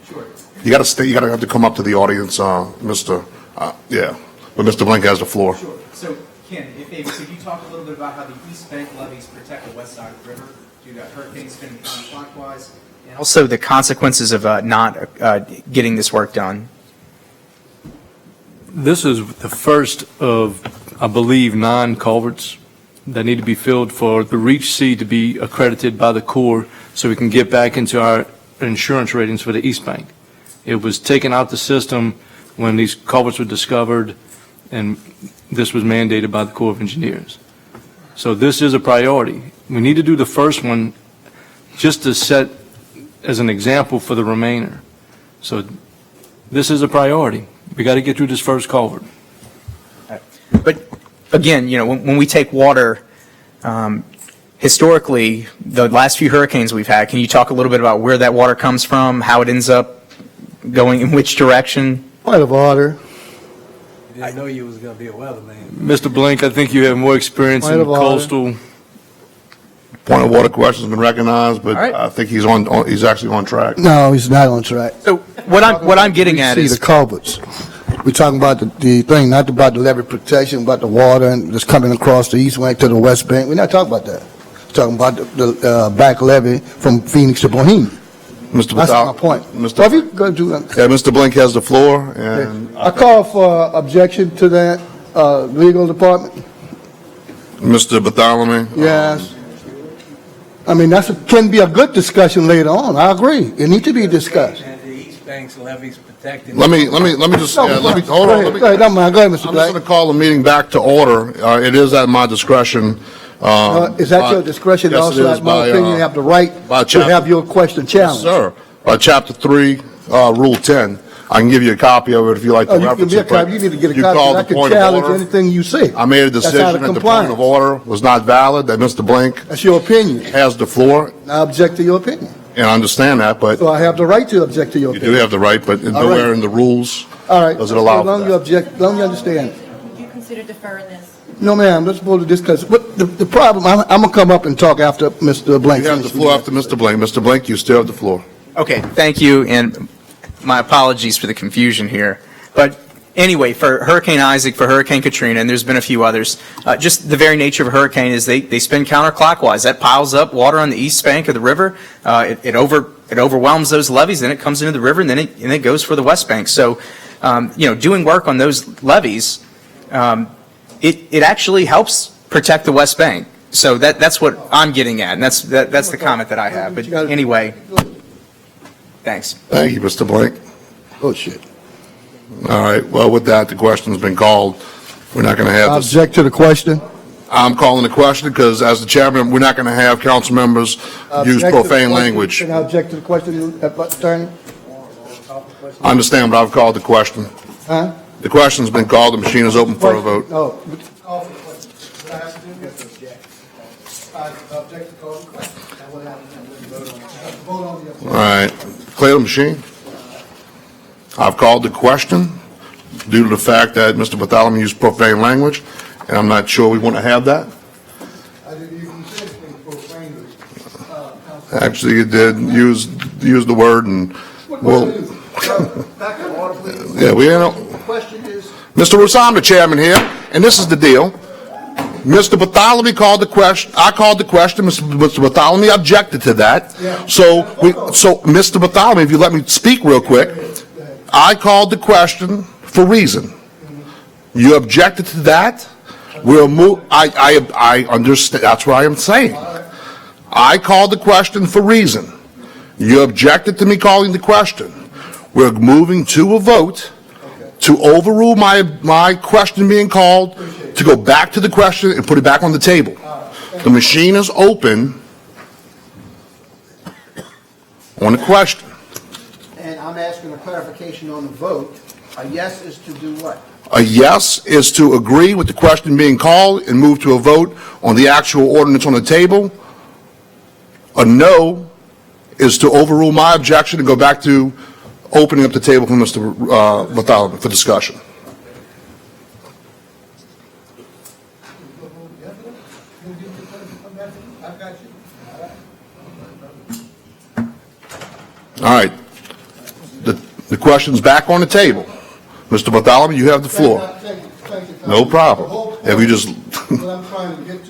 Sure. You got to have to come up to the audience, Mr. But Mr. Blank has the floor. Sure. So, Ken, could you talk a little bit about how the East Bank levees protect the west side of the river due to hurricanes spinning counterclockwise? And also the consequences of not getting this work done. This is the first of, I believe, 9 culverts that need to be filled for the Reach C to be accredited by the Corps so we can get back into our insurance ratings for the East Bank. It was taken out the system when these culverts were discovered, and this was mandated by the Corps of Engineers. So this is a priority. We need to do the first one just to set as an example for the remainder. So this is a priority. We got to get through this first culvert. But again, when we take water, historically, the last few hurricanes we've had, can you talk a little bit about where that water comes from, how it ends up going in which direction? Point of order. Didn't know you was gonna be a weatherman. Mr. Blink, I think you have more experience Point in of order. coastal. Point of order question's been recognized, but All right. I think he's he's actually on track. No, he's not on track. So what I'm getting at See is, the culverts. We're talking about the thing, not about the levee protection, about the water and just coming across the east bank to the west bank. We're not talking about that. We're talking about the back levee from Phoenix to Bohemia. Mr. That's Vital- my point. Mr. Well, if you go do that. Yeah, Mr. Blink has the floor, and I call for objection to that, legal department. Mr. Bartholomew. Yes. I mean, can be a good discussion later on. I agree. It needs to be discussed. And the East Bank's levees protected. Let me just, hold on. Go ahead, don't mind. Go ahead, Mr. I'm just Black. going to call the meeting back to order. It is at my discretion. Is that your discretion? Yes, it Also, is at my by, opinion, you have the right by to chapter- have your question Yes, challenged. sir. By Chapter 3, Rule 10. I can give you a copy of it if you like to Oh, you can reference be a it. but copy. You need to get a you copy. called I the can point of challenge order. anything you say. I made a That's out decision of that the point compliance. of order was not valid, that Mr. Blink That's your opinion. has the floor, I object to your opinion. and I understand that, but So I have the right to object to your you do opinion. have the right, but nowhere in the rules All right. does it allow As long for as you that. object, as long as you understand. Would you consider deferring this? No, ma'am, let's vote to discuss. But the problem, I'm going to come up and talk after Mr. Blank. You have the floor after Mr. Blink. Mr. Blink, you still have the floor. okay, thank you, and my apologies for the confusion here. But anyway, for Hurricane Isaac, for Hurricane Katrina, and there's been a few others, just the very nature of a hurricane is they spin counterclockwise. That piles up water on the east bank of the river. It overwhelms those levees, then it comes into the river, and then it goes for the west bank. So, doing work on those levees, it actually helps protect the west bank. So that's what I'm getting at, and that's the comment that I have. But anyway, thanks. Thank you, Mr. Blink. Oh, shit. All right, well, with that, the question's been called. We're not going to have I this. object to the question. I'm calling the question because as the chairman, we're not going to have council members use Object to the profane question. language. Can I object to the question, Attorney? I understand, but I've called the question. Huh? The question's been called, the machine is open for a vote. No. Call for the question. What I have to do is object. I object to call the question. That's what happens. Vote on the objection. All right, clear the machine. I've called the question due to the fact that Mr. Bartholomew used profane language, and I'm not sure we want to have that. I didn't even say anything profane. Actually, you did use the word, and well, Back in order, please. yeah, we ain't. The question is, Mr. Roos, I'm the chairman here, and this is the deal. Mr. Bartholomew called the question, I called the question, Mr. Bartholomew objected to that. So, Mr. Bartholomew, if you let me speak real quick, I called the question for reason. You objected to that? We'll move, I understand, that's what I am saying. I called the question for reason. You objected to me calling the question. We're moving to a vote to overrule my question being called, to go back to the question and put it back on the table. The machine is open on the question. And I'm asking a clarification on the vote. A yes is to do what? A yes is to agree with the question being called and move to a vote on the actual ordinance on the table. A no is to overrule my objection and go back to opening up the table for Mr. Bartholomew for discussion. All right. The question's back on the table. Mr. Bartholomew, you have the floor. No problem. If you just,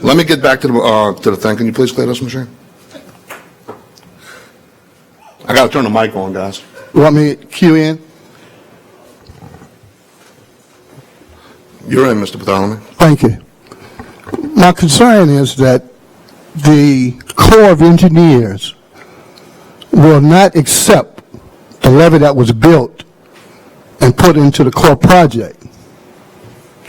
let me get back to the thing. Can you please clear this machine? I got to turn the mic on, guys. you want me to cue in? You're in, Mr. Bartholomew. Thank you. My concern is that the Corps of Engineers will not accept the levee that was built and put into the Corps project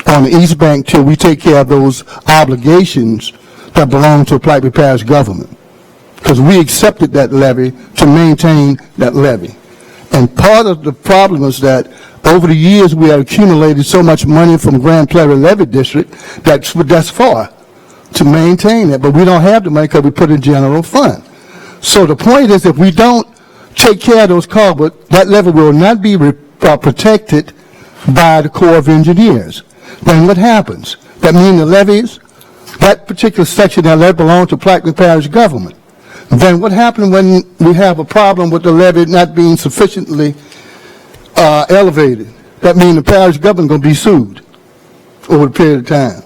on the East Bank till we take care of those obligations that belong to the Plaquemine Parish government. Because we accepted that levee to maintain that levee. And part of the problem is that over the years we have accumulated so much money from Grand Prairie Levee District that's far to maintain it, but we don't have the money because we put it in general fund. So the point is, if we don't take care of those culverts, that levee will not be protected by the Corps of Engineers. Then what happens? That means the levees, that particular section of that levee belongs to Plaquemine Parish government. Then what happens when we have a problem with the levee not being sufficiently elevated? That means the parish government going to be sued over a period of time.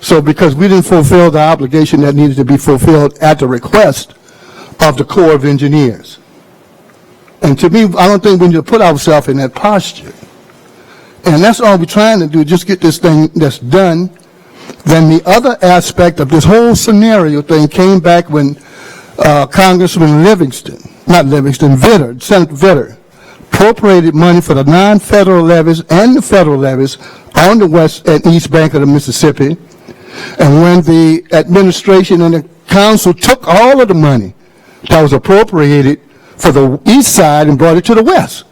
So because we didn't fulfill the obligation that needed to be fulfilled at the request of the Corps of Engineers. And to me, I don't think we need to put ourselves in that posture. And that's all we're trying to do, just get this thing that's done. Then the other aspect of this whole scenario thing came back when Congressman Vitter, Senator Vitter, appropriated money for the non-federal levies and the federal levies on the west and east bank of the Mississippi. And when the administration and the council took all of the money that was appropriated for the east side and brought it to the west,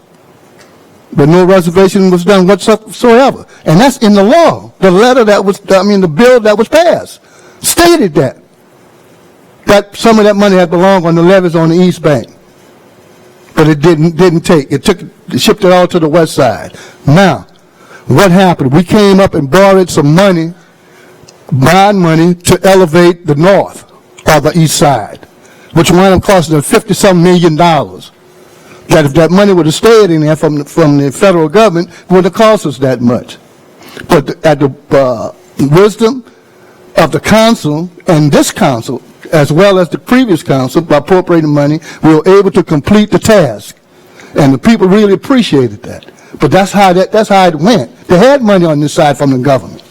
but no reservation was done whatsoever. And that's in the law. The letter that was, the bill that was passed stated that some of that money had belonged on the levees on the east bank. But it didn't take. It shipped it all to the west side. Now, what happened? We came up and borrowed some money, bond money, to elevate the north or the east side, which wound up costing us $50-some million. That if that money would have stayed in there from the federal government, it wouldn't have cost us that much. But at the wisdom of the council and this council, as well as the previous council, by appropriating money, we were able to complete the task. And the people really appreciated that. But that's how it went. They had money on this side from the government,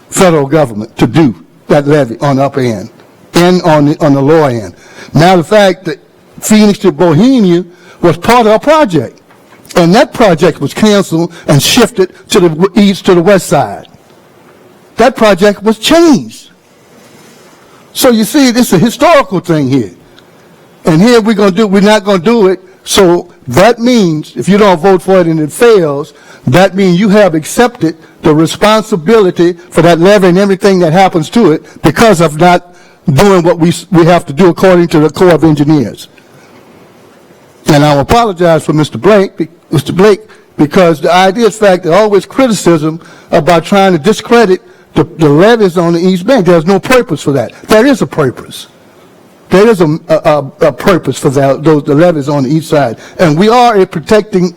federal government, to do that levy on the upper end and on the lower end. Now the fact that Phoenix to Bohemia was part of a project, and that project was canceled and shifted to the east, to the west side. That project was changed. So you see, this is a historical thing here. And here we're not going to do it. So that means if you don't vote for it and it fails, that means you have accepted the responsibility for that levy and everything that happens to it because of not doing what we have to do according to the Corps of Engineers. And I apologize for Mr. Blake, because the idea is fact, there's always criticism about trying to discredit the levees on the East Bank. There's no purpose for that. There is a purpose. There is a purpose for the levees on the east side. And we are a protecting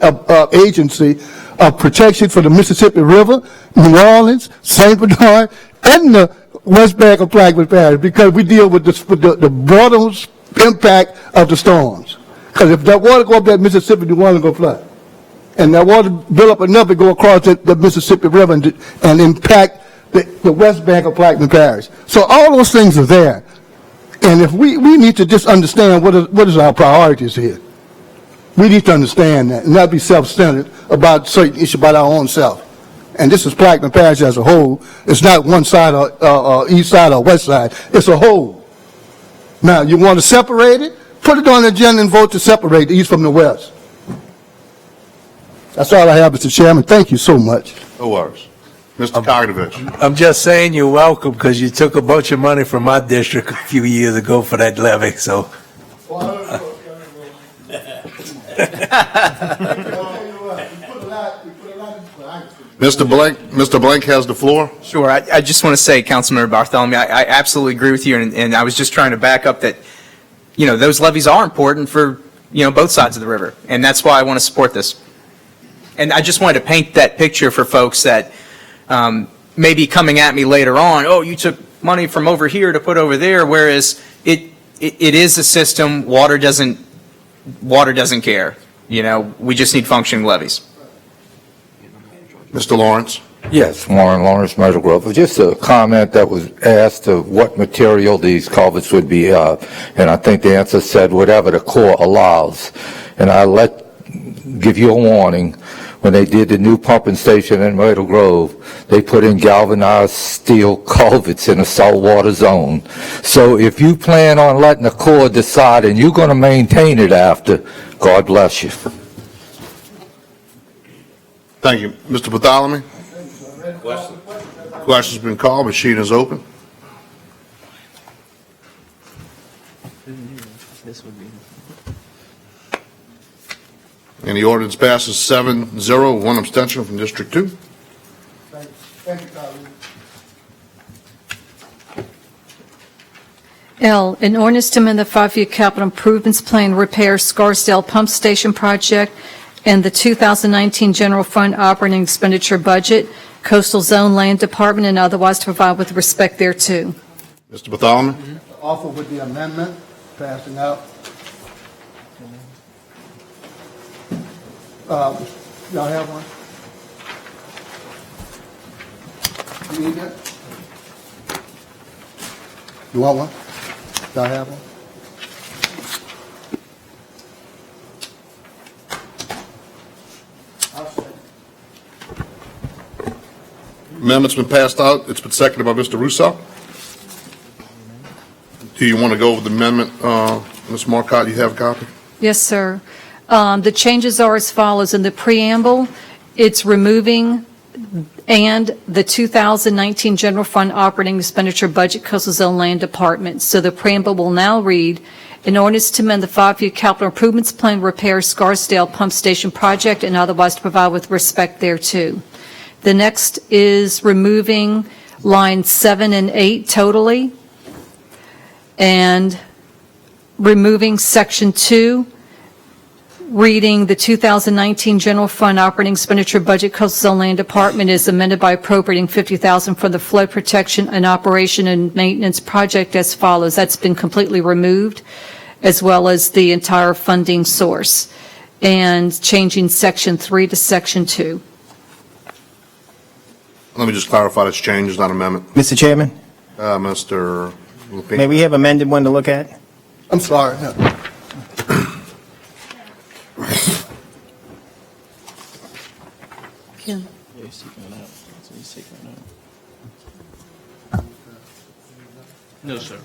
agency of protection for the Mississippi River, New Orleans, St. Bernard, and the west bank of Plaquemine Parish, because we deal with the broader impact of the storms. Because if that water go up that Mississippi, New Orleans go flood. And that water build up enough to go across the Mississippi River and impact the west bank of Plaquemine Parish. So all those things are there. And if we need to just understand what is our priorities here. We need to understand that and not be self-centered about certain issues about our own self. And this is Plaquemine Parish as a whole. It's not one side or east side or west side. It's a whole. Now, you want to separate it? Put it on the agenda and vote to separate the east from the west. That's all I have, Mr. Chairman. Thank you so much. No worries. Mr. Kaganovich. I'm just saying you're welcome because you took a bunch of money from my district a few years ago for that levy, so. Mr. Blank has the floor. Sure. I just want to say, Councilmember Bartholomew, I absolutely agree with you, and I was just trying to back up that, those levees are important for, both sides of the river, and that's why I want to support this. And I just wanted to paint that picture for folks that may be coming at me later on, oh, you took money from over here to put over there, whereas it is a system, water doesn't care. We just need functioning levees. Mr. Lawrence. Yes, Warren Lawrence, Myrtle Grove. Just a comment that was asked of what material these culverts would be of, and I think the answer said whatever the Corps allows. And give you a warning, when they did the new pumping station in Myrtle Grove, they put in galvanized steel culverts in a saltwater zone. So if you plan on letting the Corps decide and you're going to maintain it after, God bless you. Thank you. Mr. Bartholomew? Question's been called. Machine is open. And the ordinance passes 7-0, one abstention from District 2. Thank you, colleague. L, an ordinance to amend the five-year capital improvements plan, repair Scarsdale Pump Station project, and the 2019 general fund operating expenditure budget, coastal zone land department, and otherwise to provide with respect thereto. Mr. Bartholomew? Offer with the amendment, passing out. Y'all have one? You need that? You want one? Y'all have one? Amendment's been passed out. It's been seconded by Mr. Russo. Do you want to go over the amendment, Ms. Marcotte? You have a copy? Yes, sir. The changes are as follows. In the preamble, it's removing "and the 2019 general fund operating expenditure budget, coastal zone land department." So the preamble will now read, "An ordinance to amend the five-year capital improvements plan, repair Scarsdale Pump Station project, and otherwise to provide with respect thereto." The next is removing lines 7 and 8 totally, and removing Section 2, reading the 2019 general fund operating expenditure budget, coastal zone land department is amended by appropriating $50,000 for the flood protection and operation and maintenance project as follows. That's been completely removed, as well as the entire funding source, and changing Section 3 to Section 2. Let me just clarify, this change is not amendment. Mr. Chairman, Mr. Lupine? may we have amended one to look at? I'm sorry. Kim? No, sir.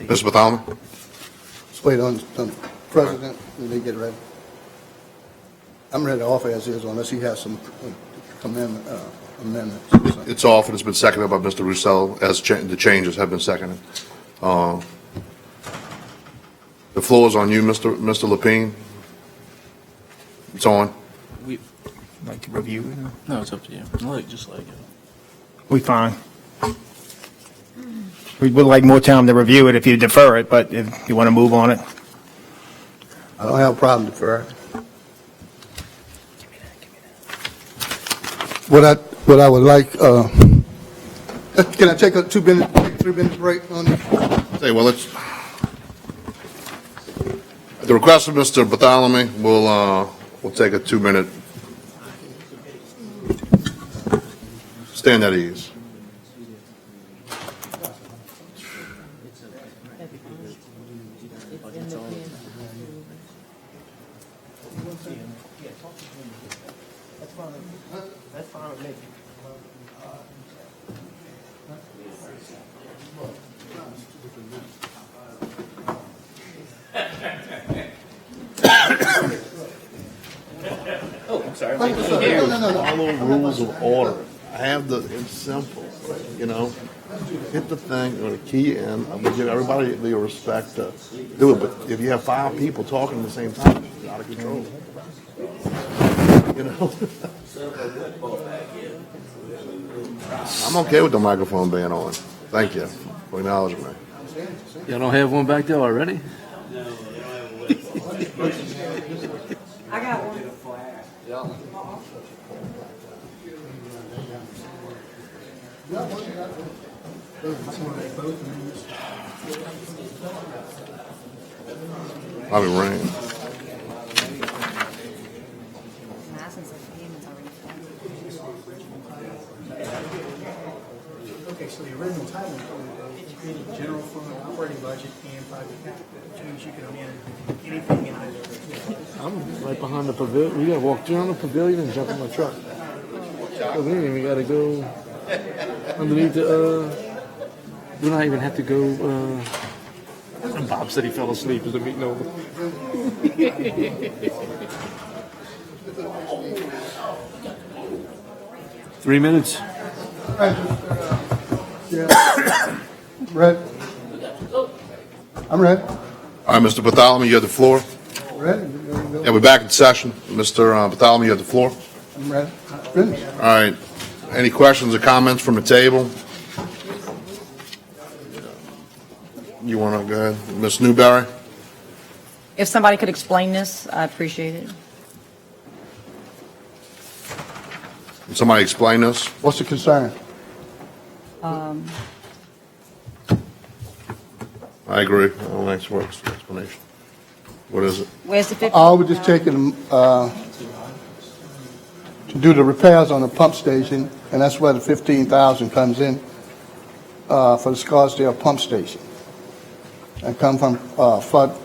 Mr. Bartholomew? Let's wait on the president and they get ready. I'm ready to offer as is unless he has some amendments. It's off, and it's been seconded by Mr. Russo, as the changes have been seconded. The floor is on you, Mr. Lapine. It's on. We'd like to review it. No, it's up to you. Just like it. We fine. We would like more time to review it if you defer it, but if you want to move on it. I don't have a problem deferring. What I would like, can I take a 3-minute break on this? Hey, well, let's, at the request of Mr. Bartholomew, we'll take a 2-minute. Stand at ease. Oh, I'm sorry. Follow rules of order. I have it's simple, you know. Hit the thing or the key in. I would give everybody the respect to do it. But if you have 5 people talking at the same time, it's out of control. You know? I'm okay with the microphone being on. Thank you for acknowledging me. Y'all don't have one back there already? I got one. Probably rain. Okay, so the original title included general fund, operating budget, and private capital, which means you can amend anything in either. I'm right behind the pavilion. We gotta walk through the pavilion and jump in my truck. So we ain't even gotta go underneath the, we don't even have to go, Bob said he fell asleep as the meeting over. 3 minutes. Red? I'm ready. All right, Mr. Bartholomew, you have the floor. Ready? Yeah, we're back in session. Mr. Bartholomew, you have the floor. I'm ready. Finish. All right. Any questions or comments from the table? You want to go ahead? Ms. Newberry? If somebody could explain this, I appreciate it. Can somebody explain this? What's the concern? I agree. I'll next work's explanation. What is it? Where's the 50? I was just taking, to do the repairs on the pump station, and that's where the 15,000 comes in, for the Scarsdale pump station. And come from, flood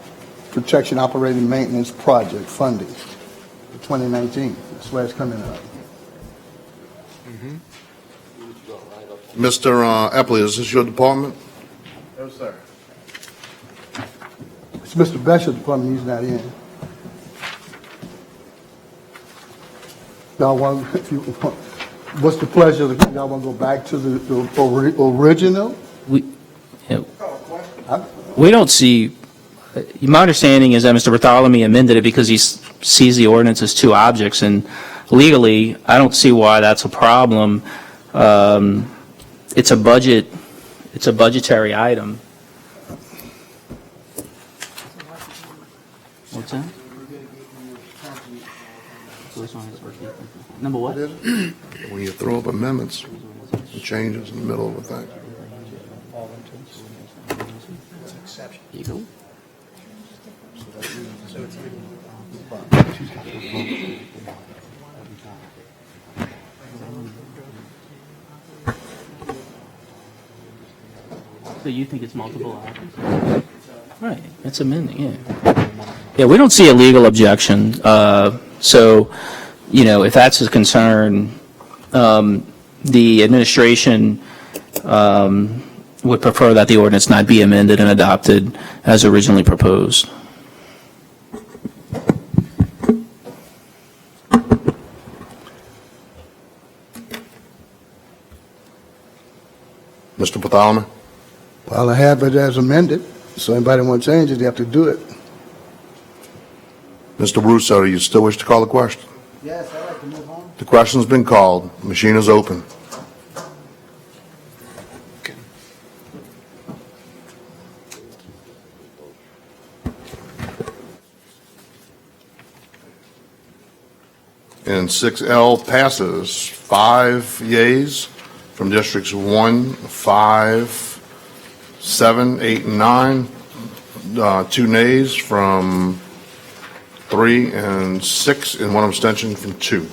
protection operating maintenance project funding for 2019. That's where it's coming out. Mr. Epley, is this your department? No, sir. It's Mr. Besser's department, he's not in. Y'all want, if you want, what's the pleasure, y'all want to go back to the original? We don't see, my understanding is that Mr. Bartholomew amended it because he sees the ordinance as two objects, and legally, I don't see why that's a problem. It's a budgetary item. What's that? Number what? When you throw up amendments and changes in the middle of a thing. Here you go. So you think it's multiple items? Right, it's amending, yeah. Yeah, we don't see a legal objection. So, you know, if that's a concern, the administration would prefer that the ordinance not be amended and adopted as originally proposed. Mr. Bartholomew? Well, I have it as amended, so anybody want to change it, they have to do it. Mr. Russo, do you still wish to call the question? Yes, I'd like to move on. The question's been called. Machine is open. And 6L passes 5 yeas from districts 1, 5, 7, 8, and 9. 2 nays from 3 and 6, and 1 abstention from 2.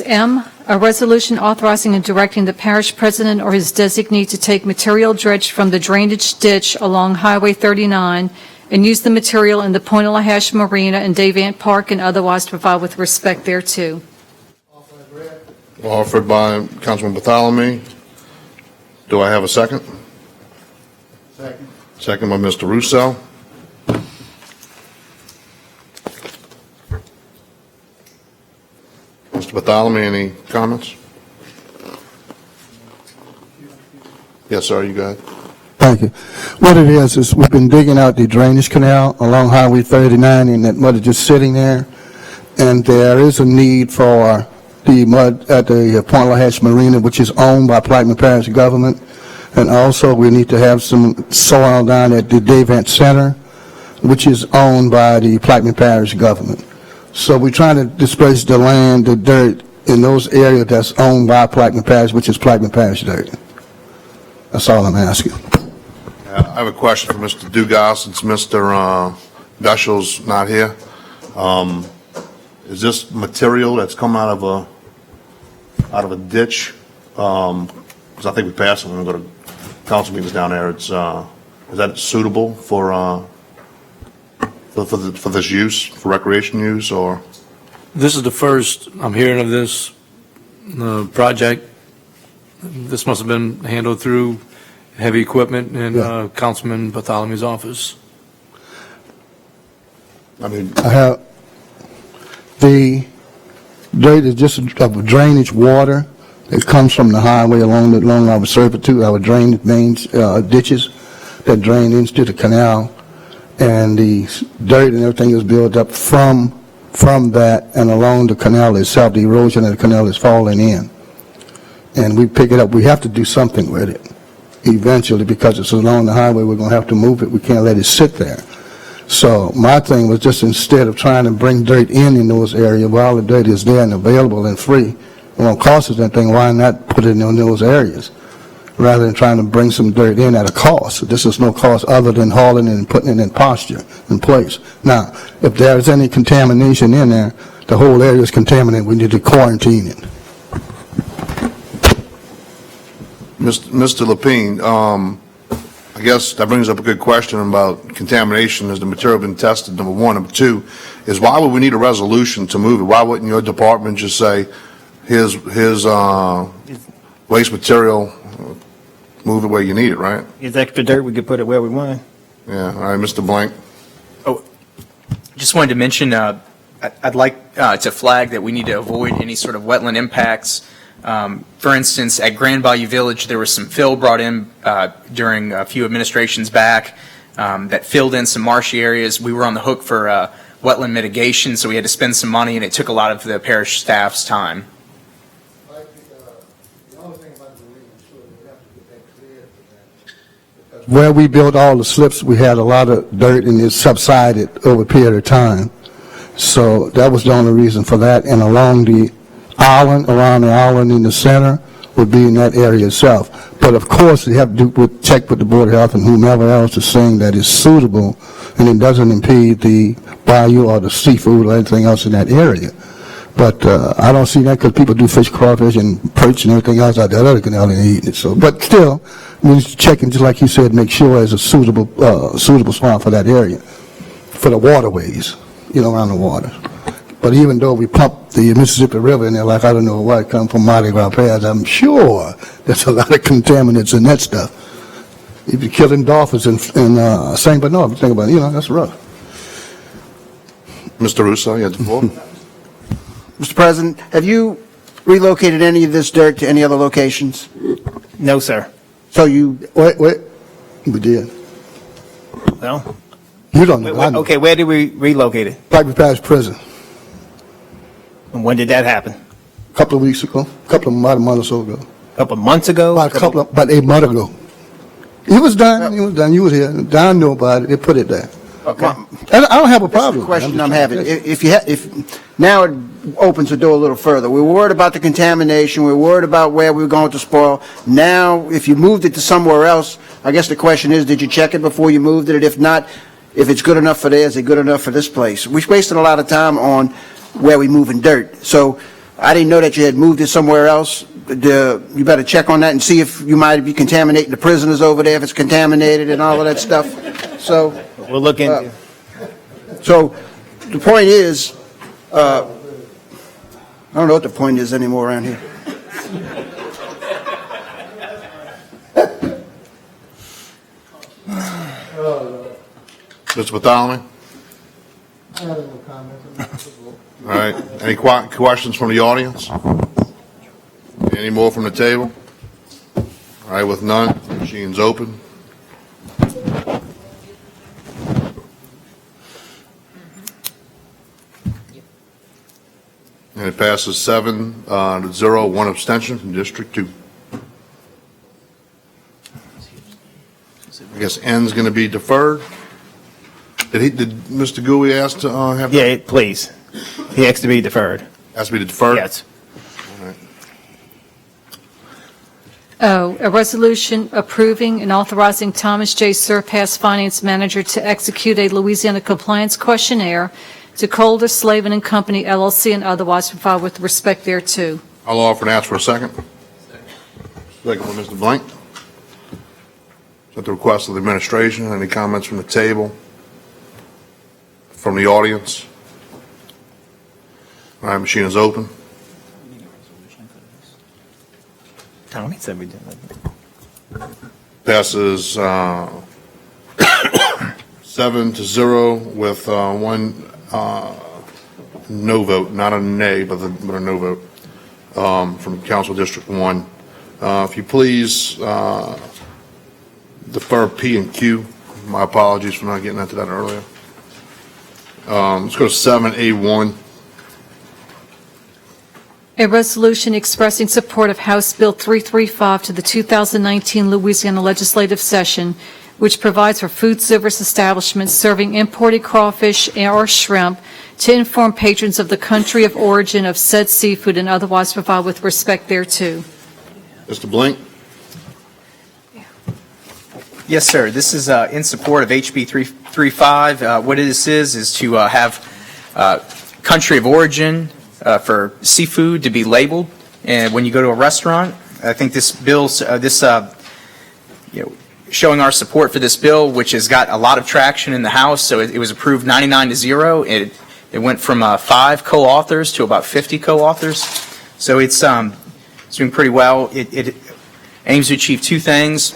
M, a resolution authorizing and directing the parish president or his designee to take material dredged from the drainage ditch along Highway 39 and use the material in the Point-a-la-Hash Marina and Davant Park and otherwise to provide with respect thereto. Offered by Councilman Bartholomew. Do I have a second? Second. Second by Mr. Russo. Mr. Bartholomew, any comments? Yes, sir, you go ahead. Thank you. What it is we've been digging out the drainage canal along Highway 39, and that mud is just sitting there. And there is a need for the mud at the Point-a-la-Hash Marina, which is owned by Plaquemine Parish government. And also, we need to have some soil down at the Davant Center, which is owned by the Plaquemine Parish government. So we're trying to displace the land, the dirt, in those areas that's owned by Plaquemine Parish, which is Plaquemine Parish dirt. That's all I'm asking. I have a question for Mr. Dugas, since Mr. Veshal's not here. Is this material that's come out of a ditch? Because I think we passed it when we go to council meetings down there. Is that suitable for this use, for recreation use, or? This is the first I'm hearing of this project. This must have been handled through heavy equipment in Councilman Bartholomew's office. I mean, I have, the dirt is just of drainage water that comes from the highway along our servitude, our drainage mains, ditches that drain into the canal. And the dirt and everything is built up from that and along the canal itself. The erosion of the canal is falling in. And we pick it up. We have to do something with it eventually, because it's along the highway. We're going to have to move it. We can't let it sit there. So my thing was just, instead of trying to bring dirt in those areas, while the dirt is there and available and free, it won't cost us anything, why not put it in those areas? Rather than trying to bring some dirt in at a cost. This is no cost other than hauling it and putting it in posture, in place. Now, if there is any contamination in there, the whole area is contaminated, we need to quarantine it. Mr. Lapine, I guess that brings up a good question about contamination. Has the material been tested, number one? Number two is, why would we need a resolution to move it? Why wouldn't your department just say, here's waste material, move it where you need it, right? It's extra dirt, we could put it where we want. Yeah, all right, Mr. Blank. Just wanted to mention, I'd like to flag that we need to avoid any sort of wetland impacts. For instance, at Grand Bayou Village, there was some fill brought in during a few administrations back that filled in some marshy areas. We were on the hook for wetland mitigation, so we had to spend some money, and it took a lot of the parish staff's time. Where we built all the slips, we had a lot of dirt and it subsided over a period of time. So that was the only reason for that. And along the island, around the island in the center, would be in that area itself. But of course, you have to check with the Board of Health and whomever else is saying that is suitable and it doesn't impede the bayou or the seafood or anything else in that area. But I don't see that, because people do fish, crawfish, and perch and everything else out there. Other canal and eating it. So, but still, we need to check and, just like you said, make sure it's a suitable spot for that area, for the waterways, around the water. But even though we pump the Mississippi River in there, like I don't know what come from Mardi Gras Pass, I'm sure there's a lot of contaminants in that stuff. If you're killing dolphins in St. Bernard, think about it, that's rough. Mr. Russo, you had the floor. Mr. President, have you relocated any of this dirt to any other locations? No, sir. So you... Wait, we did. Well, You don't know. okay, where did we relocate it? Plaquemine Parish Prison, And when did that happen? a couple of weeks ago, about a month or so ago. A couple of months ago? About 8 months ago. It was done, you was here, Don knew about it, they put it there. Okay. I don't have a problem. The question I'm having, if now it opens the door a little further. We were worried about the contamination. We were worried about where we were going to spoil. Now, if you moved it to somewhere else, I guess the question is, did you check it before you moved it? If not, if it's good enough for there, is it good enough for this place? We're wasting a lot of time on where we moving dirt. So I didn't know that you had moved it somewhere else. You better check on that and see if you might be contaminating the prisoners over there, if it's contaminated and all of that stuff. So we'll look into. So the point is, I don't know what the point is anymore around here. Mr. Bartholomew? I have no comments. All right, any questions from the audience? Any more from the table? All right, with none, the machine's open. And it passes 7-0, one abstention from District 2. I guess N's going to be deferred. Did Mr. Gouy ask to have? Yeah, please. He has to be deferred. Has to be deferred? Yes. O, a resolution approving and authorizing Thomas J. Surpass, Finance Manager, to execute a Louisiana compliance questionnaire to Calder, Slavin and Company, LLC, and otherwise provide with respect thereto. I'll offer and ask for a second. Second by Mr. Blank. At the request of the administration, any comments from the table? From the audience? All right, machine is open. Tommy said we did. Passes 7-0 with one no vote, not a nay, but a no vote from Council District 1. If you please defer P and Q. My apologies for not getting into that earlier. Let's go to 7A1. A resolution expressing support of House Bill 335 to the 2019 Louisiana legislative session, which provides for food service establishments serving imported crawfish or shrimp to inform patrons of the country of origin of said seafood and otherwise provide with respect thereto. Mr. Blank. Yes, sir. This is in support of HB 335. What this is to have country of origin for seafood to be labeled, and when you go to a restaurant, I think this bill, showing our support for this bill, which has got a lot of traction in the House. So it was approved 99-0. It went from 5 co-authors to about 50 co-authors. So it's doing pretty well. It aims to achieve two things: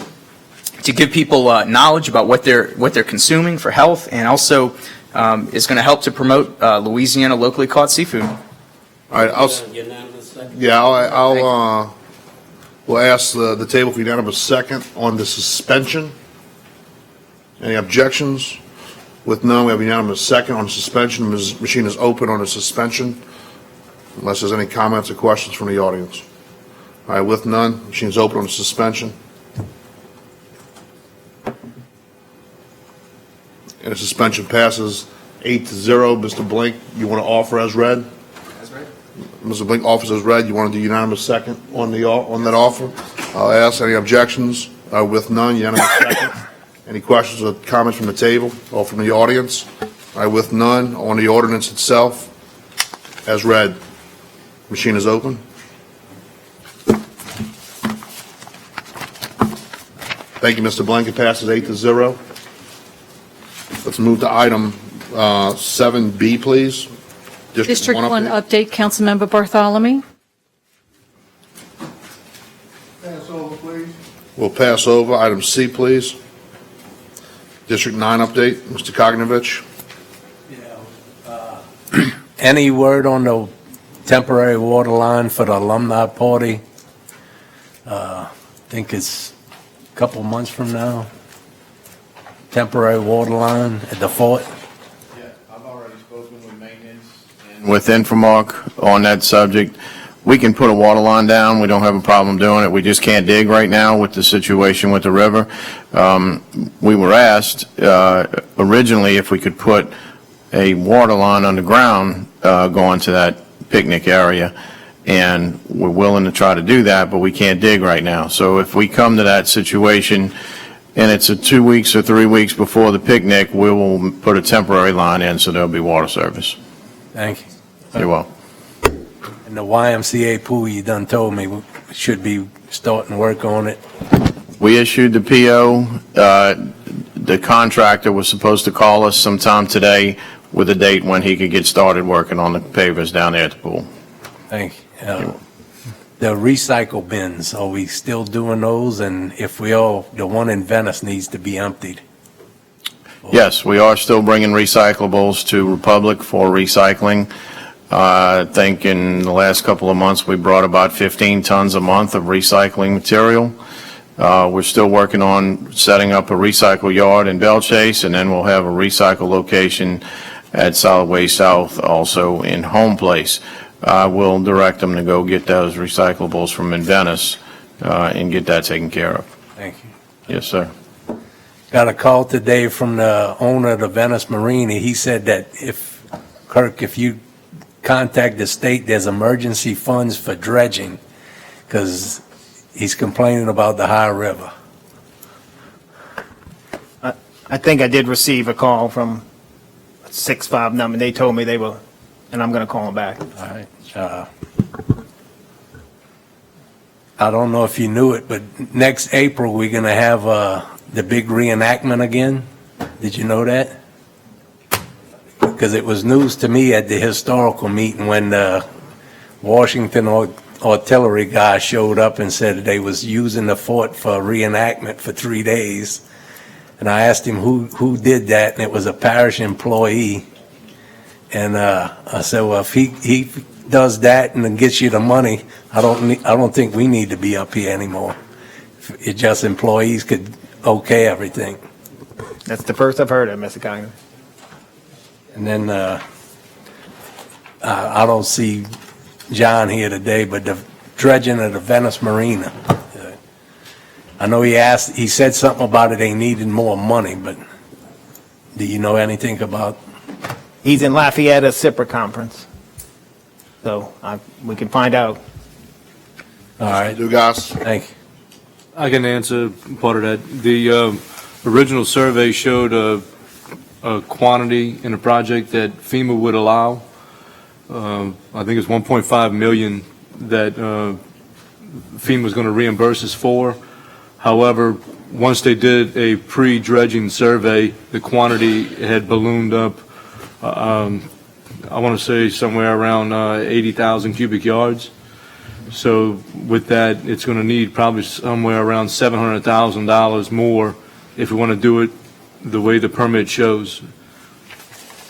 to give people knowledge about what they're consuming for health, and also is going to help to promote Louisiana locally caught seafood. All right, we'll ask the table for unanimous second on the suspension. Any objections? With none, we have unanimous second on suspension. The machine is open on the suspension, unless there's any comments or questions from the audience. All right, with none, machine is open on the suspension. And the suspension passes 8-0. Mr. Blink, you want to offer as read? Mr. Blink offers as read. You want to do unanimous second on that offer? I'll ask any objections. With none, unanimous second. Any questions or comments from the table or from the audience? With none, on the ordinance itself, as read. Machine is open. Thank you, Mr. Blink. It passes 8-0. Let's move to item 7B, please. District 1 update, Councilmember Bartholomew. Pass over, please. We'll pass over. Item C, please. District 9 update, Mr. Kognovich. Any word on the temporary water line for the alumni party? I think it's a couple months from now. Temporary water line at the fort. I've already spoken with maintenance and with Infomark on that subject. We can put a water line down. We don't have a problem doing it. We just can't dig right now with the situation with the river. We were asked originally if we could put a water line underground going to that picnic area, and we're willing to try to do that, but we can't dig right now. So if we come to that situation and it's 2 weeks or 3 weeks before the picnic, we will put a temporary line in so there'll be water service. Thank you. You're welcome. And the YMCA pool, you done told me, we should be starting work on it. We issued the PO. The contractor was supposed to call us sometime today with a date when he could get started working on the pavers down there at the pool. Thank you. The recycle bins, are we still doing those? And if we are, the one in Venice needs to be emptied. Yes, we are still bringing recyclables to Republic for recycling. I think in the last couple of months, we brought about 15 tons a month of recycling material. We're still working on setting up a recycle yard in Belchase, and then we'll have a recycle location at Solid Waste South, also in Home Place. We'll direct them to go get those recyclables from Inverness and get that taken care of. Thank you. Yes, sir. Got a call today from the owner of the Venice Marina. He said that if, Kirk, if you contact the state, there's emergency funds for dredging, because he's complaining about the high river. I think I did receive a call from a 6-5 number. They told me they will, and I'm going to call them back. All right. I don't know if you knew it, but next April, we're going to have the big reenactment again. Did you know that? Because it was news to me at the historical meeting when the Washington artillery guy showed up and said they was using the fort for reenactment for 3 days. And I asked him who did that, and it was a parish employee. And I said, well, if he does that and then gets you the money, I don't think we need to be up here anymore. It just employees could okay everything. That's the first I've heard of, Mr. Coggan. And then I don't see John here today, but the dredging of the Venice Marina. I know he said something about it, they needed more money, but do you know anything about? He's in Lafayette at SIPRA conference. So we can find out. All right. Dugas. Thank you. I can answer part of that. The original survey showed a quantity in a project that FEMA would allow. I think it's 1.5 million that FEMA was going to reimburse us for. However, once they did a pre-dredging survey, the quantity had ballooned up, I want to say somewhere around 80,000 cubic yards. So with that, it's going to need probably somewhere around $700,000 more if we want to do it the way the permit shows.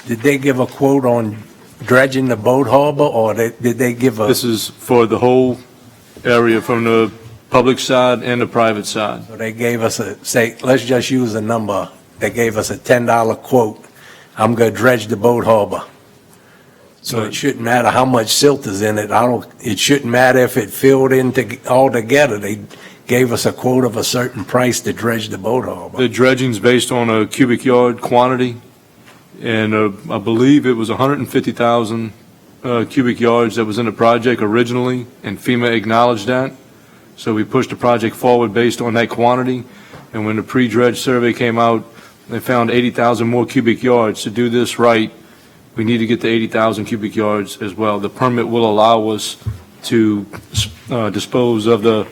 Did they give a quote on dredging the boat harbor, or did they give a? This is for the whole area from the public side and the private side. So they gave us let's just use a number. They gave us a $10 quote. I'm going to dredge the boat harbor. So it shouldn't matter how much silt is in it. It shouldn't matter if it filled in all together. They gave us a quote of a certain price to dredge the boat harbor. The dredging's based on a cubic yard quantity, and I believe it was 150,000 cubic yards that was in the project originally, and FEMA acknowledged that. So we pushed the project forward based on that quantity, and when the pre-dredge survey came out, they found 80,000 more cubic yards. To do this right, we need to get to 80,000 cubic yards as well. The permit will allow us to dispose of the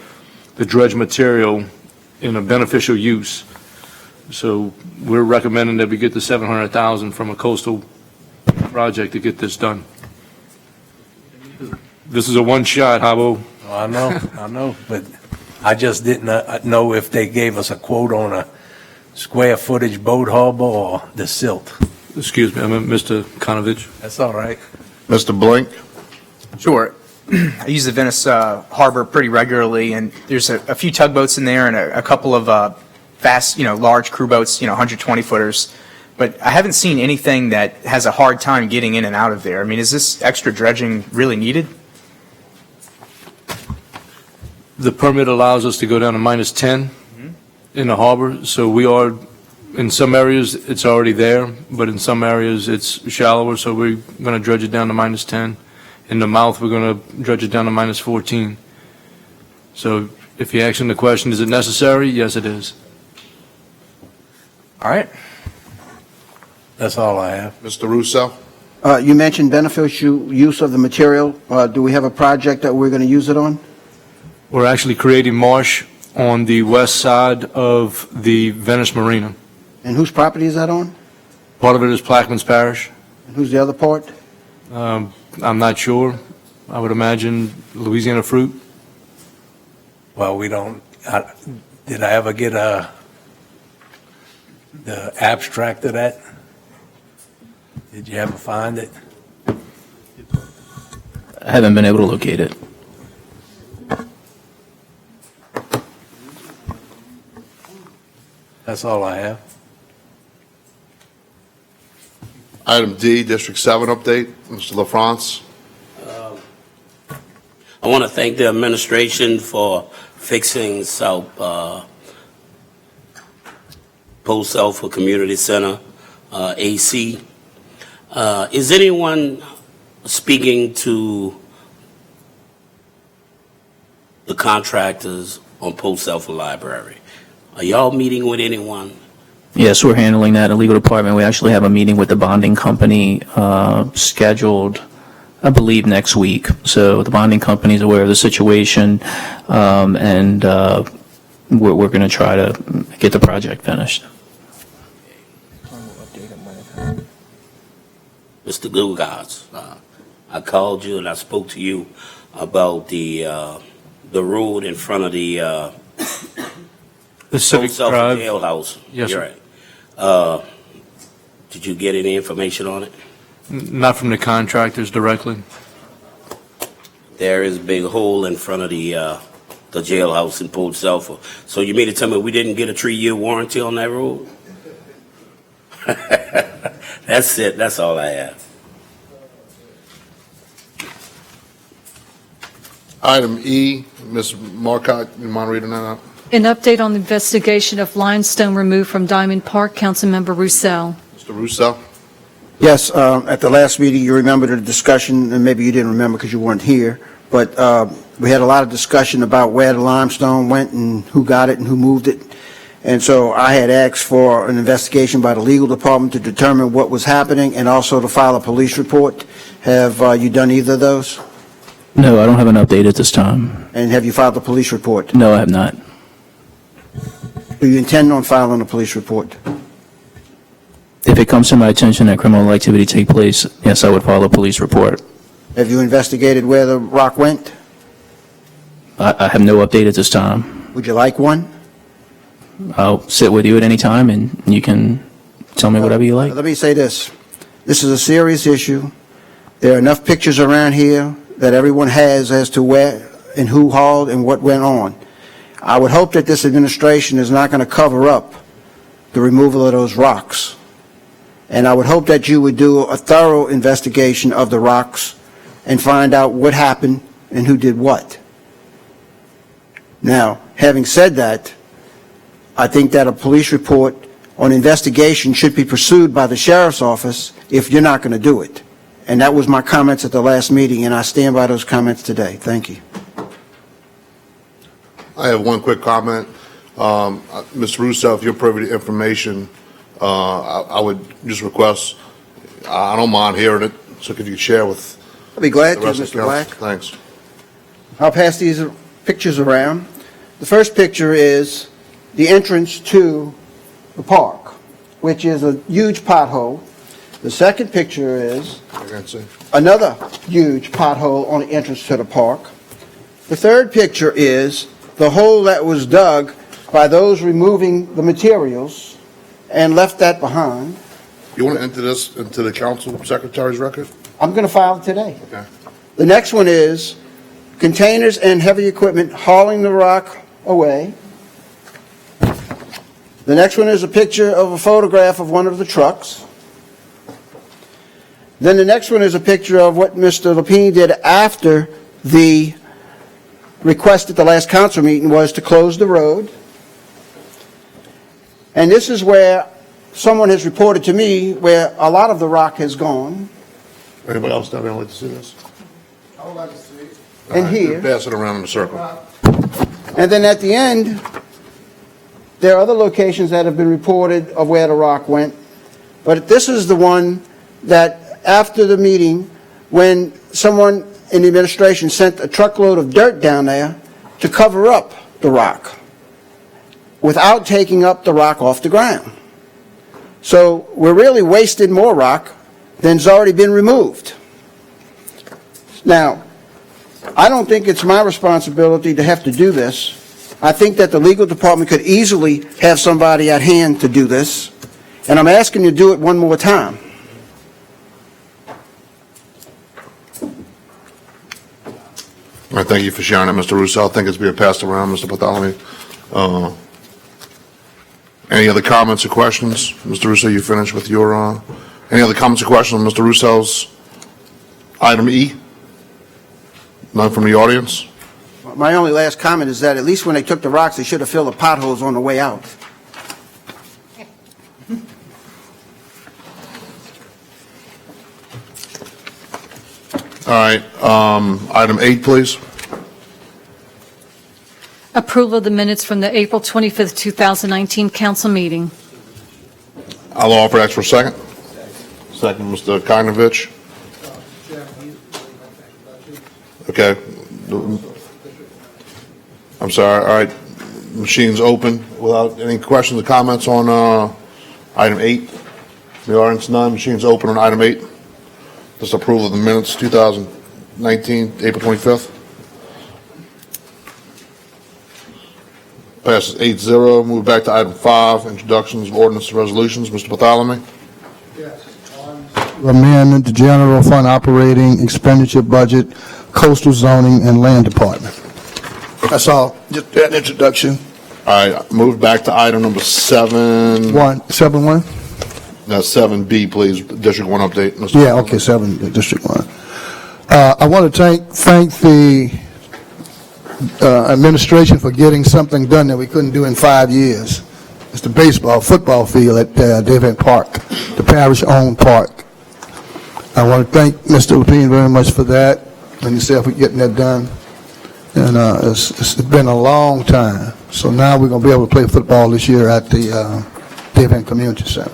dredge material in a beneficial use. So we're recommending that we get the 700,000 from a coastal project to get this done. This is a one-shot, Habo. I know, but I just didn't know if they gave us a quote on a square footage boat harbor or the silt. Excuse me, I meant Mr. Konovich. That's all right. Mr. Blink. Sure. I use the Venice Harbor pretty regularly, and there's a few tugboats in there and a couple of fast, large crew boats, 120-footers. But I haven't seen anything that has a hard time getting in and out of there. I mean, is this extra dredging really needed? The permit allows us to go down to -10 in the harbor, so we are, in some areas, it's already there, but in some areas, it's shallower, so we're going to dredge it down to -10. In the mouth, we're going to dredge it down to -14. So if you're asking the question, is it necessary? Yes, it is. All right. That's all I have. Mr. Russo. You mentioned beneficial use of the material. Do we have a project that we're going to use it on? We're actually creating marsh on the west side of the Venice Marina. And whose property is that on? Part of it is Plaquemines Parish. And who's the other part? I'm not sure. I would imagine Louisiana Fruit. Well, did I ever get the abstract of that? Did you ever find it? I haven't been able to locate it. That's all I have. Item D, District 7 update. Mr. LaFrance. I want to thank the administration for fixing South Post South Community Center AC. Is anyone speaking to the contractors on Post Alpha Library. Are y'all meeting with anyone? Yes, we're handling that in the legal department. We actually have a meeting with the bonding company scheduled, I believe, next week. So the bonding company is aware of the situation, and we're going to try to get the project finished. Mr. Gugas, I called you and I spoke to you about the road in front of the Civic Post Alpha Drive. Jailhouse. Yes, You're sir. right. Did you get any information on it? Not from the contractors directly. There is a big hole in front of the jailhouse in Post Alpha. So you mean to tell me we didn't get a 3-year warranty on that road? That's it. That's all I have. Item E, Ms. Marcotte, you mind reading that out? An update on the investigation of limestone removed from Diamond Park, Councilmember Roussel. Mr. Russo? Yes, at the last meeting, you remember the discussion, and maybe you didn't remember because you weren't here, but we had a lot of discussion about where the limestone went and who got it and who moved it. And so I had asked for an investigation by the legal department to determine what was happening and also to file a police report. Have you done either of those? No, I don't have an update at this time. And have you filed a police report? No, I have not. Do you intend on filing a police report? If it comes to my attention that criminal activity take place, yes, I would file a police report. Have you investigated where the rock went? I have no update at this time. Would you like one? I'll sit with you at any time, and you can tell me whatever you like. Let me say this. This is a serious issue. There are enough pictures around here that everyone has as to where and who hauled and what went on. I would hope that this administration is not going to cover up the removal of those rocks. And I would hope that you would do a thorough investigation of the rocks and find out what happened and who did what. Now, having said that, I think that a police report on investigation should be pursued by the sheriff's office if you're not going to do it. And that was my comments at the last meeting, and I stand by those comments today. Thank you. I have one quick comment. Mr. Russo, if you're privy to information, I would just request, I don't mind hearing it, so if you could share with I'll be glad the to, rest of the Mr. Black. council. Thanks. I'll pass these pictures around. The first picture is the entrance to the park, which is a huge pothole. The second picture is I can't see. another huge pothole on the entrance to the park. The third picture is the hole that was dug by those removing the materials and left that behind. You want to enter this into the council secretary's record? I'm going to file it today. Okay. The next one is containers and heavy equipment hauling the rock away. The next one is a picture of a photograph of one of the trucks. Then the next one is a picture of what Mr. Lapine did after the request at the last council meeting was to close the road. And this is where someone has reported to me where a lot of the rock has gone. Anybody else down there like to see this? I would like to see it. All And right, here. Pass it around in a circle. And then at the end, there are other locations that have been reported of where the rock went. But this is the one that after the meeting, when someone in the administration sent a truckload of dirt down there to cover up the rock without taking up the rock off the ground. So we're really wasting more rock than's already been removed. Now, I don't think it's my responsibility to have to do this. I think that the legal department could easily have somebody at hand to do this, and I'm asking you to do it one more time. All right, thank you for sharing that, Mr. Russo. I think it's being passed around, Mr. Bartholomew. Any other comments or questions? Mr. Russo, you finished with your, any other comments or questions on Mr. Russo's item E? None from the audience? My only last comment is that at least when they took the rocks, they should have filled the potholes on the way out. All right, item 8, please. Approval of the minutes from the April 25th, 2019 council meeting. I'll offer that for a second. Second, Mr. Kokrovich. Okay. I'm sorry, all right. Machine's open. Without any questions or comments on item 8? The audience, none. Machine's open on item 8. This approval of the minutes, 2019, April 25th. Passes 8-0. Move back to item 5, introductions of ordinance and resolutions. Mr. Bartholomew? Amend the general fund operating expenditure budget, coastal zoning, and land department. That's all. Just that introduction. All right, move back to item number 7. 7-1? No, 7B, please. District 1 update. Mr. Yeah, okay, 7, District 1. I want to thank the administration for getting something done that we couldn't do in 5 years. It's the football field at David Park, the parish-owned park. I want to thank Mr. Lapine very much for that and yourself for getting that done. And it's been a long time. So now we're going to be able to play football this year at the David Community Center.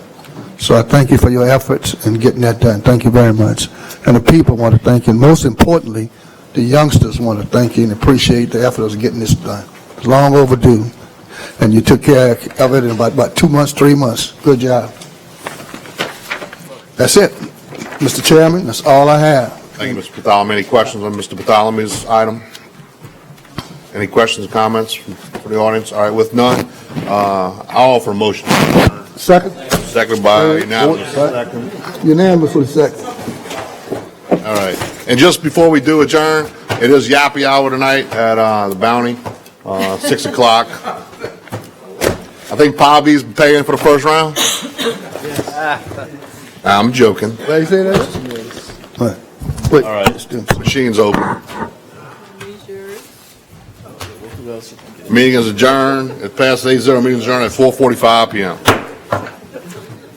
So I thank you for your efforts in getting that done. Thank you very much. And the people want to thank you. And most importantly, the youngsters want to thank you and appreciate the effort of getting this done. It's long overdue. And you took care of it in about 2 months, 3 months. Good job. That's it. Mr. Chairman, that's all I have. Thank you, Mr. Bartholomew. Any questions on Mr. Bartholomew's item? Any questions or comments from the audience? All right, with none, I'll offer a motion. Second? Second by unanimous. Unanimous for the second. All right. And just before we do adjourn, it is Yappy Hour tonight at the Bounty, 6 o'clock. I think Bobby's paying for the first round. I'm joking. Why you say that? All right. Machine's open. Meeting is adjourned. It passed 8-0. Meeting is adjourned at 4:45 p.m.